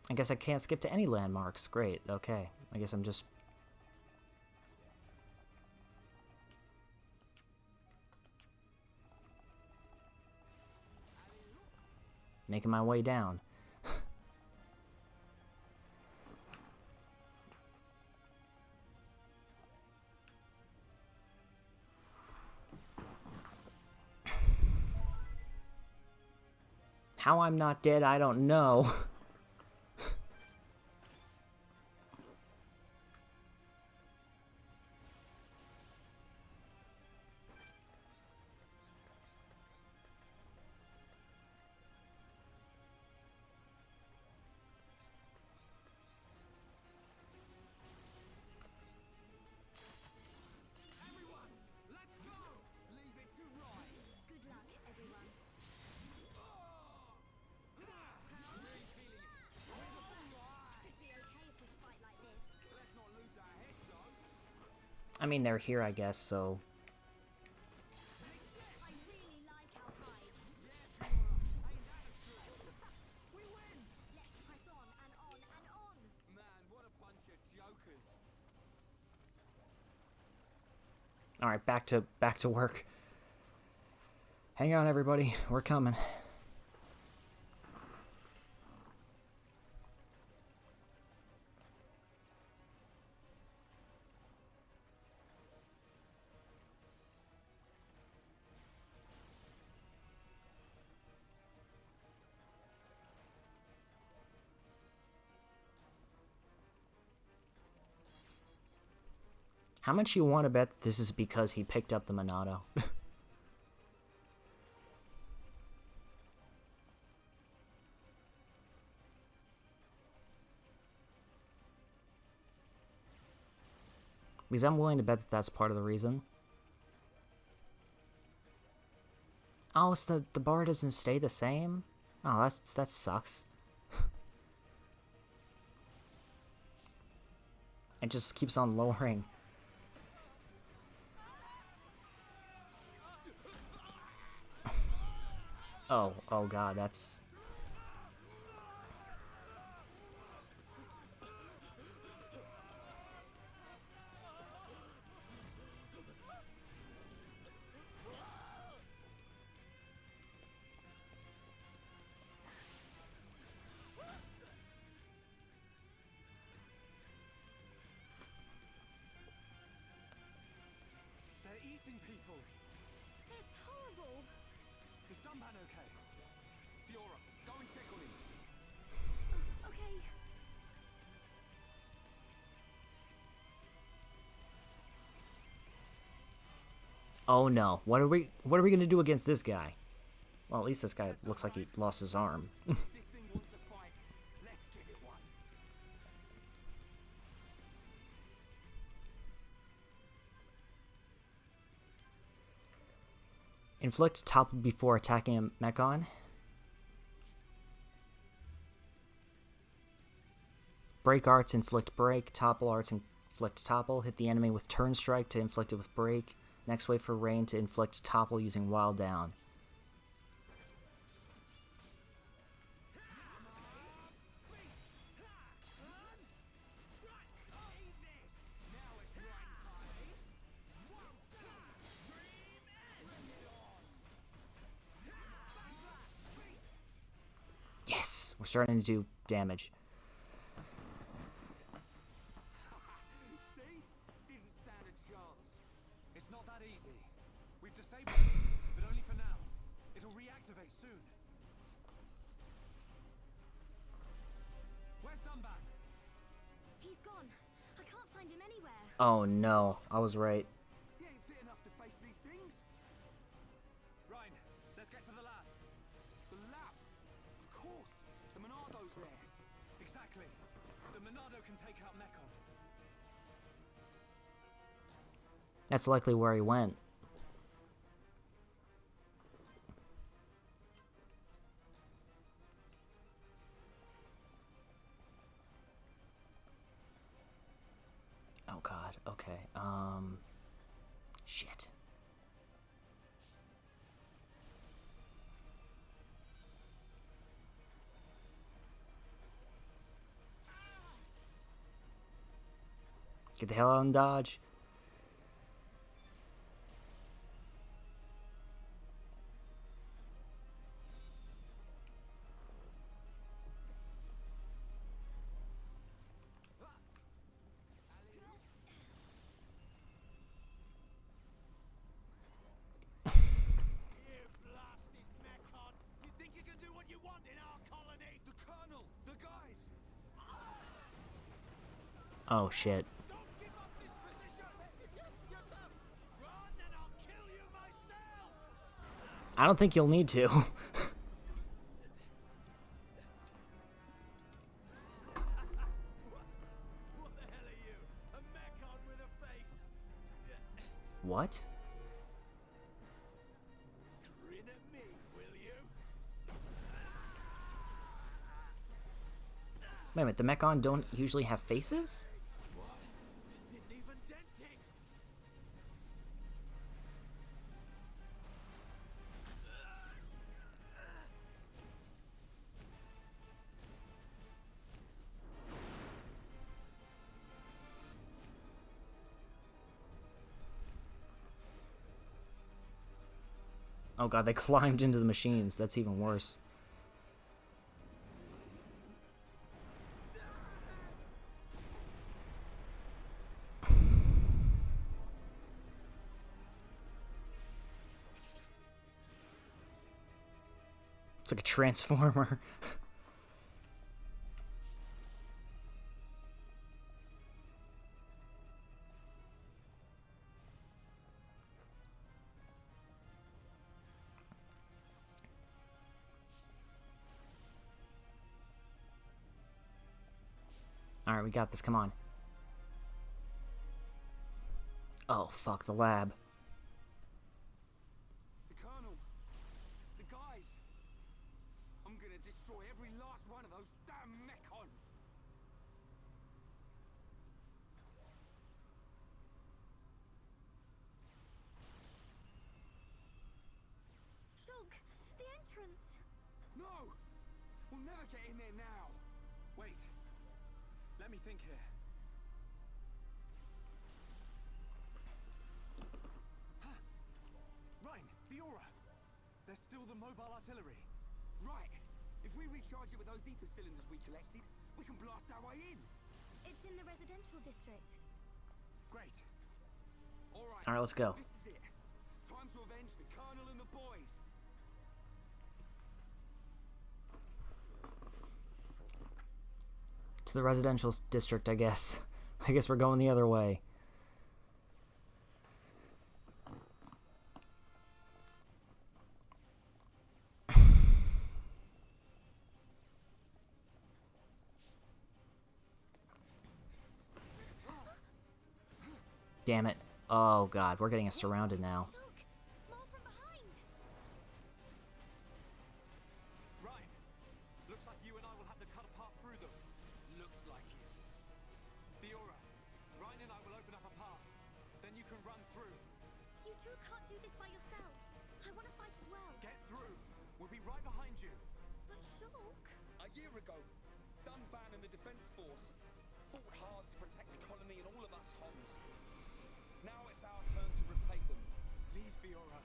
I guess I can't skip to any landmarks. Great, okay. I guess I'm just Making my way down. How I'm not dead, I don't know. Everyone, let's go! Leave it to Ryan. Good luck, everyone. Really feeling it. Should be okay if we fight like this. Let's not lose our heads, though. I mean, they're here, I guess, so... I really like our fight. We win! Let's press on and on and on. Man, what a bunch of jokers. Alright, back to work. Hang on, everybody. We're coming. How much you want to bet this is because he picked up the Monado? Because I'm willing to bet that that's part of the reason. Oh, so the bar doesn't stay the same? Oh, that sucks. It just keeps on lowering. Oh god, that's... They're eating people. It's horrible. Is Dunban okay? Fiora, go and check on him. Okay. Oh no, what are we gonna do against this guy? Well, at least this guy looks like he lost his arm. This thing wants to fight. Let's give it one. Inflict topple before attacking a Mechon. Break arts, inflict break. Topple arts, inflict topple. Hit the enemy with turn strike to inflict it with break. Next wait for rain to inflict topple using wild down. Yes! We're starting to do damage. See? Didn't stand a chance. It's not that easy. We've disabled it, but only for now. It'll reactivate soon. Where's Dunban? He's gone. I can't find him anywhere. Oh no, I was right. He ain't fit enough to face these things. Ryan, let's get to the lab. The lab? Of course. The Monado's there. Exactly. The Monado can take out Mechon. That's likely where he went. Oh god, okay. Shit. Get the hell out and dodge. Guys! Oh shit. Don't give up this position! Yes, sir! Run and I'll kill you myself! I don't think you'll need to. What the hell are you? A mechon with a face? What? Grin at me, will you? Wait a minute, the Mechon don't usually have faces? What? Didn't even dent it! Oh god, they climbed into the machines. That's even worse. It's like a transformer. Alright, we got this. Come on. Oh, fuck, the lab. The Colonel! The guys! I'm gonna destroy every last one of those damn mechon! Shulk, the entrance! No! We'll never get in there now! Wait. Let me think here. Ryan, Fiora! There's still the mobile artillery. Right! If we recharge it with those ether cylinders we collected, we can blast our way in! It's in the residential district. Great. Alright. Alright, let's go. This is it. Time to avenge the Colonel and the boys! To the residential district, I guess. I guess we're going the other way. Damn it. Oh god, we're getting us surrounded now. Shulk, more from behind! Ryan, looks like you and I will have to cut a path through them. Looks like it. Fiora, Ryan and I will open up a path. Then you can run through. You two can't do this by yourselves. I want to fight as well. Get through. We'll be right behind you. But Shulk... A year ago, Dunban and the Defense Force fought hard to protect the colony and all of us Homs. Now it's our turn to repay them. Please, Fiora.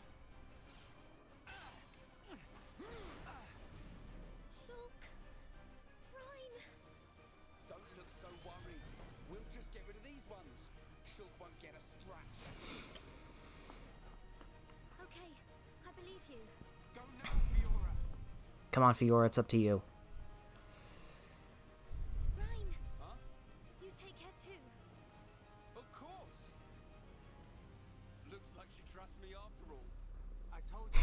Shulk... Ryan... Don't look so worried. We'll just get rid of these ones. Shulk won't get a scratch. Okay, I believe you. Go now, Fiora. Come on, Fiora, it's up to you. Ryan, Huh? you take care too. Of course! Looks like she trusts me after all. I told you.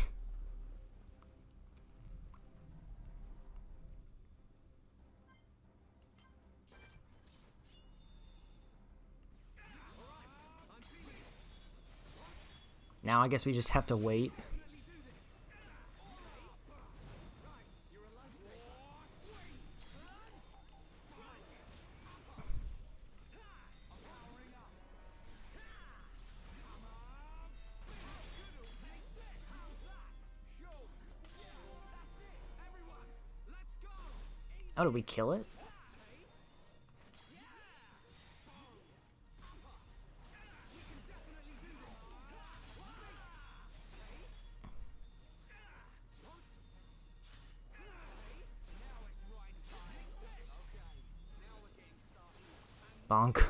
Now I guess we just have to wait. Oh, did we kill it? Bonk.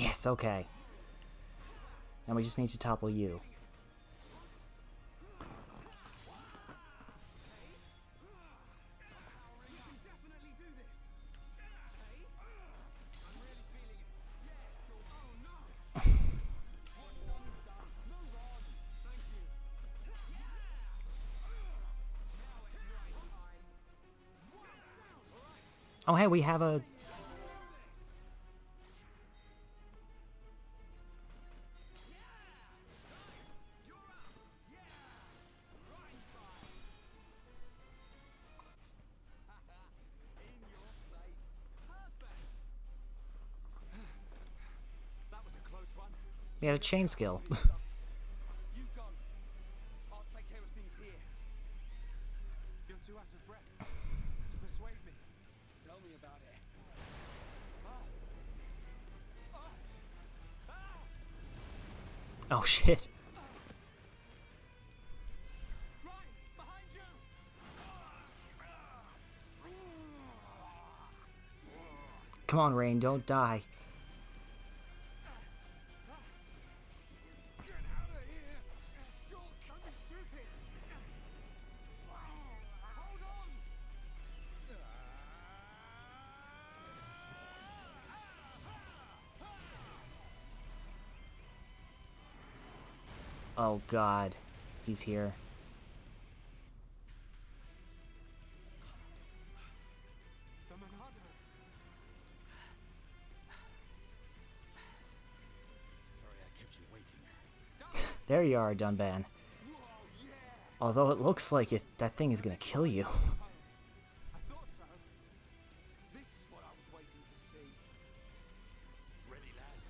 Yes, okay. Now we just need to topple you. Oh, hey, we have a... That was a close one. We had a chain skill. You go. I'll take care of things here. You're too out of breath to persuade me. Tell me about it. Oh, shit. Ryan, behind you. Come on, Rain, don't die. Get out of here. Shulk, don't be stupid. Hold on. Oh, God. He's here. The Monado. Sorry I kept you waiting. There you are, Dunban. Although it looks like that thing is gonna kill you. I thought so. This is what I was waiting to see. Ready, lads?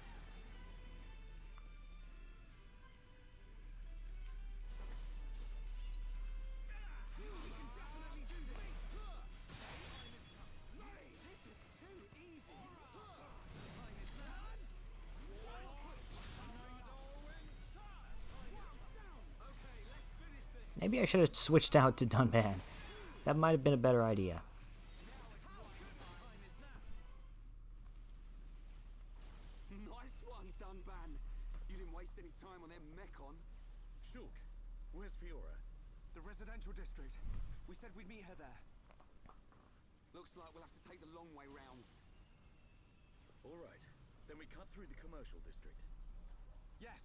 Maybe I should have switched out to Dunban. That might have been a better idea. Nice one, Dunban. You didn't waste any time on their mechon. Shulk, where's Fiora? The residential district. We said we'd meet her there. Looks like we'll have to take the long way round. All right, then we cut through the commercial district. Yes.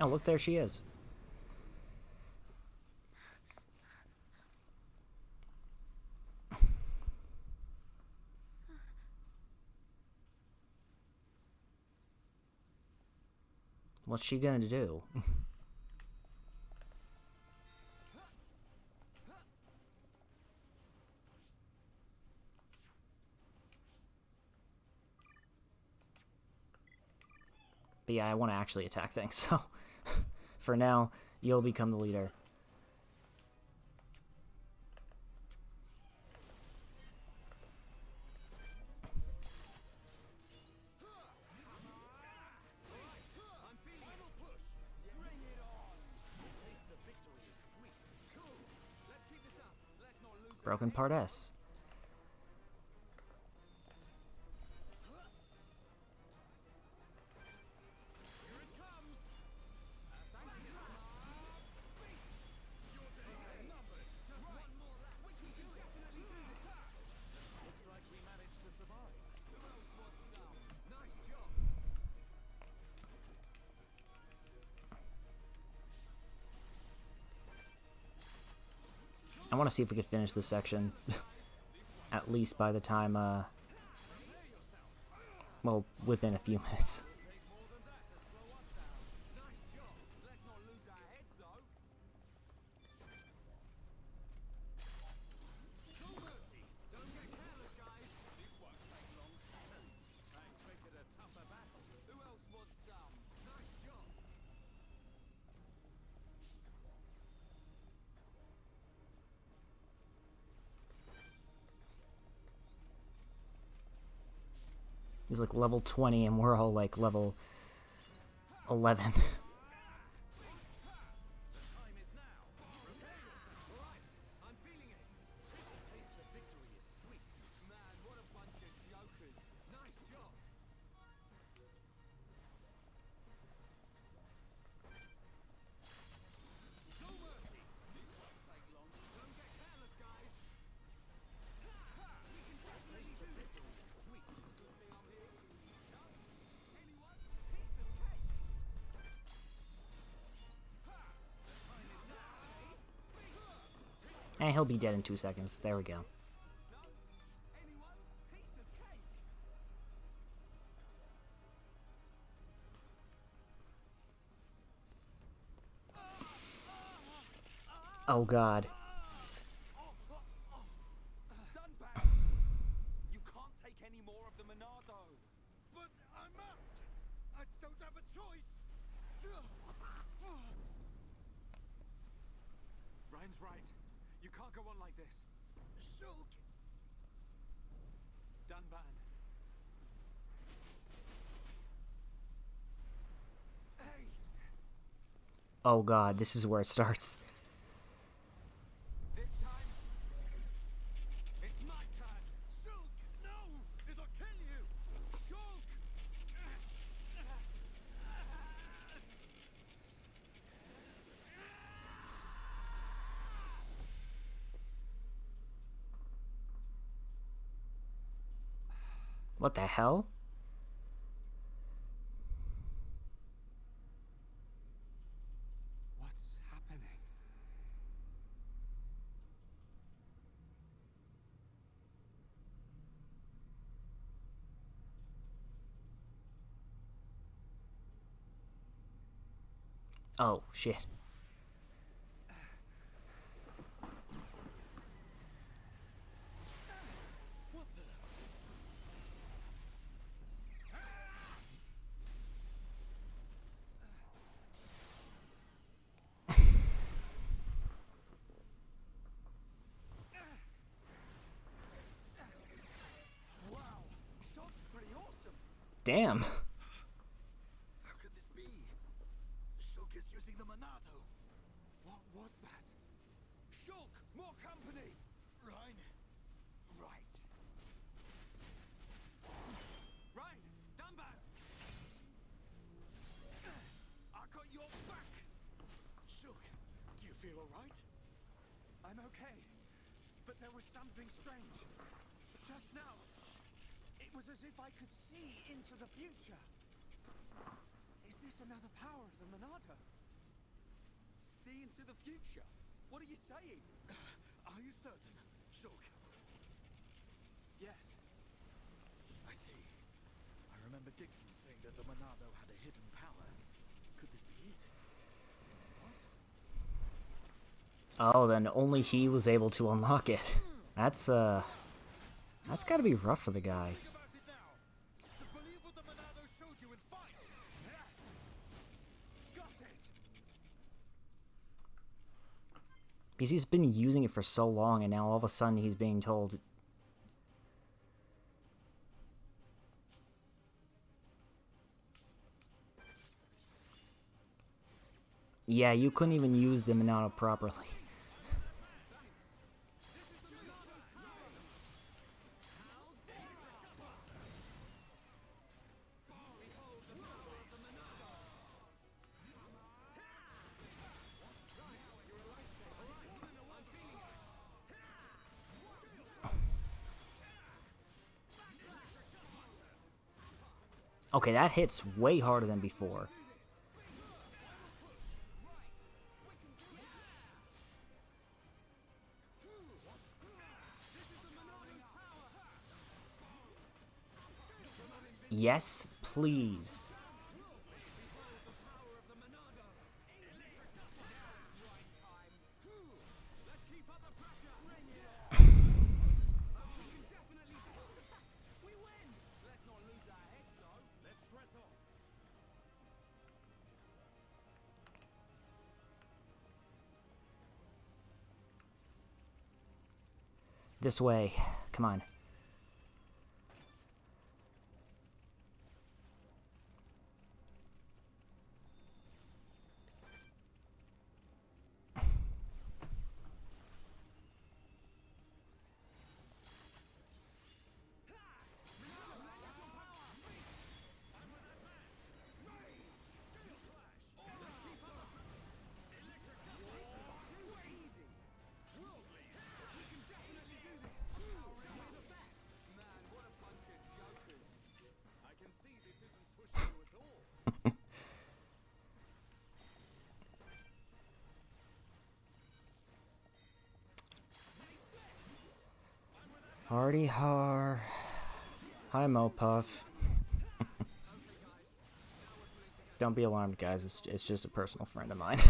Oh, look, there she is. What's she gonna do? But yeah, I want to actually attack things, so for now, you'll become the leader. Broken part S. I want to see if we could finish this section, at least by the time, well, within a few minutes. Let's not lose our heads, though. No mercy. Don't get careless, guys. This won't take long. I expected a tougher battle. Who else wants some? Nice job. He's like level 20 and we're all like level 11. Eh, he'll be dead in 2 seconds. There we go. Anyone? Piece of cake. Oh god. Done back. You can't take any more of the Monado. But I must! I don't have a choice! Ryan's right. You can't go on like this. Shulk! Dunban. Hey! Oh god, this is where it starts. This time, it's my turn. Shulk! No! It'll kill you! Shulk! What the hell? What's happening? Oh, shit. What the? Wow! Shulk's pretty awesome! Damn. How could this be? Shulk is using the Monado. What was that? Shulk! More company! Ryan! Right. Ryan! Dunban! I got your back! Shulk, do you feel alright? I'm okay. But there was something strange. Just now, it was as if I could see into the future. Is this another power of the Monado? See into the future? What are you saying? Are you certain? Shulk, Yes. I see. I remember Dixon saying that the Monado had a hidden power. Could this be it? What? Oh, then only he was able to unlock it. That's gotta be rough for the guy. Think about it now. Just believe what the Monado showed you and fight! Got it! Because he's been using it for so long, and now all of a sudden he's being told... Yeah, you couldn't even use the Monado properly. Okay, that hits way harder than before. Yes, please. This way. Come on. Hardy har. Hi, Mopuff. Don't be alarmed, guys. It's just a personal friend of mine.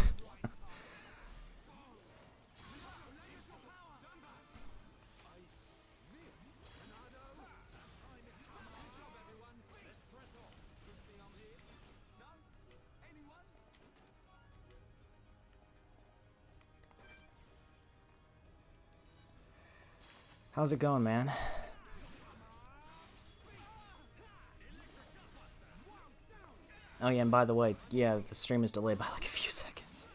How's it going, man? Oh yeah, and by the way, yeah, the stream is delayed by like a few seconds.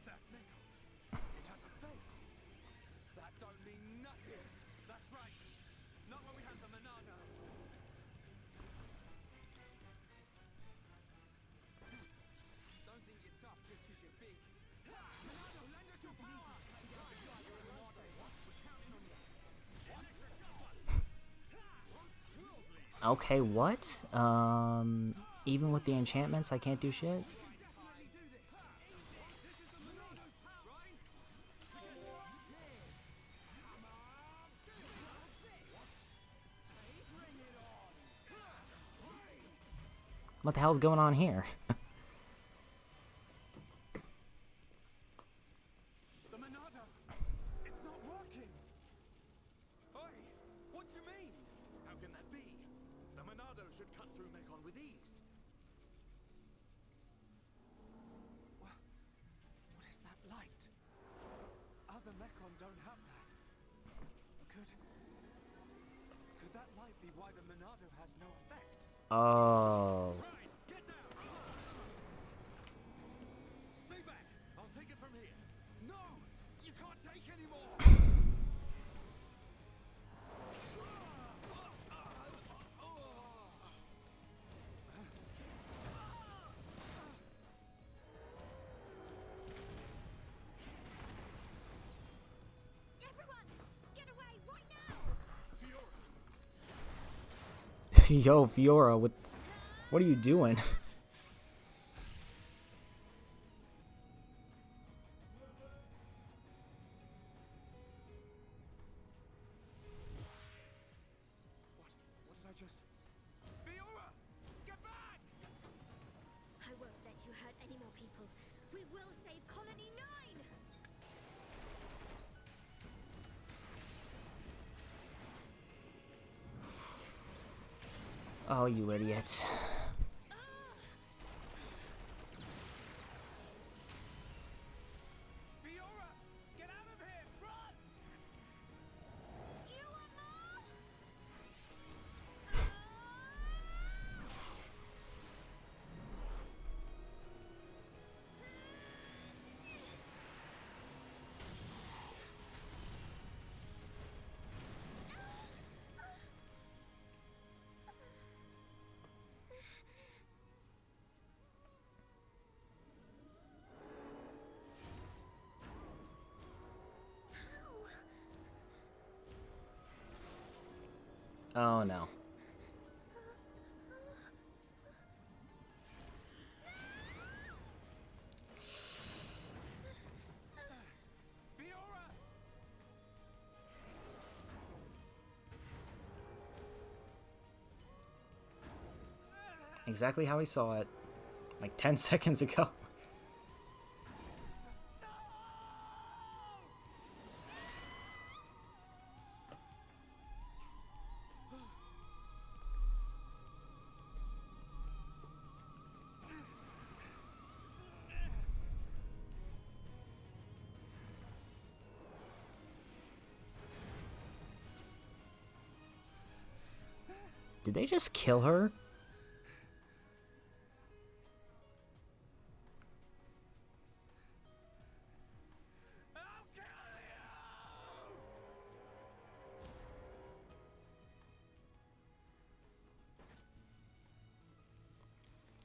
That metal, it has a face. That don't mean nothing. That's right. Not when we have the Monado. Don't think you're tough just because you're big. Monado, lend us your power. We're counting on you. Okay, what? Even with the enchantments, I can't do shit? What the hell's going on here? The Monado! It's not working! Oi! What do you mean? How can that be? The Monado should cut through Mekon with ease. What is that light? Other Mekon don't have that. Could that light be why the Monado has no effect? Oh. Get down! Stay back! I'll take it from here. No! You can't take any more! Everyone, get away right now! Yo, Fiora, what are you doing? What did I just... Fiora! Get back! I won't let you hurt any more people. We will save Colony 9! Oh, you idiot. Fiora! Get out of here! Run! You want more? Oh no. Fiora! Exactly how we saw it. Like 10 seconds ago. Did they just kill her? I'll kill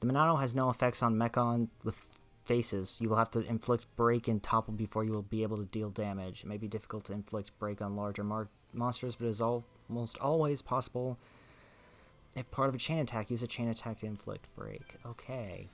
you! The Monado has no effects on Mechon with faces. You will have to inflict break and topple before you will be able to deal damage. It may be difficult to inflict break on larger monsters, but it is almost always possible. If part of a chain attack, use a chain attack to inflict break. Okay.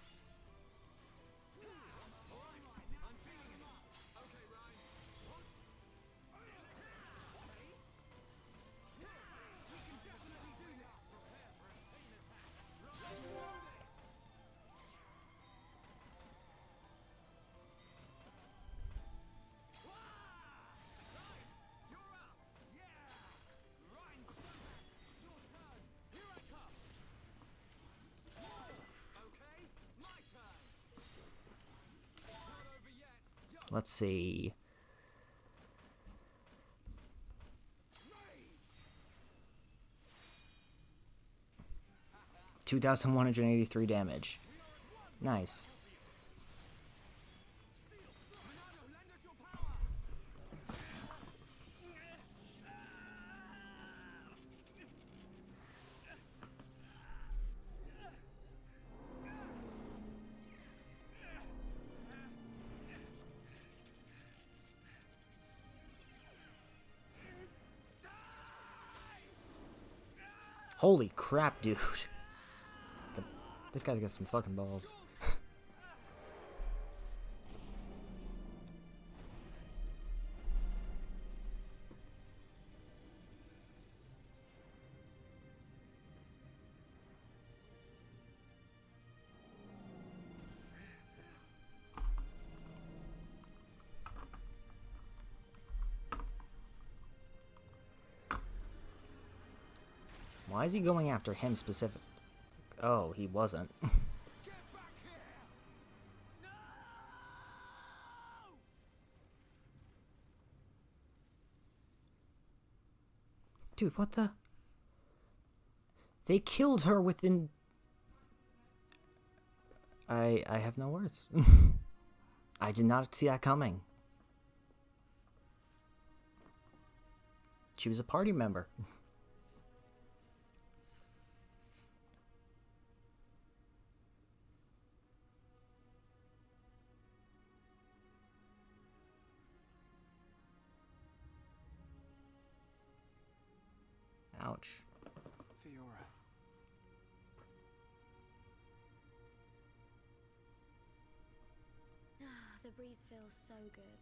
Let's see. 2,183 damage. Nice. Holy crap, dude. This guy's got some fucking balls. Why is he going after him specific? Oh, he wasn't. Dude, what the? They killed her within... I have no words. I did not see that coming. She was a party member. Ouch. Fiora. The breeze feels so good.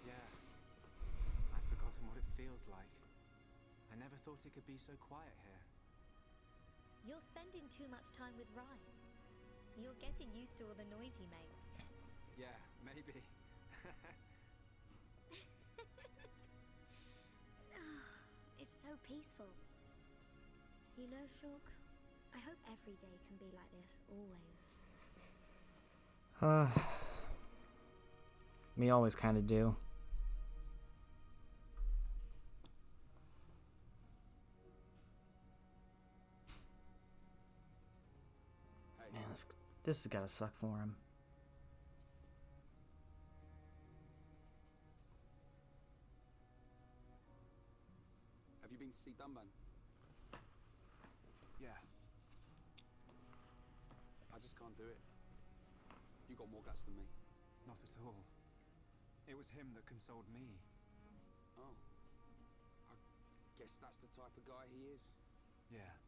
Yeah. I'd forgotten what it feels like. I never thought it could be so quiet here. You're spending too much time with Ryan. You're getting used to all the noise he makes. Yeah, maybe. It's so peaceful. You know, Shulk, I hope every day can be like this, always. Me always kind of do. Man, this has got to suck for him. Have you been to see Dunban? Yeah. I just can't do it. You got more guts than me. Not at all. It was him that consoled me. Oh. I guess that's the type of guy he is. Yeah.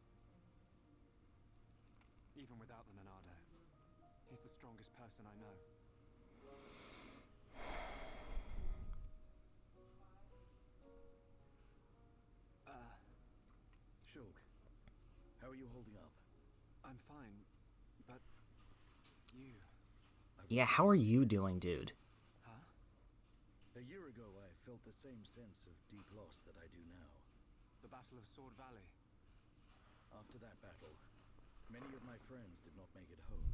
Even without the Monado, he's the strongest person I know. Shulk, how are you holding up? I'm fine, but you... Yeah, how are you doing, dude? Huh? A year ago, I felt the same sense of deep loss that I do now. The Battle of Sword Valley. After that battle, many of my friends did not make it home.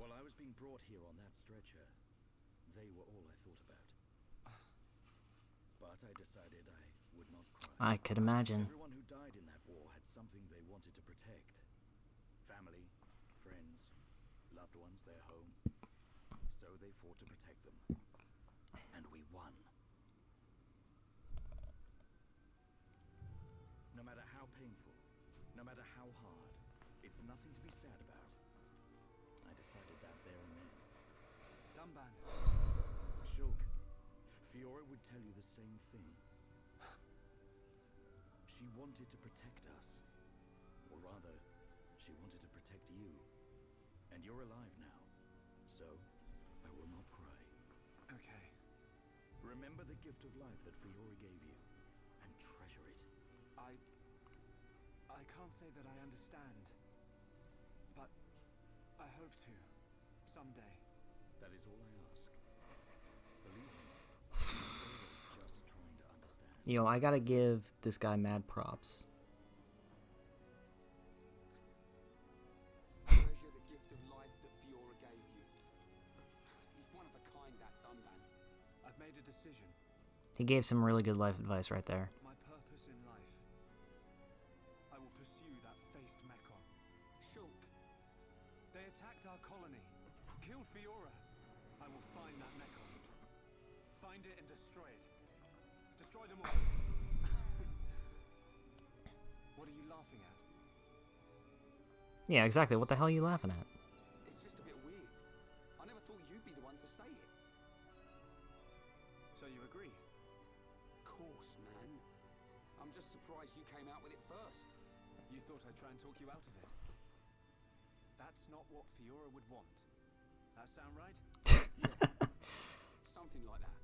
While I was being brought here on that stretcher, they were all I thought about. But I decided I would not cry. I could imagine. Everyone who died in that war had something they wanted to protect. Family, friends, loved ones, their home. So they fought to protect them. And we won. No matter how painful, no matter how hard, it It's nothing to be sad about. I decided that there and then. Dunban. Shulk, Fiora would tell you the same thing. She wanted to protect us. Or rather, she wanted to protect you. And you're alive now. So, I will not cry. Okay. Remember the gift of life that Fiora gave you, and treasure it. I can't say that I understand. But I hope to. Someday. That is all I ask. Believe me, Fiora is just trying to understand. Yo, I gotta give this guy mad props. Treasure the gift of life that Fiora gave you. He's one of a kind, that Dunban. I've made a decision. He gave some really good life advice right there. My purpose in life. I will pursue that faced Mekon. Shulk. They attacked our colony. Killed Fiora. I will find that Mekon. Find it and destroy it. Destroy them all. What are you laughing at? Yeah, exactly. What the hell are you laughing at? It's just a bit weird. I never thought you'd be the one to say it. So you agree? Course, man. I'm just surprised you came out with it first. You thought I'd try and talk you out of it. That's not what Fiora would want. That sound right? Yeah. Something like that.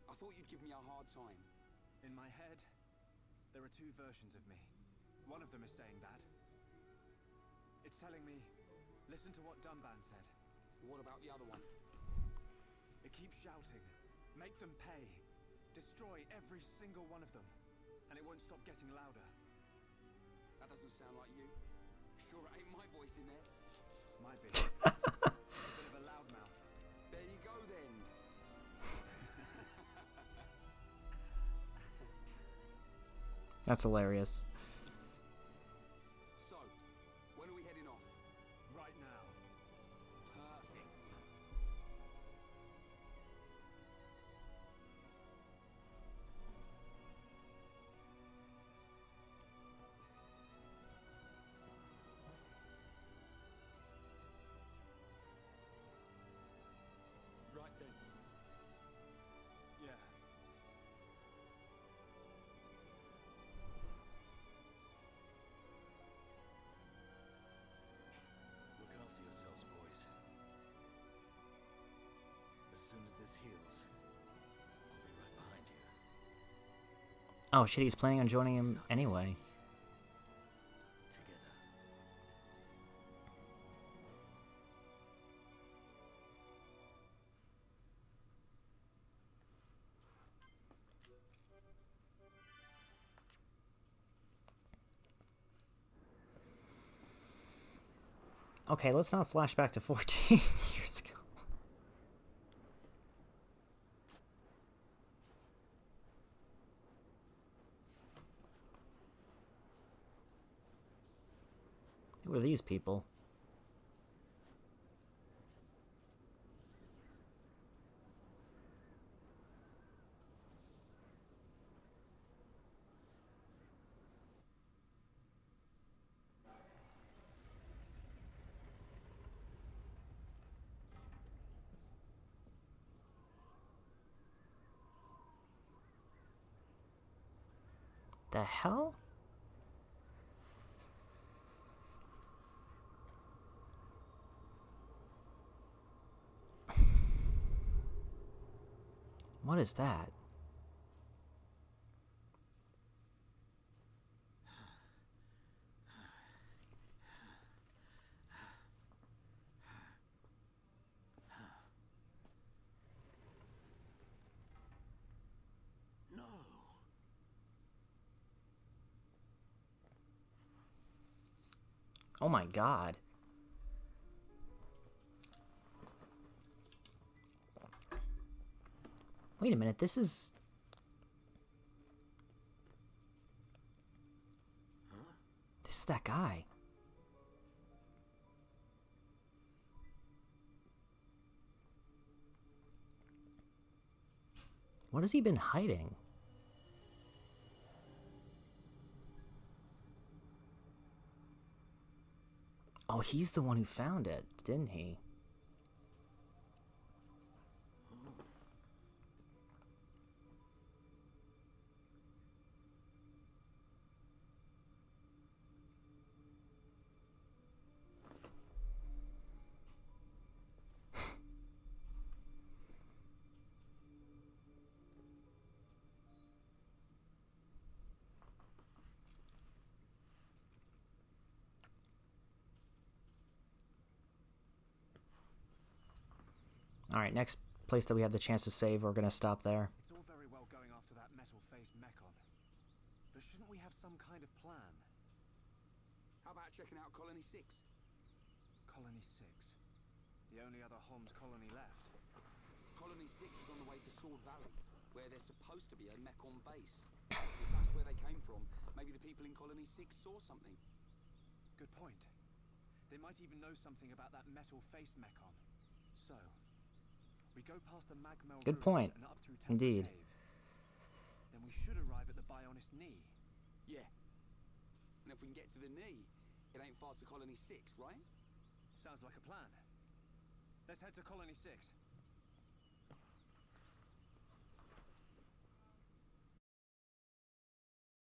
I thought you'd give me a hard time. In my head, there are two versions of me. One of them is saying that. It's telling me, listen to what Dunban said. What about the other one? It keeps shouting, make them pay, destroy every single one of them, and it won't stop getting louder. That doesn't sound like you. Sure it ain't my voice in there. Might be. It's a bit of a loudmouth. There you go then. That's hilarious. So, when are we heading off? Right now. Perfect. Right then. Yeah. Look after yourselves, boys. As soon as this heals, I'll be right behind you. Oh shit, he's planning on joining him anyway. Together. Okay, let's not flash back to 14 years ago. Who are these people? The hell? What is that? No. Oh my god. Wait a minute, this is... This is that guy. What has he been hiding? Oh, he's the one who found it, didn't he? Alright, next place that we have the chance to save, we're gonna stop there. It's all very well going after that metal-faced mechon, but shouldn't we have some kind of plan? How about checking out Colony 6? Colony 6. The only other Homs colony left. Colony 6 is on the way to Sword Valley, where there's supposed to be a Mechon base. If that's where they came from, maybe the people in Colony 6 saw something. Good point. They might even know something about that metal-faced mechon. So, we go past the Magmel Good ruins point. and up through Tefra Indeed. Cave. Then we should arrive at the Bionist knee. Yeah. And if we can get to the knee, it ain't far to Colony 6, right? Sounds like a plan. Let's head to Colony 6.